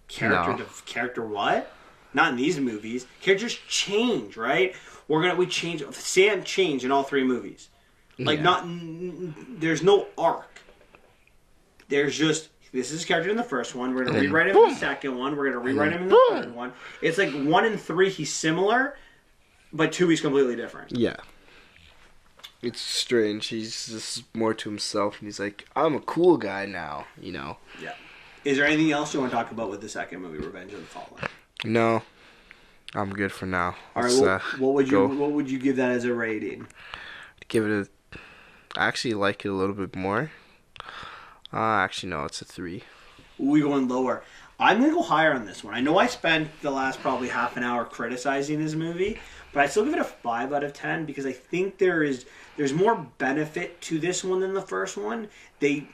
[SPEAKER 1] Character what? Not in these movies. Characters change, right? We change. Sam changed in all 3 movies. Like there's no arc. There's just, this is his character in the first one. We're gonna rewrite him in the second one. We're gonna rewrite him in the third one. It's like 1 and 3 he's similar, but 2 he's completely different.
[SPEAKER 2] Yeah. It's strange. He's just more to himself, and he's like, I'm a cool guy now, Yeah.
[SPEAKER 1] Is there anything else you want to talk about with the second movie, Revenge of the Fallen?
[SPEAKER 2] No, I'm good for now.
[SPEAKER 1] All right, what would you give that as a rating?
[SPEAKER 2] Give it I actually like it a little bit more. Actually, no, it's a 3.
[SPEAKER 1] We going lower. I'm gonna go higher on this one. I know I spent the last probably half an hour criticizing this movie, but I still give it a 5 out of 10 because I think there's more benefit to this one than the first one. The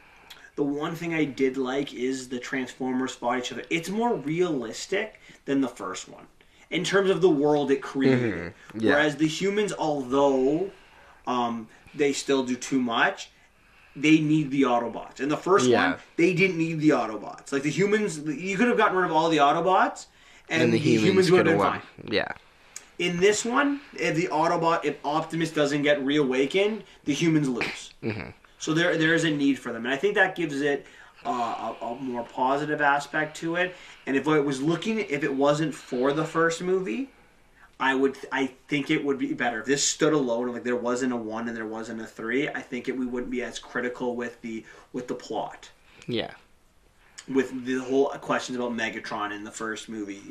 [SPEAKER 1] one thing I did like is the Transformers fought each other. It's more realistic than the first one in terms of the world it created. Mm-hmm. Yeah. Whereas the humans, although they still do too much, they need the Autobots. In the first one, they didn't need the Autobots. Like the humans, you could have gotten rid of all the Autobots, and the humans would have been fine.
[SPEAKER 2] Yeah.
[SPEAKER 1] In this one, if Optimus doesn't get reawakened, the humans lose. Mm-hmm. So there is a need for them, and I think that gives it a more positive aspect to it. And if it wasn't for the first movie, I think it would be better if this stood alone. Like there wasn't a 1 and there wasn't a 3. I think we wouldn't be as critical with the plot.
[SPEAKER 2] Yeah.
[SPEAKER 1] With the whole questions about Megatron in the first movie,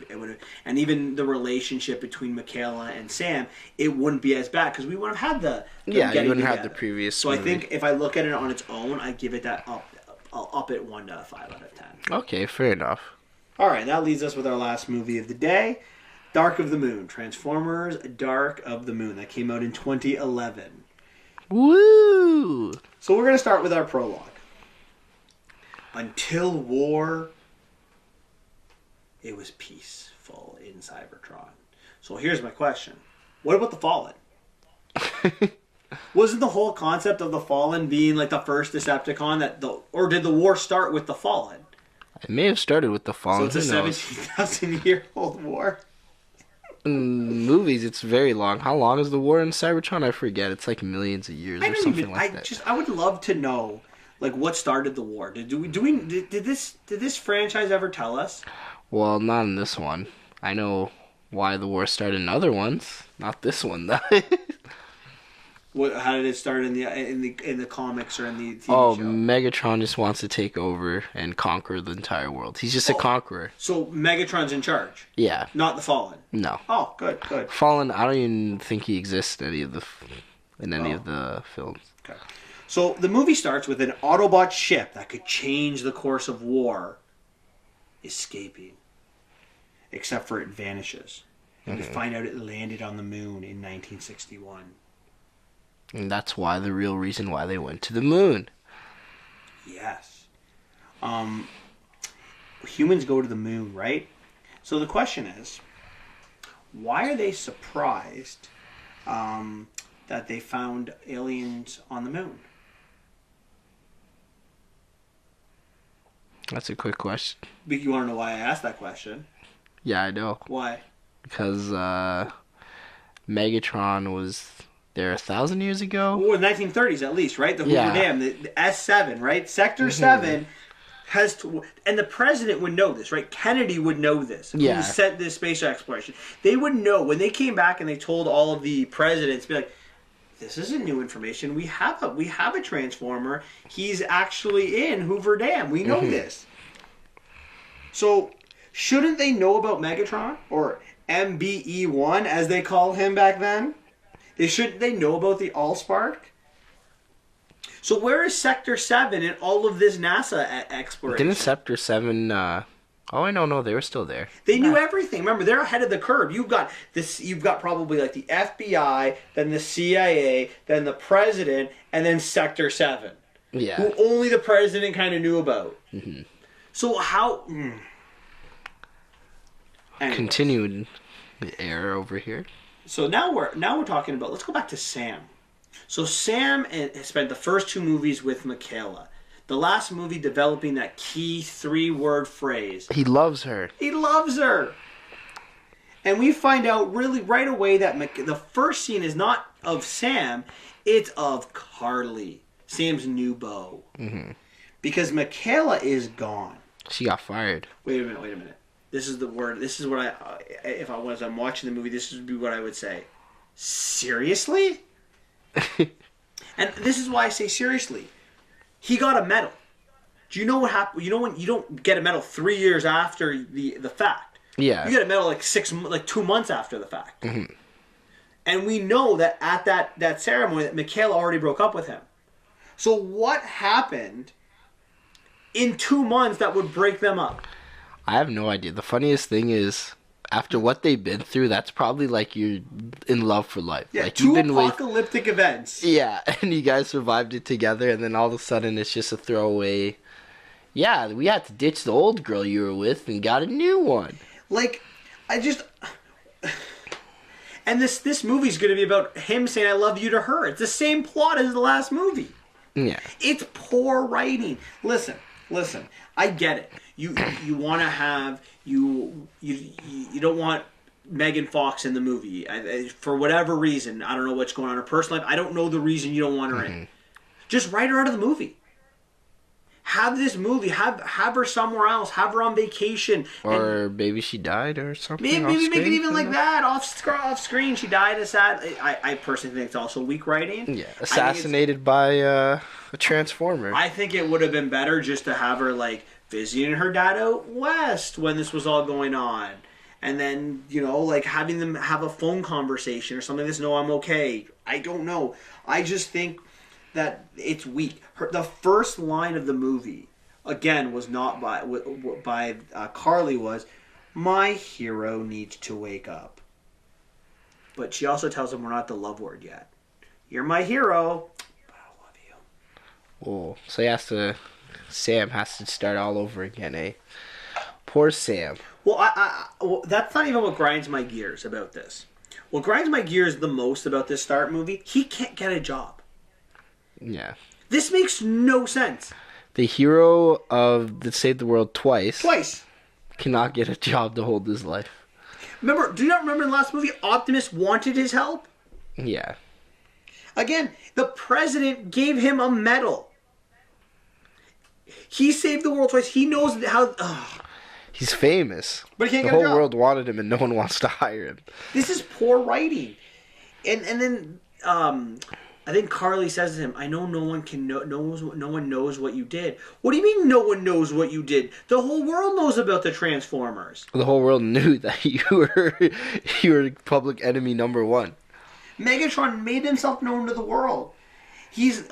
[SPEAKER 1] it would, and even the relationship between Mikaela and Sam, it wouldn't be as bad because we wouldn't have had
[SPEAKER 2] you wouldn't have the previous.
[SPEAKER 1] So movie. I think if I look at it on its own, I give it that up at 1 to 5 out of 10.
[SPEAKER 2] Okay, fair enough.
[SPEAKER 1] All right, that leaves us with our last movie of the day, Dark of the Moon, Transformers: Dark of the Moon, that came out in 2011.
[SPEAKER 2] Woo!
[SPEAKER 1] So we're gonna start with our prologue. Until war, it was peaceful in Cybertron. So here's my question. What about the Fallen? Wasn't the whole concept of the Fallen being like the first Decepticon or did the war start with the Fallen?
[SPEAKER 2] It may have started with the Fallen.
[SPEAKER 1] So it's a 17,000-year-old war?
[SPEAKER 2] In movies, it's very long. How long is the war in Cybertron? I forget. It's like millions of years or something like that.
[SPEAKER 1] I would love to know. Like, what started the war? Did this franchise ever tell us?
[SPEAKER 2] Well, not in this one. I know why the war started in other ones. Not this one, though.
[SPEAKER 1] How did it start in the comics or in the TV show?
[SPEAKER 2] Megatron just wants to take over and conquer the entire world. He's just a conqueror.
[SPEAKER 1] So Megatron's in charge?
[SPEAKER 2] Yeah.
[SPEAKER 1] Not the Fallen?
[SPEAKER 2] No.
[SPEAKER 1] Oh, good.
[SPEAKER 2] Fallen, I don't even think he exists in any of the films.
[SPEAKER 1] Okay. So the movie starts with an Autobot ship that could change the course of war escaping. Except for it vanishes. And we find out it landed on the moon in 1961.
[SPEAKER 2] And that's why the real reason why they went to the moon.
[SPEAKER 1] Yes. Humans go to the moon, right? So the question is, why are they surprised that they found aliens on the moon?
[SPEAKER 2] That's a quick question.
[SPEAKER 1] But you want to know why I asked that question?
[SPEAKER 2] Yeah, I know.
[SPEAKER 1] Why?
[SPEAKER 2] Because Megatron was there 1,000 years ago.
[SPEAKER 1] Well, in the 1930s at least, right? The Hoover
[SPEAKER 2] Yeah.
[SPEAKER 1] Dam, the S7, right? Sector 7 has to, and the president would know this, right? Kennedy would know this.
[SPEAKER 2] Yeah.
[SPEAKER 1] Who sent this space exploration? They would know when they came back and they told all of the presidents, be like, "This isn't new information. We have a transformer. He's actually in Hoover Dam. We know this." So, shouldn't they know about Megatron or MBE-1 as they call him back then? Shouldn't they know about the Allspark? So where is Sector 7 in all of this NASA exploration?
[SPEAKER 2] Didn't Sector 7... Oh, I don't know. They were still there.
[SPEAKER 1] They knew everything. Remember, they're ahead of the curve. You've got this. You've got probably like the FBI, then the CIA, then the president, and then Sector 7.
[SPEAKER 2] Yeah.
[SPEAKER 1] Who only the president kind of knew about.
[SPEAKER 2] Mm-hmm.
[SPEAKER 1] So how... Anyways.
[SPEAKER 2] Continued the error over here.
[SPEAKER 1] So now we're talking about... Let's go back to Sam. So Sam spent the first 2 movies with Michaela. The last movie developing that key 3-word phrase.
[SPEAKER 2] He loves her.
[SPEAKER 1] He loves her. And we find out really right away that the first scene is not of Sam, it's of Carly, Sam's new beau.
[SPEAKER 2] Mm-hmm.
[SPEAKER 1] Because Michaela is gone.
[SPEAKER 2] She got fired.
[SPEAKER 1] Wait a minute. This is the word. This is what I'm watching the movie, this would be what I would say. Seriously? And this is why I say seriously. He got a medal. Do you know what happened? You know when you don't get a medal 3 years after the fact.
[SPEAKER 2] Yeah.
[SPEAKER 1] You get a medal like 2 months after the fact. Mm-hmm. And we know that at that ceremony that Michaela already broke up with him. So what happened in 2 months that would break them up?
[SPEAKER 2] I have no idea. The funniest thing is, after what they've been through, that's probably like you're in love for life.
[SPEAKER 1] Yeah,
[SPEAKER 2] like
[SPEAKER 1] 2 apocalyptic events.
[SPEAKER 2] Yeah, and you guys survived it together, and then all of a sudden it's just a throwaway. Yeah, we had to ditch the old girl you were with and got a new one.
[SPEAKER 1] Like, and this movie's going to be about him saying "I love you" to her. It's the same plot as the last movie.
[SPEAKER 2] Yeah,
[SPEAKER 1] it's poor writing. Listen. I get it. You want to have you don't want Megan Fox in the movie for whatever reason. I don't know what's going on in her personal life. I don't know the reason you don't want her in. Just write her out of the movie. Have this movie. Have her somewhere else. Have her on vacation.
[SPEAKER 2] Or maybe she died or something.
[SPEAKER 1] Maybe make it even like that off screen. She died. Is sad. I personally think it's also weak writing.
[SPEAKER 2] Yeah, assassinated by a transformer.
[SPEAKER 1] I think it would have been better just to have her like visiting her dad out west when this was all going on, and then like having them have a phone conversation or something. No, I'm okay. I don't know. I just think that it's weak. The first line of the movie, again, was not by Carly. Was my hero needs to wake up, but she also tells him we're not the love word yet. You're my hero, but I love you.
[SPEAKER 2] Oh, so Sam has to start all over again, eh? Poor Sam.
[SPEAKER 1] Well, well, that's not even what grinds my gears about this. What grinds my gears the most about this Start movie, he can't get a job.
[SPEAKER 2] Yeah.
[SPEAKER 1] This makes no sense.
[SPEAKER 2] The hero of that saved the world twice cannot get a job to hold his life.
[SPEAKER 1] Remember, do you not remember in the last movie, Optimus wanted his help?
[SPEAKER 2] Yeah.
[SPEAKER 1] Again, the president gave him a medal. He saved the world twice. He knows how...
[SPEAKER 2] He's famous.
[SPEAKER 1] But he can't
[SPEAKER 2] the
[SPEAKER 1] get a
[SPEAKER 2] whole
[SPEAKER 1] job.
[SPEAKER 2] world wanted him and no one wants to hire him.
[SPEAKER 1] This is poor writing. And then I think Carly says to him, "I know no one knows what you did." What do you mean no one knows what you did? The whole world knows about the Transformers.
[SPEAKER 2] The whole world knew that you were public enemy number 1.
[SPEAKER 1] Megatron made himself known to the world. He's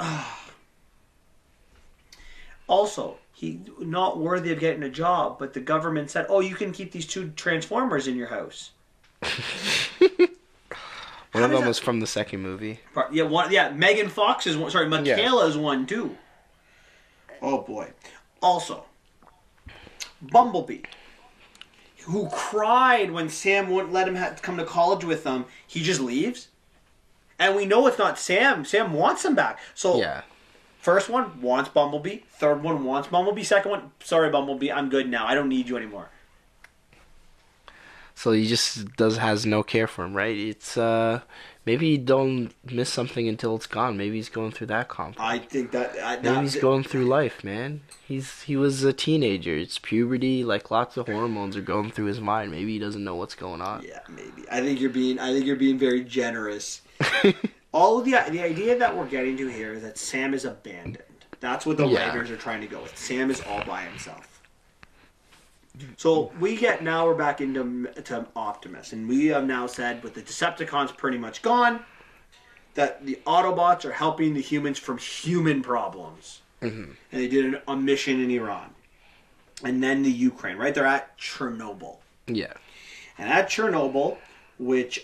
[SPEAKER 1] also he's not worthy of getting a job, but the government said, "Oh, you can keep these 2 Transformers in your house."
[SPEAKER 2] One of them was from the second movie.
[SPEAKER 1] Yeah, Megan Fox is one. Sorry, Michaela is one too. Oh boy. Also, Bumblebee, who cried when Sam wouldn't let him come to college with them. He just leaves. And we know it's not Sam. Sam wants him back. So
[SPEAKER 2] Yeah.
[SPEAKER 1] first one wants Bumblebee. Third one wants Bumblebee. Second one, sorry Bumblebee, I'm good now. I don't need you anymore.
[SPEAKER 2] So he just has no care for him, right? It's maybe he don't miss something until it's gone. Maybe he's going through that conflict.
[SPEAKER 1] I think
[SPEAKER 2] Maybe he's going through life, man. He was a teenager. It's puberty. Like lots of hormones are going through his mind. Maybe he doesn't know what's going on.
[SPEAKER 1] Yeah, maybe. I think you're being very generous. All of the idea that we're getting to here is that Sam is abandoned. That's what the writers are trying to go with. Sam is all by himself. So we're back into Optimus, and we have now said with the Decepticons pretty much gone, that the Autobots are helping the humans from human problems, and they did a mission in Iran, and then the Ukraine. Right, they're at Chernobyl.
[SPEAKER 2] Yeah.
[SPEAKER 1] And at Chernobyl, which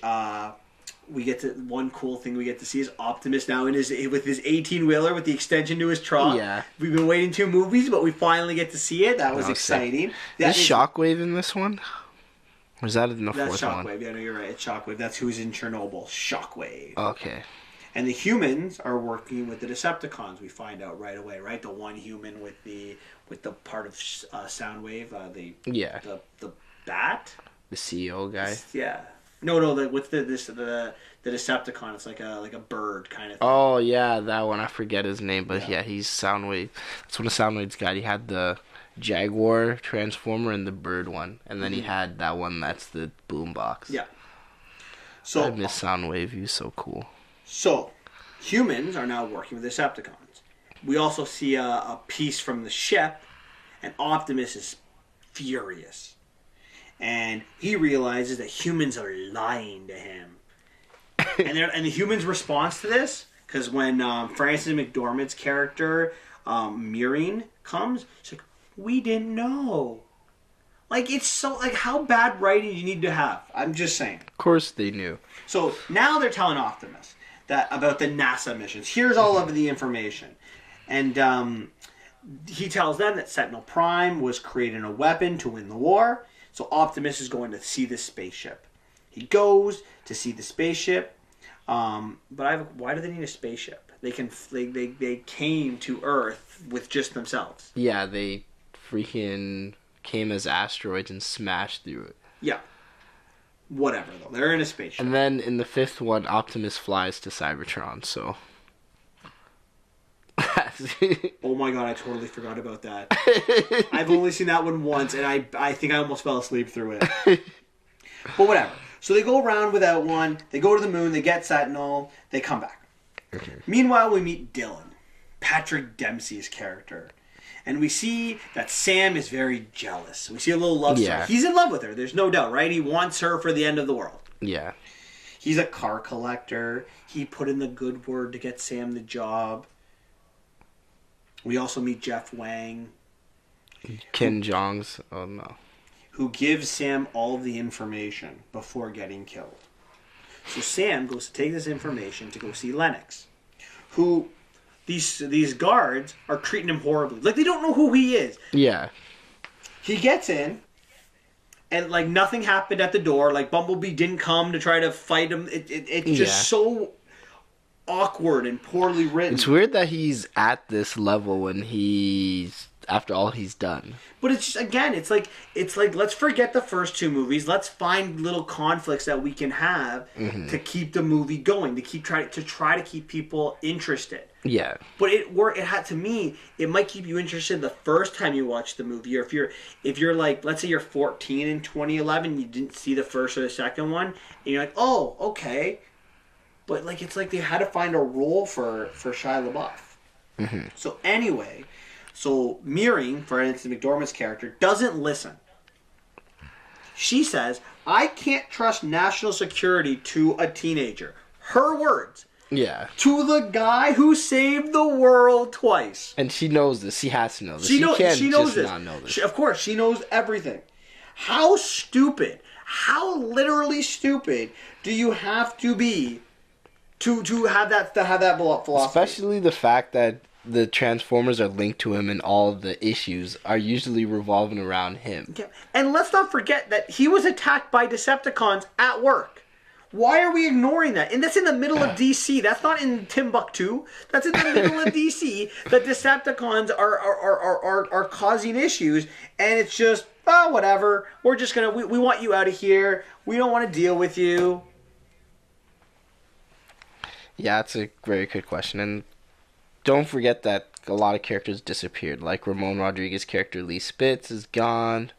[SPEAKER 1] we get to one cool thing we get to see is Optimus now with his 18-wheeler with the extension to his truck.
[SPEAKER 2] Yeah.
[SPEAKER 1] We've been waiting 2 movies, but we finally get to see it. That was exciting.
[SPEAKER 2] Is Shockwave in this one? Or is that in the
[SPEAKER 1] That's
[SPEAKER 2] fourth
[SPEAKER 1] Shockwave.
[SPEAKER 2] one?
[SPEAKER 1] Yeah, no, you're right. It's Shockwave. That's who's in Chernobyl. Shockwave.
[SPEAKER 2] Okay.
[SPEAKER 1] And the humans are working with the Decepticons. We find out right away, right? The one human with the part of Soundwave, the bat.
[SPEAKER 2] The CEO guy.
[SPEAKER 1] Yeah. No, with the Decepticon, it's like a bird kind of thing.
[SPEAKER 2] Oh yeah, that one. I forget his name, but yeah, he's Soundwave. That's one of Soundwave's got. He had the Jaguar Transformer and the bird one, and then he had that one that's the boombox.
[SPEAKER 1] Yeah. So
[SPEAKER 2] I miss Soundwave. He was so cool.
[SPEAKER 1] So humans are now working with Decepticons. We also see a piece from the ship, and Optimus is furious. And he realizes that humans are lying to him. And the humans' response to this, because when Frances McDormand's character, Mireen, comes, she's like, we didn't know. Like, it's so, like, how bad writing do you need to have? I'm just saying.
[SPEAKER 2] Of course they knew.
[SPEAKER 1] So now they're telling Optimus about the NASA missions. Here's all of the information. And he tells them that Sentinel Prime was creating a weapon to win the war. So Optimus is going to see this spaceship. He goes to see the spaceship. Why do they need a spaceship? They came to Earth with just themselves.
[SPEAKER 2] Yeah, they freaking came as asteroids and smashed through it.
[SPEAKER 1] Yeah. Whatever, though. They're in a spaceship.
[SPEAKER 2] And then in the 5th one, Optimus flies to Cybertron, so...
[SPEAKER 1] Oh my god, I totally forgot about that. I've only seen that one once, and I think I almost fell asleep through it. But whatever. So they go around without one, they go to the moon, they get Sentinel, they come back. Okay. Meanwhile, we meet Dylan, Patrick Dempsey's character. And we see that Sam is very jealous. We see a little love story. He's in love with her, there's no doubt, right? He wants her for the end of the world.
[SPEAKER 2] Yeah.
[SPEAKER 1] He's a car collector. He put in the good word to get Sam the job. We also meet Jeff Wang.
[SPEAKER 2] Ken Jeong's, oh no.
[SPEAKER 1] Who gives Sam all of the information before getting killed. So Sam goes to take this information to go see Lennox. Who, these guards are treating him horribly. Like, they don't know who he is.
[SPEAKER 2] Yeah.
[SPEAKER 1] He gets in, and, like, nothing happened at the door. Like, Bumblebee didn't come to try to fight him. It's just so awkward and poorly written.
[SPEAKER 2] It's weird that he's at this level when he's after all he's done.
[SPEAKER 1] But it's just, again, it's like let's forget the first 2 movies. Let's find little conflicts that we can have to keep the movie going, to try to keep people interested.
[SPEAKER 2] Yeah.
[SPEAKER 1] But it had, to me, it might keep you interested the first time you watch the movie, or if you're like, let's say you're 14 in 2011, you didn't see the first or the second one, and you're like, oh, okay. But like, it's like they had to find a role for Shia LaBeouf. So anyway, Mireen, for instance, McDormand's character, doesn't listen. She says, I can't trust national security to a teenager. Her words.
[SPEAKER 2] Yeah.
[SPEAKER 1] To the guy who saved the world twice.
[SPEAKER 2] And she knows this. She has to know this.
[SPEAKER 1] She knows
[SPEAKER 2] this.
[SPEAKER 1] Not know this. Of course, she knows everything. How stupid, how literally stupid do you have to be to have that philosophy?
[SPEAKER 2] Especially the fact that the Transformers are linked to him and all the issues are usually revolving around him.
[SPEAKER 1] Yeah. And let's not forget that he was attacked by Decepticons at work. Why are we ignoring that? And that's in the middle of DC. That's not in Timbuktu. That's in the middle of DC. The Decepticons are causing issues, and it's just, oh, whatever. We're just gonna we want you out of here. We don't want to deal with you.
[SPEAKER 2] Yeah, that's a very good question. And don't forget that a lot of characters disappeared. Like Ramon Rodriguez's character Lee Spitz is gone.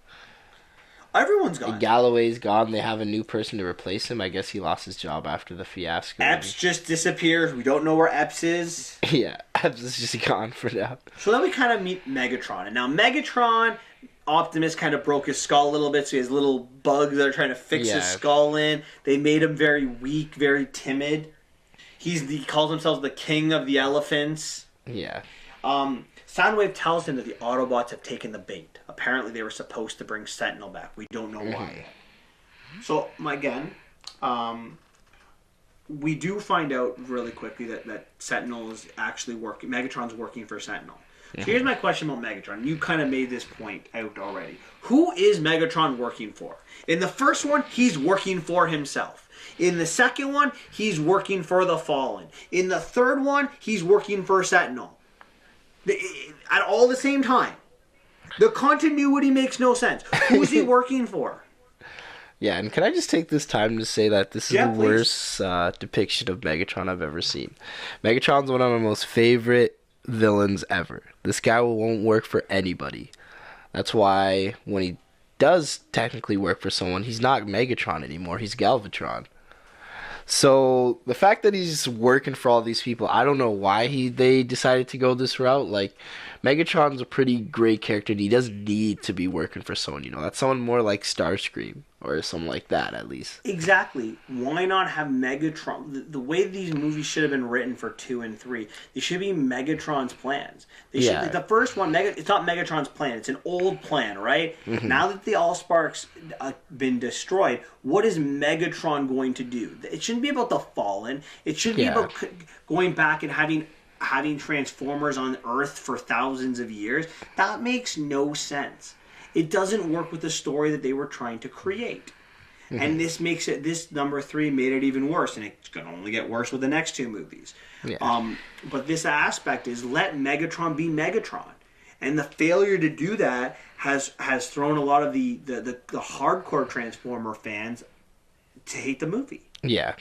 [SPEAKER 1] Everyone's gone.
[SPEAKER 2] Galloway's gone. They have a new person to replace him. I guess he lost his job after the fiasco.
[SPEAKER 1] Epps just disappeared. We don't know where Epps is.
[SPEAKER 2] Yeah, Epps is just gone for now.
[SPEAKER 1] So then we kind of meet Megatron. And now Megatron, Optimus kind of broke his skull a little bit, so he has little bugs that are trying to fix his skull in. They made him very weak, very timid. He calls himself the king of the elephants.
[SPEAKER 2] Yeah.
[SPEAKER 1] Soundwave tells him that the Autobots have taken the bait. Apparently they were supposed to bring Sentinel back. We don't know why. So, again, we do find out really quickly that Sentinel is actually working. Megatron's working for Sentinel. So here's my question about Megatron. You kind of made this point out already. Who is Megatron working for? In the first one, he's working for himself. In the second one, he's working for the Fallen. In the third one, he's working for Sentinel. At all the same time. The continuity makes no sense. Who's he working for?
[SPEAKER 2] Yeah, and can I just take this time to say that this is the worst depiction of Megatron I've ever seen. Megatron's one of my most favorite villains ever. This guy won't work for anybody. That's why when he does technically work for someone, he's not Megatron anymore. He's Galvatron. So the fact that he's working for all these people, I don't know why they decided to go this route. Like, Megatron's a pretty great character, and he doesn't need to be working for someone. You know, that's someone more like Starscream or something like that, at least.
[SPEAKER 1] Exactly. Why not have Megatron? The way these movies should have been written for 2 and 3, they should be Megatron's plans. The first one, it's not Megatron's plan. It's an old plan, right? Mm-hmm. Now that the Allspark's been destroyed, what is Megatron going to do? It shouldn't be about the Fallen. It should be about going back and having Transformers on Earth for thousands of years. That makes no sense. It doesn't work with the story that they were trying to create. Mm-hmm. And this number 3 made it even worse, and it's going to only get worse with the next 2 movies. Yeah. But this aspect is let Megatron be Megatron. And the failure to do that has thrown a lot of the hardcore Transformer fans to hate the movie.
[SPEAKER 2] Yeah.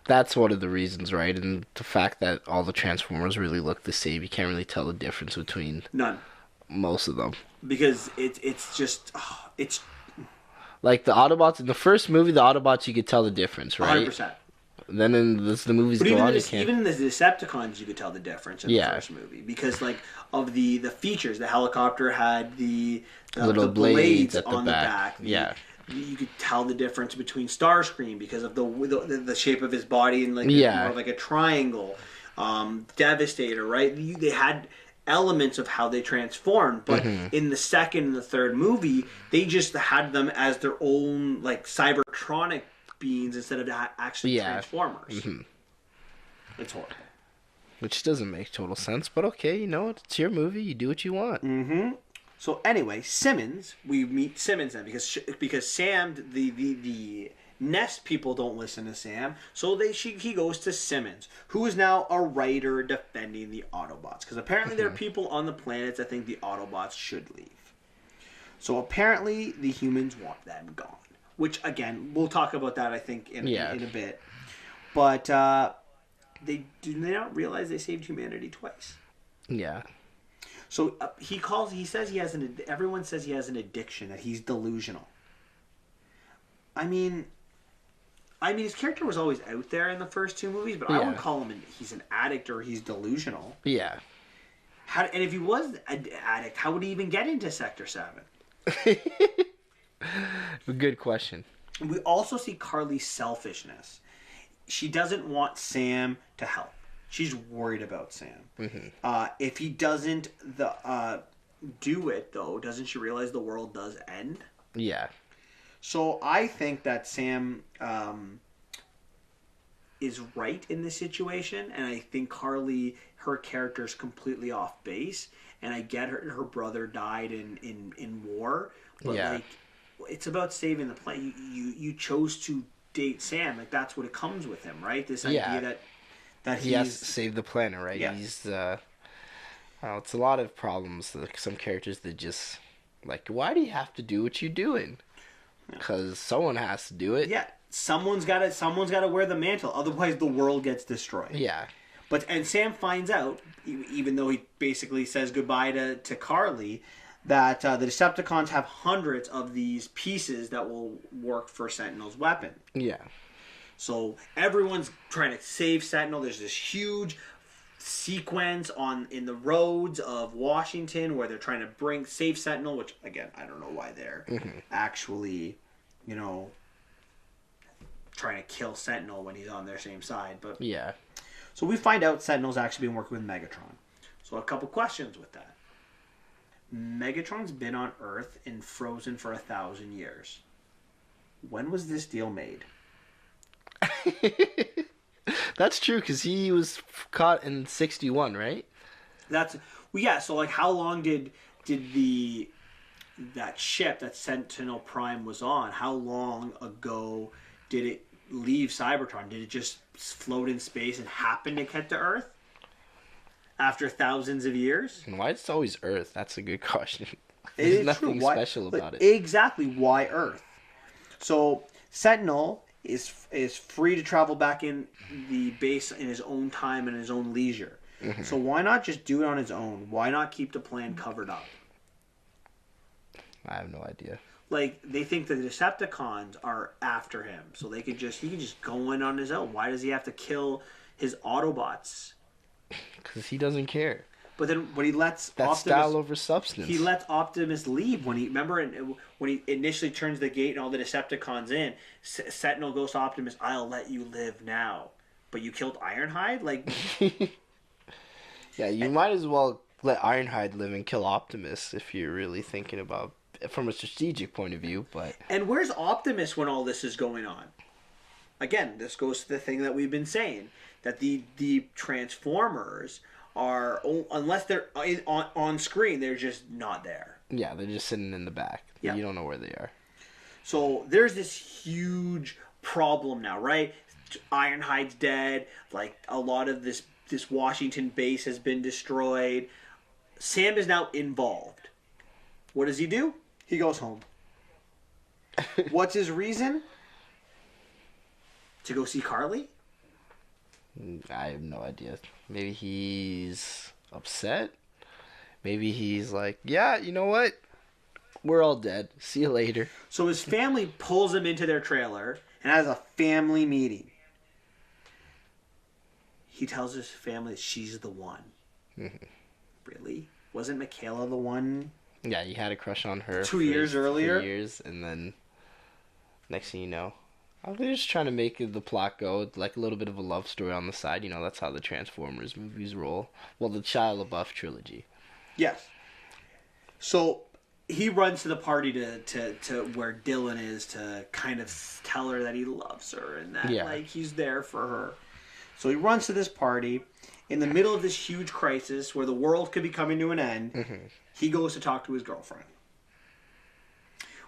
[SPEAKER 2] That's one of the reasons, right? And the fact that all the Transformers really look the same, you can't really tell the difference between most of them.
[SPEAKER 1] Because it's just
[SPEAKER 2] like the Autobots in the first movie. The Autobots, you could tell the difference, right?
[SPEAKER 1] 100%.
[SPEAKER 2] Then in the movies
[SPEAKER 1] but
[SPEAKER 2] go on,
[SPEAKER 1] even in the Decepticons, you could tell the difference in the first movie because of the features. The helicopter had the
[SPEAKER 2] little blades on the back.
[SPEAKER 1] You could tell the difference between Starscream because of the shape of his body and more of like a triangle. Devastator, right? They had elements of how they transformed, but in the second and the third movie, they just had them as their own like cybertronic beings instead of actually Transformers. Mm-hmm. It's horrible.
[SPEAKER 2] Which doesn't make total sense, but okay, it's your movie. You do what you want.
[SPEAKER 1] Mm-hmm. So anyway, Simmons, we meet Simmons then because Sam, the Nest people don't listen to Sam, so he goes to Simmons, who is now a writer defending the Autobots. Because apparently there are people on the planets that think the Autobots should leave. So apparently the humans want them gone. Which, again, we'll talk about that, I think, in a bit. But they not realize they saved humanity twice. Yeah. So everyone says he has an addiction, that he's delusional. I mean, his character was always out there in the first 2 movies, but I wouldn't call him he's an addict or he's delusional. Yeah. And if he was an addict, how would he even get into Sector 7?
[SPEAKER 2] Good question.
[SPEAKER 1] We also see Carly's selfishness. She doesn't want Sam to help. She's worried about Sam. Mm-hmm. If he doesn't do it, though, doesn't she realize the world does end? Yeah. So I think that Sam is right in this situation, and I think Carly, her character is completely off base. And I get her brother died in war, but it's about saving the planet. You chose to date Sam, like that's what it comes with him, right? This
[SPEAKER 2] Yeah.
[SPEAKER 1] idea that
[SPEAKER 2] He has to save the planet, right?
[SPEAKER 1] Yeah.
[SPEAKER 2] He's it's a lot of problems. Like some characters that just like, why do you have to do what you're doing? Because someone has to do it.
[SPEAKER 1] yeah, someone's got to wear the mantle, otherwise the world gets destroyed.
[SPEAKER 2] Yeah.
[SPEAKER 1] And Sam finds out, even though he basically says goodbye to Carly, that the Decepticons have hundreds of these pieces that will work for Sentinel's weapon.
[SPEAKER 2] Yeah.
[SPEAKER 1] So everyone's trying to save Sentinel. There's this huge sequence in the roads of Washington where they're trying to save Sentinel, which again I don't know why they're actually, trying to kill Sentinel when he's on their same side. But
[SPEAKER 2] yeah.
[SPEAKER 1] So we find out Sentinel's actually been working with Megatron. So a couple questions with that. Megatron's been on Earth and frozen for 1,000 years. When was this deal made?
[SPEAKER 2] That's true, because he was caught in 61, right?
[SPEAKER 1] So like how long did that ship that Sentinel Prime was on, how long ago did it leave Cybertron? Did it just float in space and happen to get to Earth after thousands of years?
[SPEAKER 2] And why it's always Earth? That's a good question.
[SPEAKER 1] It
[SPEAKER 2] There's
[SPEAKER 1] is
[SPEAKER 2] nothing
[SPEAKER 1] true.
[SPEAKER 2] special about it.
[SPEAKER 1] Exactly. Why Earth? So Sentinel is free to travel back in the base in his own time and his own leisure. Mm-hmm. So why not just do it on his own? Why not keep the plan covered up?
[SPEAKER 2] I have no idea.
[SPEAKER 1] Like, they think the Decepticons are after him, so he could just go in on his own. Why does he have to kill his Autobots?
[SPEAKER 2] Because he doesn't care.
[SPEAKER 1] But then when he lets
[SPEAKER 2] That's style over substance.
[SPEAKER 1] He lets Optimus leave when he initially turns the gate and all the Decepticons in. Sentinel goes to Optimus, "I'll let you live now," but you killed Ironhide. Like,
[SPEAKER 2] yeah, you might as well let Ironhide live and kill Optimus if you're really thinking about from a strategic point of view. But
[SPEAKER 1] and where's Optimus when all this is going on? Again, this goes to the thing that we've been saying, that the Transformers are, unless they're on screen, they're just not there.
[SPEAKER 2] Yeah, they're just sitting in the back. Yeah. You don't know where they are.
[SPEAKER 1] So there's this huge problem now, right? Ironhide's dead. Like, a lot of this Washington base has been destroyed. Sam is now involved. What does he do? He goes home. What's his reason? To go see Carly?
[SPEAKER 2] I have no idea. Maybe he's upset. Maybe he's like, yeah, you know what? We're all dead. See you later.
[SPEAKER 1] So his family pulls him into their trailer and has a family meeting. He tells his family that she's the one. Mm-hmm. Really? Wasn't Michaela the one?
[SPEAKER 2] Yeah, he had a crush on her
[SPEAKER 1] 2 years earlier.
[SPEAKER 2] 2 years, and then next thing you know, they're just trying to make the plot go like a little bit of a love story on the side. You know, that's how the Transformers movies roll. Well, the Shia LaBeouf trilogy.
[SPEAKER 1] Yes. So he runs to the party to where Dylan is to kind of tell her that he loves her and that like he's there for her. So he runs to this party in the middle of this huge crisis where the world could be coming to an end. Mm-hmm. He goes to talk to his girlfriend.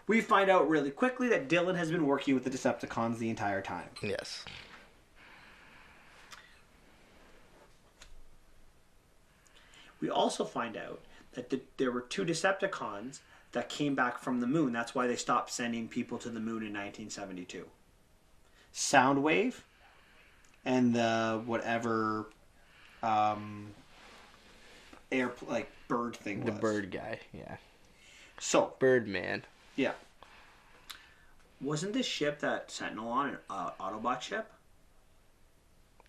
[SPEAKER 1] We find out really quickly that Dylan has been working with the Decepticons the entire time.
[SPEAKER 2] Yes.
[SPEAKER 1] We also find out that there were 2 Decepticons that came back from the moon. That's why they stopped sending people to the moon in 1972. Soundwave and the whatever bird thing was.
[SPEAKER 2] The bird guy, yeah.
[SPEAKER 1] So
[SPEAKER 2] Birdman.
[SPEAKER 1] Yeah. Wasn't this ship that Sentinel on an Autobot ship?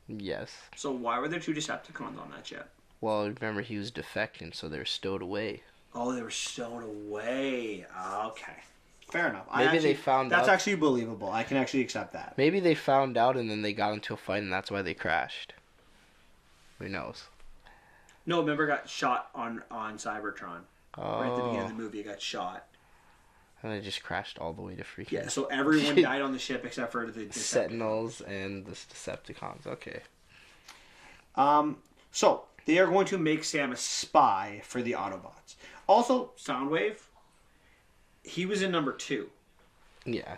[SPEAKER 2] Yes.
[SPEAKER 1] So why were there 2 Decepticons on that ship?
[SPEAKER 2] Well, remember he was defecting, so they were stowed away.
[SPEAKER 1] Oh, they were stowed away. Okay. Fair enough.
[SPEAKER 2] Maybe they found out.
[SPEAKER 1] That's actually believable. I can actually accept that.
[SPEAKER 2] Maybe they found out and then they got into a fight and that's why they crashed. Who knows?
[SPEAKER 1] No, remember got shot on Cybertron.
[SPEAKER 2] Oh.
[SPEAKER 1] Right at the beginning of the movie, it got shot.
[SPEAKER 2] And they just crashed all the way to freaking...
[SPEAKER 1] Yeah, so everyone died on the ship except for the
[SPEAKER 2] Sentinels and the Decepticons. Okay.
[SPEAKER 1] So, they are going to make Sam a spy for the Autobots. Also, Soundwave, he was in number 2.
[SPEAKER 2] Yeah.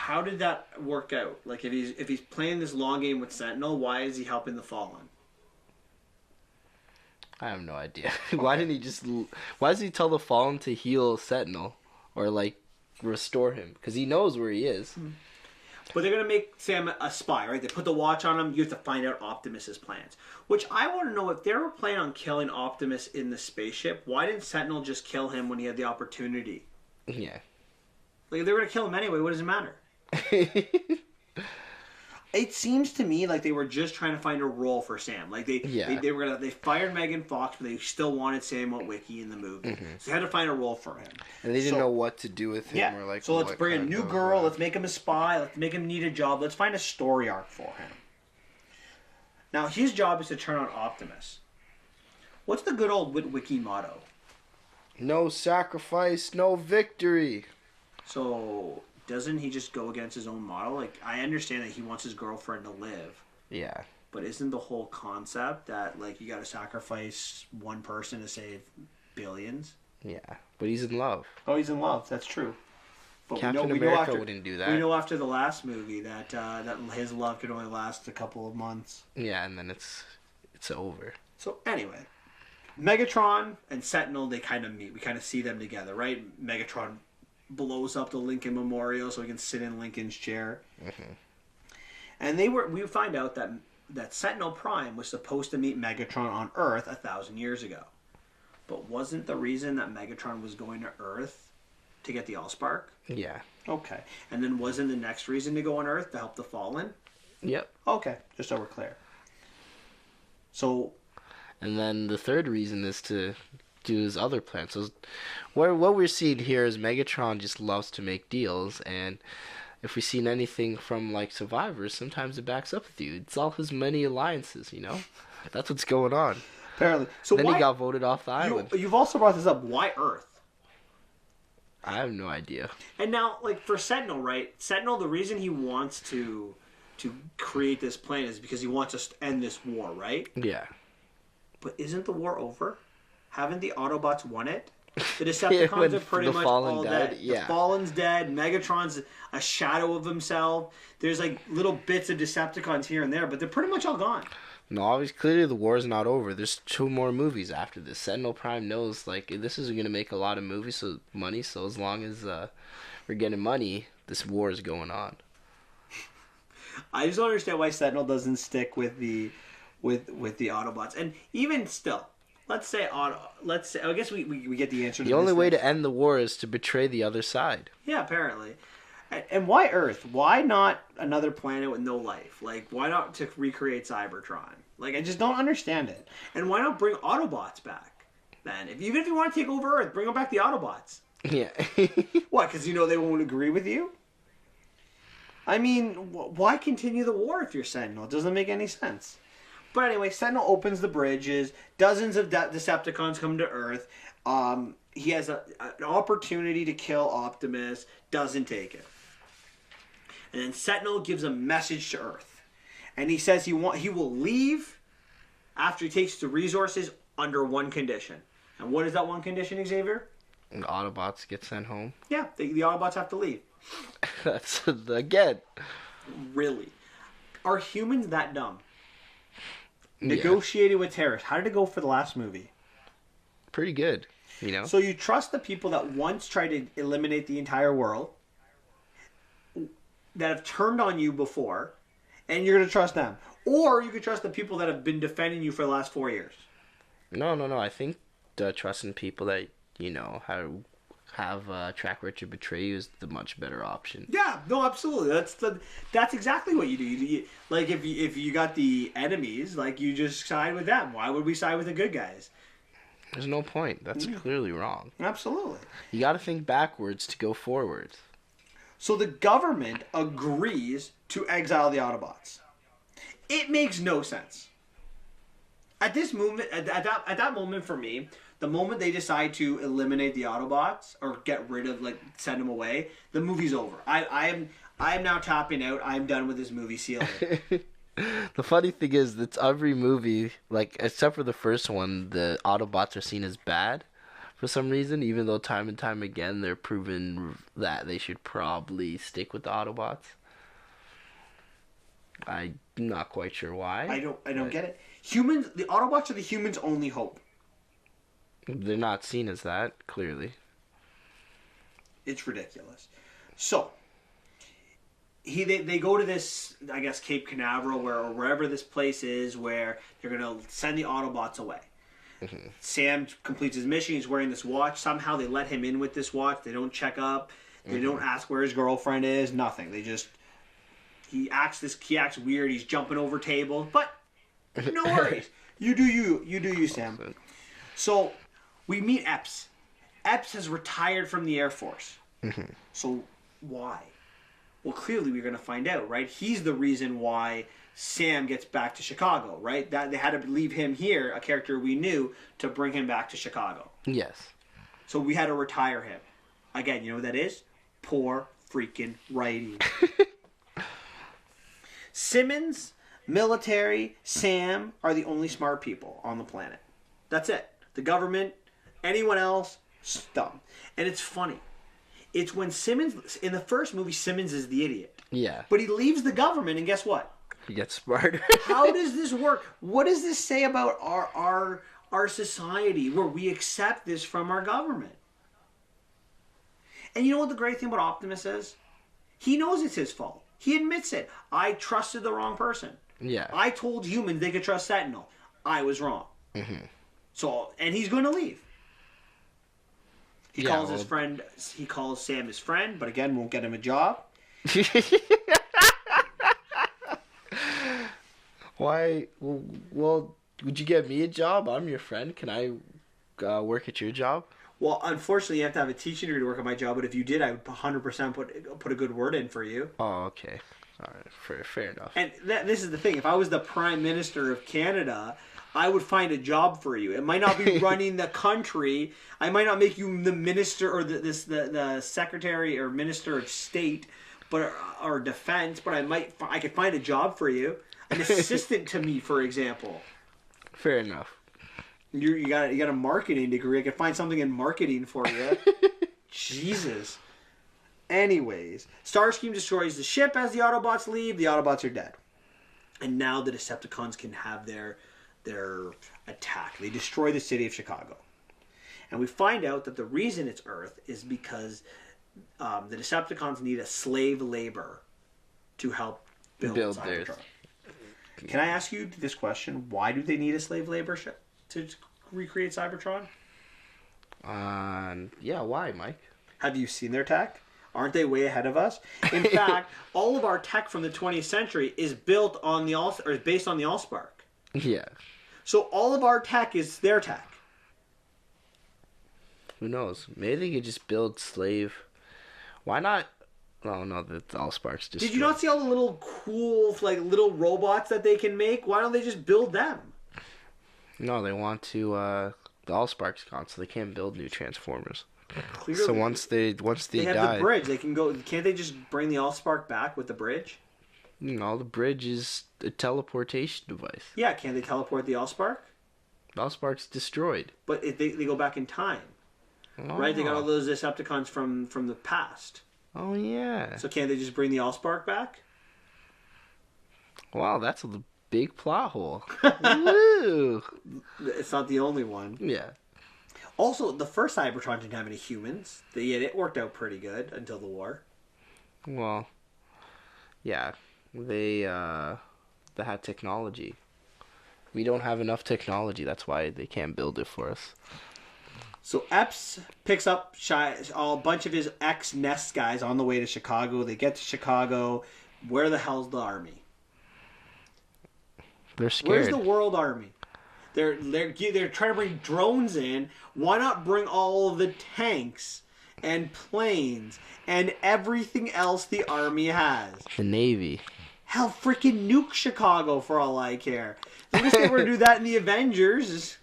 [SPEAKER 1] how did that work out? Like, if he's playing this long game with Sentinel, why is he helping the Fallen?
[SPEAKER 2] I have no idea. Why didn't he just? Why does he tell the Fallen to heal Sentinel or like restore him? Because he knows where he is.
[SPEAKER 1] But they're gonna make Sam a spy, right? They put the watch on him. You have to find out Optimus's plans. Which I want to know, if they were planning on killing Optimus in the spaceship, why didn't Sentinel just kill him when he had the opportunity?
[SPEAKER 2] Yeah.
[SPEAKER 1] Like, if they were gonna kill him anyway, what does it matter? It seems to me like they were just trying to find a role for Sam. Like they fired Megan Fox, but they still wanted Sam Witwicky in the movie. So they had to find a role for him.
[SPEAKER 2] And they didn't know what to do with him.
[SPEAKER 1] Yeah.
[SPEAKER 2] Or like,
[SPEAKER 1] so let's bring a new girl. Let's make him a spy. Let's make him need a job. Let's find a story arc for him. Now his job is to turn on Optimus. What's the good old Witwicky motto?
[SPEAKER 2] No sacrifice, no victory.
[SPEAKER 1] So doesn't he just go against his own model? Like, I understand that he wants his girlfriend to live.
[SPEAKER 2] Yeah.
[SPEAKER 1] But isn't the whole concept that, like, you got to sacrifice one person to save billions?
[SPEAKER 2] Yeah. But he's in love.
[SPEAKER 1] Oh, he's in love. That's true. But
[SPEAKER 2] Captain America wouldn't do that.
[SPEAKER 1] We know after the last movie that that his love could only last a couple of months.
[SPEAKER 2] Yeah, and then it's over.
[SPEAKER 1] So anyway, Megatron and Sentinel, they kind of meet. We kind of see them together, right? Megatron blows up the Lincoln Memorial so he can sit in Lincoln's chair. And we find out that Sentinel Prime was supposed to meet Megatron on Earth 1,000 years ago. But wasn't the reason that Megatron was going to Earth to get the Allspark?
[SPEAKER 2] Yeah.
[SPEAKER 1] Okay. And then wasn't the next reason to go on Earth to help the Fallen?
[SPEAKER 2] Yep.
[SPEAKER 1] Okay. Just so we're clear. So.
[SPEAKER 2] And then the third reason is to do his other plans. So what we're seeing here is Megatron just loves to make deals, and if we've seen anything from like Survivors, sometimes it backs up with you. It's all his many alliances, you know? That's what's going on.
[SPEAKER 1] Apparently. So
[SPEAKER 2] then he got voted off the island.
[SPEAKER 1] You've also brought this up. Why Earth?
[SPEAKER 2] I have no idea.
[SPEAKER 1] And now, like, for Sentinel, right? Sentinel, the reason he wants to create this plan is because he wants us to end this war, right?
[SPEAKER 2] Yeah.
[SPEAKER 1] But isn't the war over? Haven't the Autobots won it? The Decepticons are pretty much all dead.
[SPEAKER 2] Yeah.
[SPEAKER 1] The Fallen's dead. Megatron's a shadow of himself. There's like little bits of Decepticons here and there, but they're pretty much all gone.
[SPEAKER 2] No, obviously, clearly the war is not over. There's 2 more movies after this. Sentinel Prime knows, like, this is going to make a lot of money, so as long as we're getting money, this war is going on.
[SPEAKER 1] I just don't understand why Sentinel doesn't stick with the Autobots. And even still, let's say I guess we get the answer to
[SPEAKER 2] the only way to end the war is to betray the other side.
[SPEAKER 1] Yeah, apparently. And why Earth? Why not another planet with no life? Like, why not to recreate Cybertron? Like, I just don't understand it. And why not bring Autobots back, then? Even if you want to take over Earth, bring back the Autobots.
[SPEAKER 2] Yeah.
[SPEAKER 1] What, because you know they won't agree with you? I mean, why continue the war if you're Sentinel? It doesn't make any sense. But anyway, Sentinel opens the bridges. Dozens of Decepticons come to Earth. He has an opportunity to kill Optimus. Doesn't take it. And then Sentinel gives a message to Earth. And he says he will leave after he takes the resources under one condition. And what is that one condition, Xavier?
[SPEAKER 2] And the Autobots get sent home.
[SPEAKER 1] Yeah, the Autobots have to leave.
[SPEAKER 2] That's, again.
[SPEAKER 1] Really? Are humans that dumb?
[SPEAKER 2] Yeah.
[SPEAKER 1] Negotiated with terrorists. How did it go for the last movie?
[SPEAKER 2] Pretty good, you know?
[SPEAKER 1] So you trust the people that once tried to eliminate the entire world, that have turned on you before, and you're going to trust them. Or you could trust the people that have been defending you for the last 4 years.
[SPEAKER 2] No. I think trusting people that, you know, have a track record betray you is the much better option.
[SPEAKER 1] Yeah, no, absolutely. That's exactly what you do. Like, if you got the enemies, like, you just side with them. Why would we side with the good guys?
[SPEAKER 2] There's no point. That's clearly wrong.
[SPEAKER 1] Absolutely.
[SPEAKER 2] You got to think backwards to go forward.
[SPEAKER 1] So the government agrees to exile the Autobots. It makes no sense. At this moment, at that moment for me, the moment they decide to eliminate the Autobots or get rid of, like, send them away, the movie's over. I am now tapping out. I'm done with this movie. Sealed.
[SPEAKER 2] The funny thing is, that every movie, like, except for the first one, the Autobots are seen as bad. for some reason, even though time and time again they're proven that they should probably stick with the Autobots. I'm not quite sure why.
[SPEAKER 1] I don't get it. Humans, the Autobots are the humans' only hope.
[SPEAKER 2] They're not seen as that, clearly.
[SPEAKER 1] It's ridiculous. So, they go to this, I guess, Cape Canaveral, or wherever this place is, where they're going to send the Autobots away. Mm-hmm. Sam completes his mission. He's wearing this watch. Somehow they let him in with this watch. They don't check up. They don't ask where his girlfriend is. Nothing. They just... He acts weird. He's jumping over tables. But, no worries. You do you, Sam. So, we meet Epps. Epps has retired from the Air Force. Mm-hmm. So, why? Well, clearly we're going to find out, right? He's the reason why Sam gets back to Chicago, right? That they had to leave him here, a character we knew, to bring him back to Chicago.
[SPEAKER 2] Yes.
[SPEAKER 1] So we had to retire him. Again, you know what that is? Poor freaking writing. Simmons, military, Sam are the only smart people on the planet. That's it. The government, anyone else, dumb. And it's funny. It's when Simmons, in the first movie, Simmons is the idiot.
[SPEAKER 2] Yeah.
[SPEAKER 1] But he leaves the government, and guess what?
[SPEAKER 2] He gets smarter.
[SPEAKER 1] How does this work? What does this say about our society where we accept this from our government? And you know what the great thing about Optimus is? He knows it's his fault. He admits it. I trusted the wrong person.
[SPEAKER 2] Yeah.
[SPEAKER 1] I told humans they could trust Sentinel. I was wrong. Mm-hmm. So, and he's going to leave. He calls Sam his friend, but again, won't get him a job.
[SPEAKER 2] Why? Well, would you get me a job? I'm your friend. Can I work at your job?
[SPEAKER 1] Well, unfortunately, you have to have a teaching degree to work at my job, but if you did, I would 100% put a good word in for you.
[SPEAKER 2] Oh, okay. All right. Fair enough.
[SPEAKER 1] And this is the thing. If I was the Prime Minister of Canada, I would find a job for you. It might not be running the country. I might not make you the minister or the secretary or minister of state, or defense. But I could find a job for you, an assistant to me, for example.
[SPEAKER 2] Fair enough.
[SPEAKER 1] You got a marketing degree. I could find something in marketing for you. Jesus. Anyways, Starscream destroys the ship as the Autobots leave. The Autobots are dead, and now the Decepticons can have their attack. They destroy the city of Chicago. And we find out that the reason it's Earth is because the Decepticons need a slave labor to help build Cybertron. Can I ask you this question? Why do they need a slave labor to recreate Cybertron?
[SPEAKER 2] Yeah, why, Mike?
[SPEAKER 1] Have you seen their tech? Aren't they way ahead of us? In fact, all of our tech from the 20th century is based on the Allspark.
[SPEAKER 2] Yeah.
[SPEAKER 1] So all of our tech is their tech.
[SPEAKER 2] Who knows? Maybe they could just build slave. Why not? Oh no, the Allspark's just.
[SPEAKER 1] Did you not see all the little cool, little robots that they can make? Why don't they just build them?
[SPEAKER 2] No, they want to. The Allspark's gone, so they can't build new Transformers.
[SPEAKER 1] Clearly,
[SPEAKER 2] so once they
[SPEAKER 1] have
[SPEAKER 2] die,
[SPEAKER 1] the bridge. They can go. Can't they just bring the Allspark back with the bridge?
[SPEAKER 2] No, the bridge is a teleportation device.
[SPEAKER 1] Yeah, can't they teleport the Allspark?
[SPEAKER 2] The Allspark's destroyed.
[SPEAKER 1] But they go back in time, right? They got all those Decepticons from the past.
[SPEAKER 2] Oh yeah.
[SPEAKER 1] So can't they just bring the Allspark back?
[SPEAKER 2] Wow, that's a big plot hole. Woo!
[SPEAKER 1] It's not the only one.
[SPEAKER 2] Yeah.
[SPEAKER 1] Also, the first Cybertron didn't have any humans. Yet it worked out pretty good until the war.
[SPEAKER 2] Well, yeah, they had technology. We don't have enough technology. That's why they can't build it for us.
[SPEAKER 1] So Epps picks up a bunch of his ex-Nest guys on the way to Chicago. They get to Chicago. Where the hell's the army?
[SPEAKER 2] They're scared.
[SPEAKER 1] Where's the World Army? They're trying to bring drones in. Why not bring all of the tanks and planes and everything else the army has?
[SPEAKER 2] The Navy.
[SPEAKER 1] Hell, freaking nuke Chicago for all I care. They wish they were to do that in the Avengers.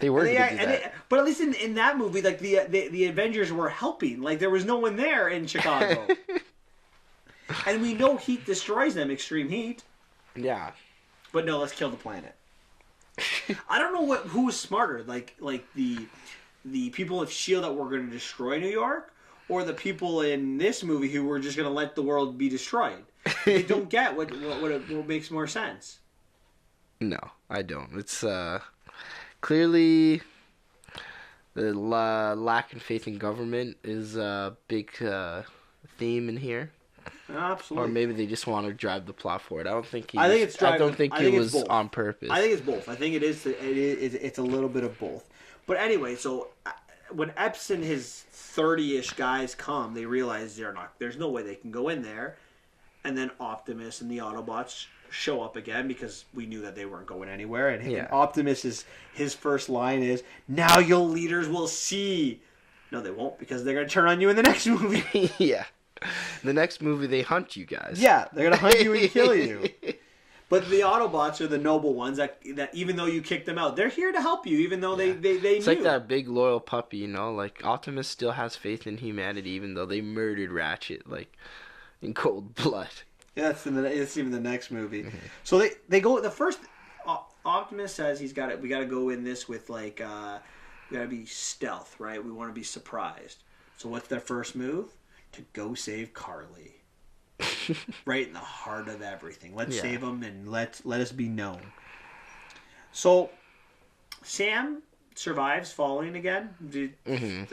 [SPEAKER 2] They were going to do that.
[SPEAKER 1] But at least in that movie, the Avengers were helping. There was no one there in Chicago. And we know heat destroys them, extreme heat.
[SPEAKER 2] Yeah.
[SPEAKER 1] But no, let's kill the planet. I don't know who was smarter, the the people of Shield that were going to destroy New York, or the people in this movie who were just going to let the world be destroyed. They don't get what makes more sense.
[SPEAKER 2] No, I don't. It's clearly the lack of faith in government is a big theme in here.
[SPEAKER 1] Absolutely.
[SPEAKER 2] Or maybe they just want to drive the plot forward. I don't think
[SPEAKER 1] I think it's driving,
[SPEAKER 2] I don't think
[SPEAKER 1] I
[SPEAKER 2] it
[SPEAKER 1] think
[SPEAKER 2] was
[SPEAKER 1] both.
[SPEAKER 2] on purpose.
[SPEAKER 1] I think it's both. I think it's a little bit of both. But anyway, so when Epps and his 30-ish guys come, they realize there's no way they can go in there. And then Optimus and the Autobots show up again because we knew that they weren't going anywhere. And Optimus his first line is, "Now your leaders will see." No, they won't, because they're going to turn on you in the next movie.
[SPEAKER 2] Yeah. The next movie, they hunt you guys.
[SPEAKER 1] Yeah, they're going to hunt you and kill you. But the Autobots are the noble ones that even though you kick them out, they're here to help you, even though they
[SPEAKER 2] It's
[SPEAKER 1] knew.
[SPEAKER 2] like that big loyal puppy, you know? Like, Optimus still has faith in humanity, even though they murdered Ratchet, like, in cold blood.
[SPEAKER 1] Yeah, it's even the next movie. Mm-hmm. So they go, the first, Optimus says we got to go in this with, like, we got to be stealth, right? We want to be surprised. So what's their first move? To go save Carly. Right in the heart of everything. Let's save them and let us be known. So Sam survives falling again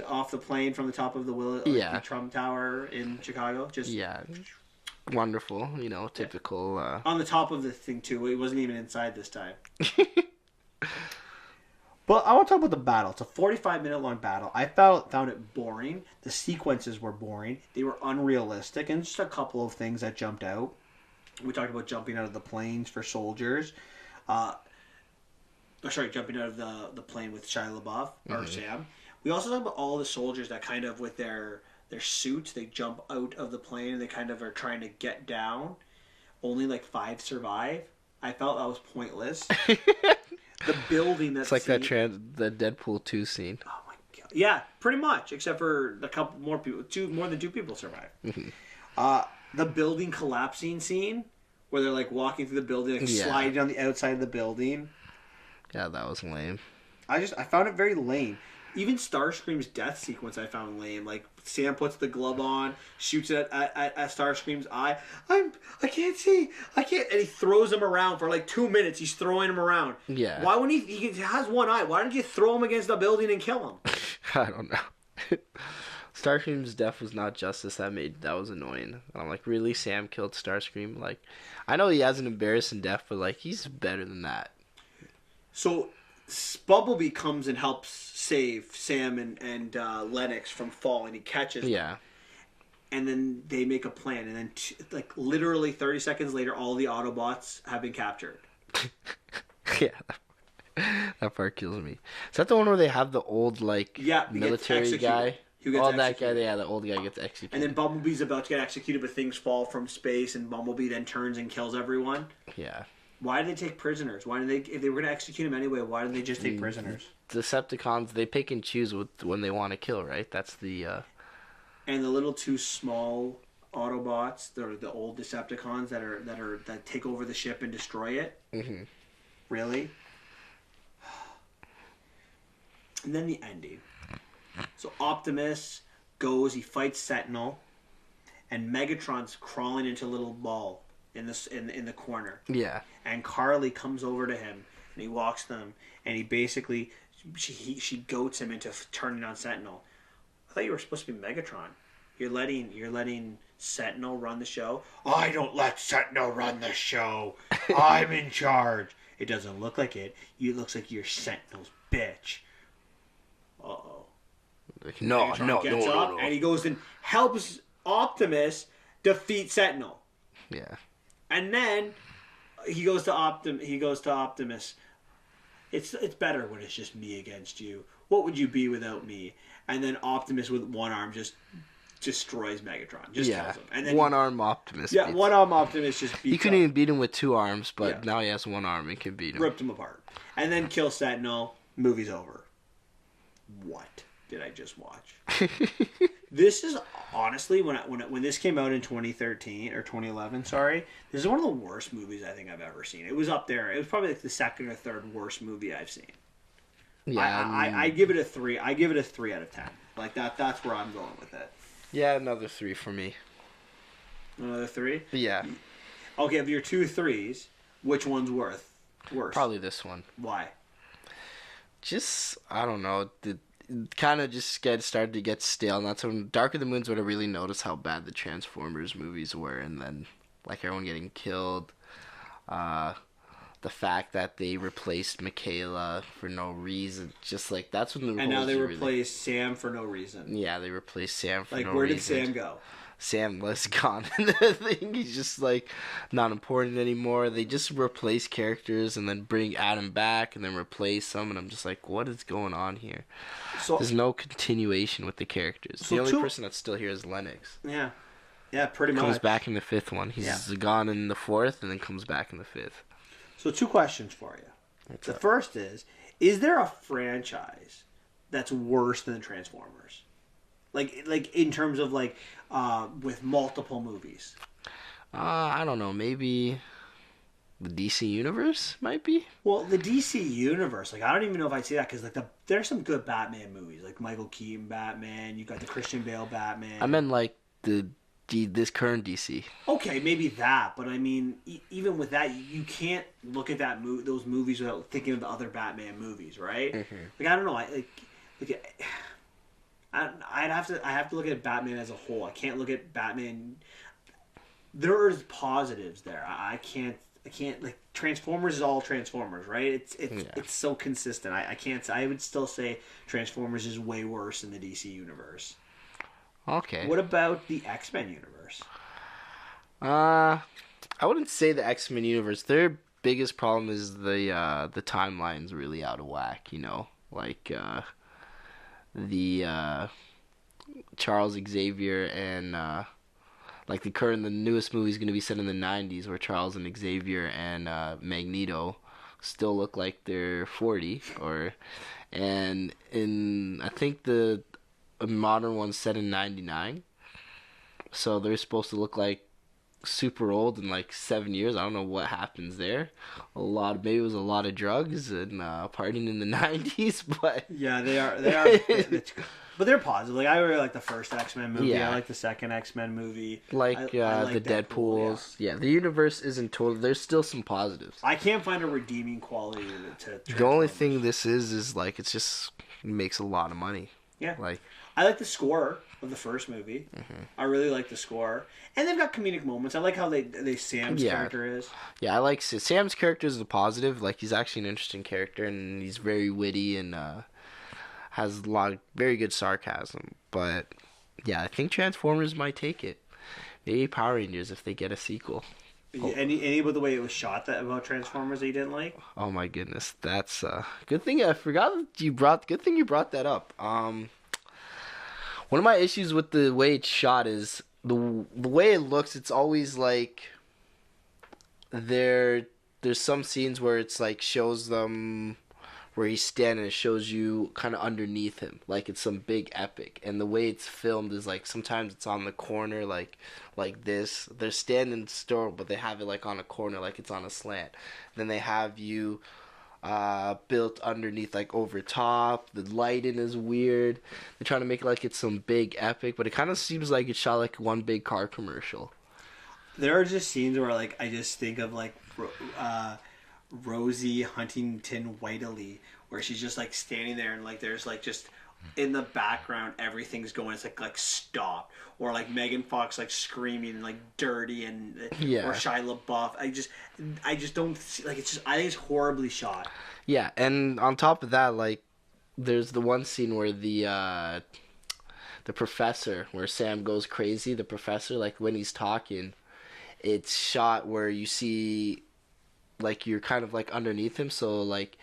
[SPEAKER 1] off the plane from the top of the Trump Tower in Chicago.
[SPEAKER 2] Wonderful, you know, typical.
[SPEAKER 1] On the top of the thing too. It wasn't even inside this time. But I want to talk about the battle. It's a 45-minute long battle. I found it boring. The sequences were boring. They were unrealistic, and just a couple of things that jumped out. We talked about jumping out of the planes for soldiers. Jumping out of the plane with Shia LaBeouf or Sam. We also talked about all the soldiers that kind of with their suits, they jump out of the plane and they kind of are trying to get down. Only like 5 survive. I felt that was pointless. The building that's...
[SPEAKER 2] It's like the Deadpool 2 scene.
[SPEAKER 1] Oh my god. Yeah, pretty much. Except for a couple more people. More than 2 people survive. The building collapsing scene, where they're like walking through the building, like sliding on the outside of the building.
[SPEAKER 2] Yeah, that was lame.
[SPEAKER 1] I found it very lame. Even Starscream's death sequence I found lame. Like, Sam puts the glove on, shoots it at Starscream's eye. I can't see. I can't. And he throws him around for like 2 minutes. He's throwing him around.
[SPEAKER 2] Yeah.
[SPEAKER 1] Why wouldn't he has one eye. Why don't you throw him against the building and kill him?
[SPEAKER 2] I don't know. Starscream's death was not justice. That was annoying. I'm like, really? Sam killed Starscream? Like, I know he has an embarrassing death, but like, he's better than that.
[SPEAKER 1] So Bumblebee comes and helps save Sam and Lennox from falling. He catches them. And then they make a plan. And then, like, literally 30 seconds later, all the Autobots have been captured.
[SPEAKER 2] Yeah. That part kills me. Is that the one where they have the old, like, military guy? That guy, the old guy gets executed.
[SPEAKER 1] And then Bumblebee's about to get executed, but things fall from space, and Bumblebee then turns and kills everyone.
[SPEAKER 2] Yeah.
[SPEAKER 1] Why did they take prisoners? If they were going to execute him anyway, why didn't they just take prisoners?
[SPEAKER 2] Decepticons, they pick and choose when they want to kill, right? That's the...
[SPEAKER 1] And the little 2 small Autobots, they're the old Decepticons that take over the ship and destroy it? Mm-hmm. Really? And then the ending. So Optimus goes, he fights Sentinel, and Megatron's crawling into a little ball in the corner.
[SPEAKER 2] Yeah.
[SPEAKER 1] And Carly comes over to him, and he walks them, and he basically she goats him into turning on Sentinel. I thought you were supposed to be Megatron. You're letting Sentinel run the show. I don't let Sentinel run the show. I'm in charge. It doesn't look like it. It looks like you're Sentinel's bitch. Uh-oh.
[SPEAKER 2] No.
[SPEAKER 1] And he goes and helps Optimus defeat Sentinel.
[SPEAKER 2] Yeah.
[SPEAKER 1] And then he goes to Optimus. It's better when it's just me against you. What would you be without me? And then Optimus with one arm just destroys Megatron. Just kills him. And then
[SPEAKER 2] one-arm Optimus.
[SPEAKER 1] Yeah, one-arm Optimus just beats him.
[SPEAKER 2] He couldn't even beat him with 2 arms, but now he has 1 arm and can beat him.
[SPEAKER 1] Ripped him apart. And then kills Sentinel. Movie's over. What did I just watch? This is honestly when this came out in 2013 or 2011. Sorry, this is one of the worst movies I think I've ever seen. It was up there. It was probably like the second or third worst movie I've seen.
[SPEAKER 2] Yeah,
[SPEAKER 1] I give it a 3. I give it a 3 out of 10. Like that's where I'm going with it.
[SPEAKER 2] yeah, another 3 for me.
[SPEAKER 1] Another 3.
[SPEAKER 2] Yeah,
[SPEAKER 1] Okay, of your two threes, which one's worse?
[SPEAKER 2] probably this one.
[SPEAKER 1] Why?
[SPEAKER 2] Just I don't know. The kind of just started to get stale, and that's when Dark of the Moon's when I really noticed how bad the Transformers movies were, and then like everyone getting killed. Uh, the fact that they replaced Michaela for no reason, just like that's when the
[SPEAKER 1] And now they
[SPEAKER 2] really-
[SPEAKER 1] replaced Sam for no reason.
[SPEAKER 2] yeah, they replaced Sam for
[SPEAKER 1] Like,
[SPEAKER 2] no
[SPEAKER 1] where
[SPEAKER 2] reason.
[SPEAKER 1] did Sam go?
[SPEAKER 2] Sam was gone in the thing. He's just like not important anymore. They just replace characters and then bring Adam back and then replace them, and I'm just like, what is going on here?
[SPEAKER 1] So
[SPEAKER 2] There's no continuation with the characters.
[SPEAKER 1] So
[SPEAKER 2] the only
[SPEAKER 1] two-
[SPEAKER 2] person that's still here is Lennox.
[SPEAKER 1] yeah, pretty
[SPEAKER 2] Comes
[SPEAKER 1] much.
[SPEAKER 2] back in the 5th one. He's gone in the 4th and then comes back in the 5th.
[SPEAKER 1] So 2 questions for you.
[SPEAKER 2] What's
[SPEAKER 1] The
[SPEAKER 2] up?
[SPEAKER 1] first is there a franchise that's worse than Transformers? Like in terms of like with multiple movies.
[SPEAKER 2] I don't know. Maybe the DC Universe might be.
[SPEAKER 1] Well, the DC universe, like I don't even know if I'd say that because like there's some good Batman movies, like Michael Keaton Batman. You got the Christian Bale Batman.
[SPEAKER 2] I meant like this current DC.
[SPEAKER 1] Okay, maybe that, but I mean, even with that, you can't look at those movies without thinking of the other Batman movies, right?
[SPEAKER 2] Mm-hmm.
[SPEAKER 1] Like I don't know, I have to look at Batman as a whole. I can't look at Batman. There's positives there. I can't like Transformers is all Transformers, right? It's so consistent. I can't. I would still say Transformers is way worse in the DC universe.
[SPEAKER 2] Okay.
[SPEAKER 1] What about the X-Men universe?
[SPEAKER 2] I wouldn't say the X-Men universe. Their biggest problem is the timeline's really out of whack. You know, like the Charles Xavier and like the newest movie is going to be set in the 90s where Charles and Xavier and Magneto still look like they're 40 and in I think the modern one's set in 99, so they're supposed to look like super old in like 7 years. I don't know what happens there. Maybe it was a lot of drugs and partying in the 90s, but
[SPEAKER 1] Yeah, they are, but they're positive. Like I really like the first X-Men movie.
[SPEAKER 2] Yeah.
[SPEAKER 1] I like the second X-Men movie.
[SPEAKER 2] like
[SPEAKER 1] I like
[SPEAKER 2] the
[SPEAKER 1] Deadpool,
[SPEAKER 2] Deadpools. Yeah, the universe isn't total. There's still some positives.
[SPEAKER 1] I can't find a redeeming quality to
[SPEAKER 2] The only
[SPEAKER 1] Transformers.
[SPEAKER 2] thing this is like it just makes a lot of money.
[SPEAKER 1] Yeah.
[SPEAKER 2] Like
[SPEAKER 1] I like the score of the first movie.
[SPEAKER 2] Mm-hmm.
[SPEAKER 1] I really like the score, and they've got comedic moments. I like how Sam's
[SPEAKER 2] Yeah.
[SPEAKER 1] character is.
[SPEAKER 2] yeah, I like Sam's character is a positive. Like he's actually an interesting character and he's very witty and has a lot of very good sarcasm. But yeah, I think Transformers might take it. Maybe Power Rangers if they get a sequel.
[SPEAKER 1] Any about the way it was shot about Transformers that you didn't like?
[SPEAKER 2] Oh my goodness, that's good thing I forgot you brought. Good thing you brought that up. One of my issues with the way it's shot is the way it looks. It's always like there's some scenes where it's like shows them where he's standing. It shows you kind of underneath him, like it's some big epic. And the way it's filmed is like sometimes it's on the corner, like this. They're standing still, but they have it like on a corner, like it's on a slant. Then they have you built underneath, like over top. The lighting is weird. They're trying to make it like it's some big epic, but it kind of seems like it's shot like one big car commercial.
[SPEAKER 1] There are just scenes where like I just think of like Rosie Huntington Whiteley, where she's just like standing there and like there's like just in the background everything's going. It's like stop, or like Megan Fox like screaming like dirty and
[SPEAKER 2] Yeah.
[SPEAKER 1] or Shia LaBeouf. I just don't see, like it's just I think it's horribly shot.
[SPEAKER 2] Yeah, and on top of that, like there's the one scene where the professor, where Sam goes crazy. The professor, like when he's talking, it's shot where you see like you're kind of like underneath him, so like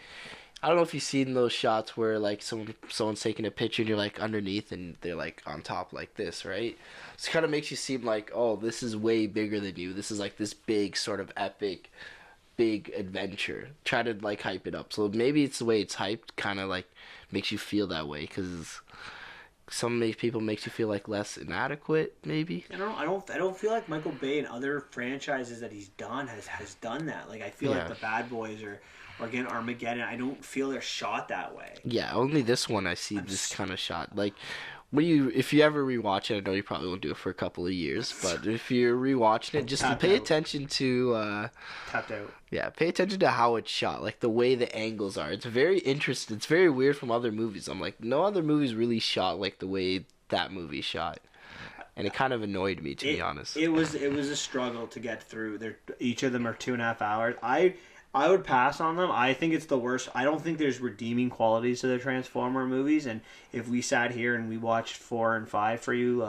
[SPEAKER 2] I don't know if you've seen those shots where like someone's taking a picture and you're like underneath and they're like on top like this, right? So it kind of makes you seem like, oh, this is way bigger than you. This is like this big sort of epic, big adventure. Try to like hype it up. So maybe it's the way it's hyped kind of like makes you feel that way because people makes you feel like less inadequate, maybe.
[SPEAKER 1] I don't feel like Michael Bay and other franchises that he's done has done that. Like I feel like
[SPEAKER 2] Yeah.
[SPEAKER 1] the Bad Boys or again Armageddon. I don't feel they're shot that way.
[SPEAKER 2] Yeah, only this one I see
[SPEAKER 1] I'm
[SPEAKER 2] this
[SPEAKER 1] s-
[SPEAKER 2] kind of shot. Like, if you ever rewatch it, I know you probably won't do it for a couple of years, but if you're rewatching it, just
[SPEAKER 1] Tapped
[SPEAKER 2] pay
[SPEAKER 1] out.
[SPEAKER 2] attention to,
[SPEAKER 1] Tapped out.
[SPEAKER 2] yeah, pay attention to how it's shot, like the way the angles are. It's very interesting. It's very weird from other movies. I'm like, no other movies really shot like the way that movie shot, and it kind of annoyed me, to be honest.
[SPEAKER 1] It was a struggle to get through. Each of them are 2.5 hours. I would pass on them. I think it's the worst. I don't think there's redeeming qualities to the Transformer movies. And if we sat here and we watched 4 and 5 for you,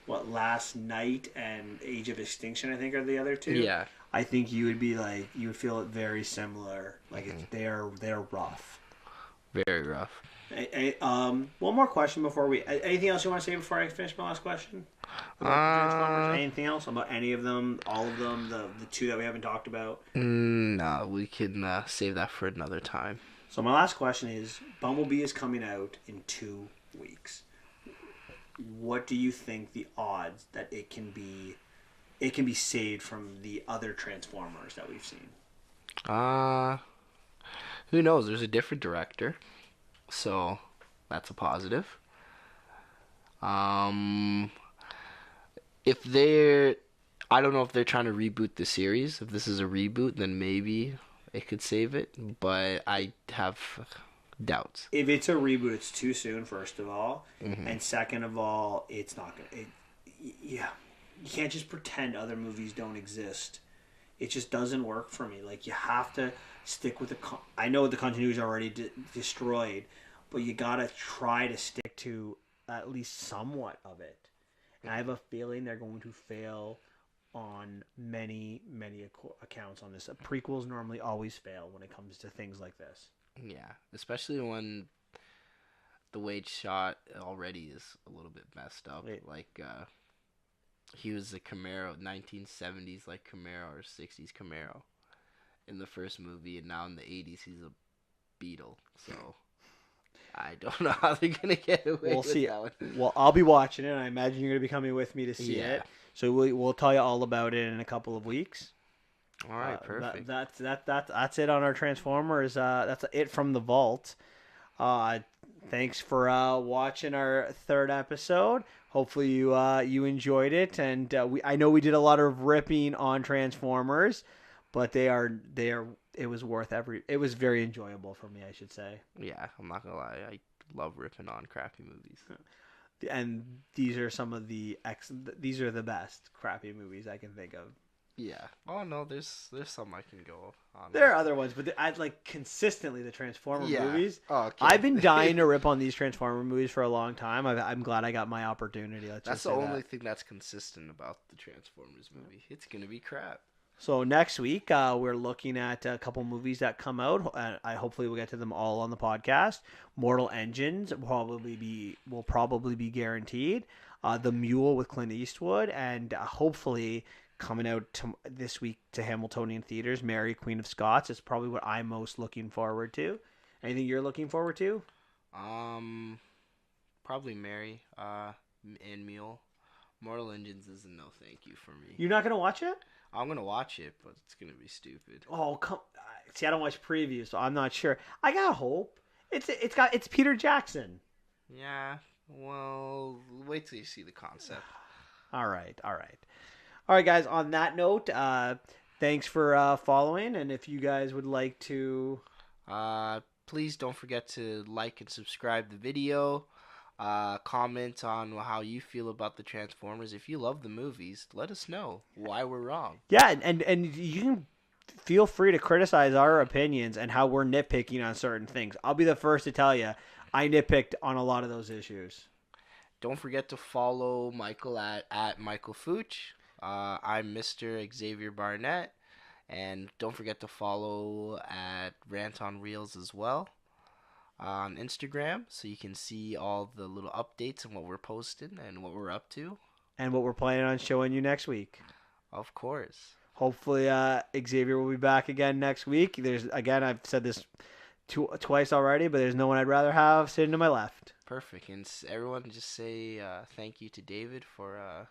[SPEAKER 1] Last Night and Age of Extinction, I think are the other two.
[SPEAKER 2] Yeah.
[SPEAKER 1] I think you would be like you would feel it very similar. Like they're rough.
[SPEAKER 2] Very rough.
[SPEAKER 1] One more question before we. Anything else you want to say before I finish my last question? Anything else about any of them, all of them, the two that we haven't talked about?
[SPEAKER 2] No, we can save that for another time.
[SPEAKER 1] So my last question is: Bumblebee is coming out in 2 weeks. What do you think the odds that it can be saved from the other Transformers that we've seen?
[SPEAKER 2] Who knows? There's a different director, so that's a positive. If they're, I don't know if they're trying to reboot the series. If this is a reboot, then maybe it could save it, but I have doubts.
[SPEAKER 1] If it's a reboot, it's too soon. First of all, and second of all, it's not gonna. Yeah, you can't just pretend other movies don't exist. It just doesn't work for me. Like you have to stick with the. I know the continuity is already destroyed, but you gotta try to stick to at least somewhat of it. And I have a feeling they're going to fail on many accounts on this. Prequels normally always fail when it comes to things like this.
[SPEAKER 2] Yeah, especially when the way it's shot already is a little bit messed up.
[SPEAKER 1] Wait.
[SPEAKER 2] Like, he was a Camaro, 1970s like Camaro or 60s Camaro in the first movie, and now in the 80s he's a Beetle. So I don't know how they're gonna get away with that one.
[SPEAKER 1] Well, I'll be watching it, and I imagine you're gonna be coming with me to see
[SPEAKER 2] Yeah.
[SPEAKER 1] it. So we'll tell you all about it in a couple of weeks.
[SPEAKER 2] All right, perfect.
[SPEAKER 1] That's it on our Transformers. That's it from the vault. Thanks for watching our third episode. Hopefully you enjoyed it, and I know we did a lot of ripping on Transformers, but it was worth it was very enjoyable for me, I should say.
[SPEAKER 2] Yeah, I'm not gonna lie, I love ripping on crappy movies.
[SPEAKER 1] And these are some of these are the best crappy movies I can think of.
[SPEAKER 2] Yeah. Oh no, there's some I can go on.
[SPEAKER 1] There are other ones, but I like consistently the Transformer movies.
[SPEAKER 2] Oh, okay.
[SPEAKER 1] I've been dying to rip on these Transformer movies for a long time. I'm glad I got my opportunity.
[SPEAKER 2] That's the only thing that's consistent about the Transformers movie. It's gonna be crap.
[SPEAKER 1] So next week we're looking at a couple movies that come out. I hopefully we'll get to them all on the podcast. Mortal Engines will probably be guaranteed. The Mule with Clint Eastwood, and hopefully coming out this week to Hamiltonian theaters, Mary Queen of Scots is probably what I'm most looking forward to. Anything you're looking forward to?
[SPEAKER 2] Probably Mary, and Mule. Mortal Engines is a no thank you for me.
[SPEAKER 1] You're not gonna watch it?
[SPEAKER 2] I'm gonna watch it, but it's gonna be stupid.
[SPEAKER 1] Oh come! See, I don't watch previews, so I'm not sure. I got hope. It's Peter Jackson.
[SPEAKER 2] Yeah. Well, wait till you see the concept.
[SPEAKER 1] All right, guys. On that note, thanks for following, and if you guys would like to,
[SPEAKER 2] please don't forget to like and subscribe the video. Comment on how you feel about the Transformers. If you love the movies, let us know why we're wrong.
[SPEAKER 1] Yeah, and you can feel free to criticize our opinions and how we're nitpicking on certain things. I'll be the first to tell you, I nitpicked on a lot of those issues.
[SPEAKER 2] Don't forget to follow Michael at Michael Fooch. I'm Mr. Xavier Barnett. And don't forget to follow at Rant on Reels as well on Instagram, so you can see all the little updates and what we're posting and what we're up to.
[SPEAKER 1] And what we're planning on showing you next week.
[SPEAKER 2] Of course.
[SPEAKER 1] Hopefully Xavier will be back again next week. I've said this twice already, but there's no one I'd rather have sitting to my left.
[SPEAKER 2] Perfect. And everyone just say thank you to David for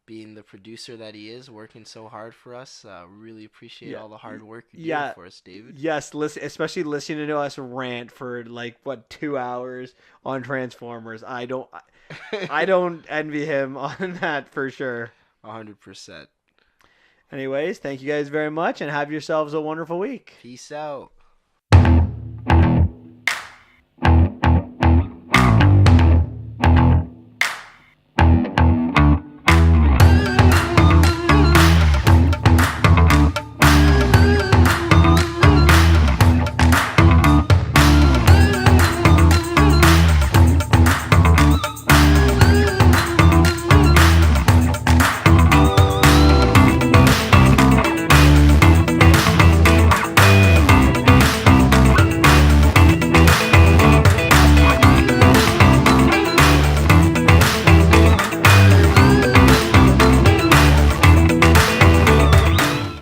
[SPEAKER 2] being the producer that he is, working so hard for us. Really appreciate all the hard work you did for us, David.
[SPEAKER 1] Yes, especially listening to us rant for 2 hours on Transformers. I don't envy him on that for sure.
[SPEAKER 2] 100%.
[SPEAKER 1] Anyways, thank you guys very much and have yourselves a wonderful week.
[SPEAKER 2] Peace out.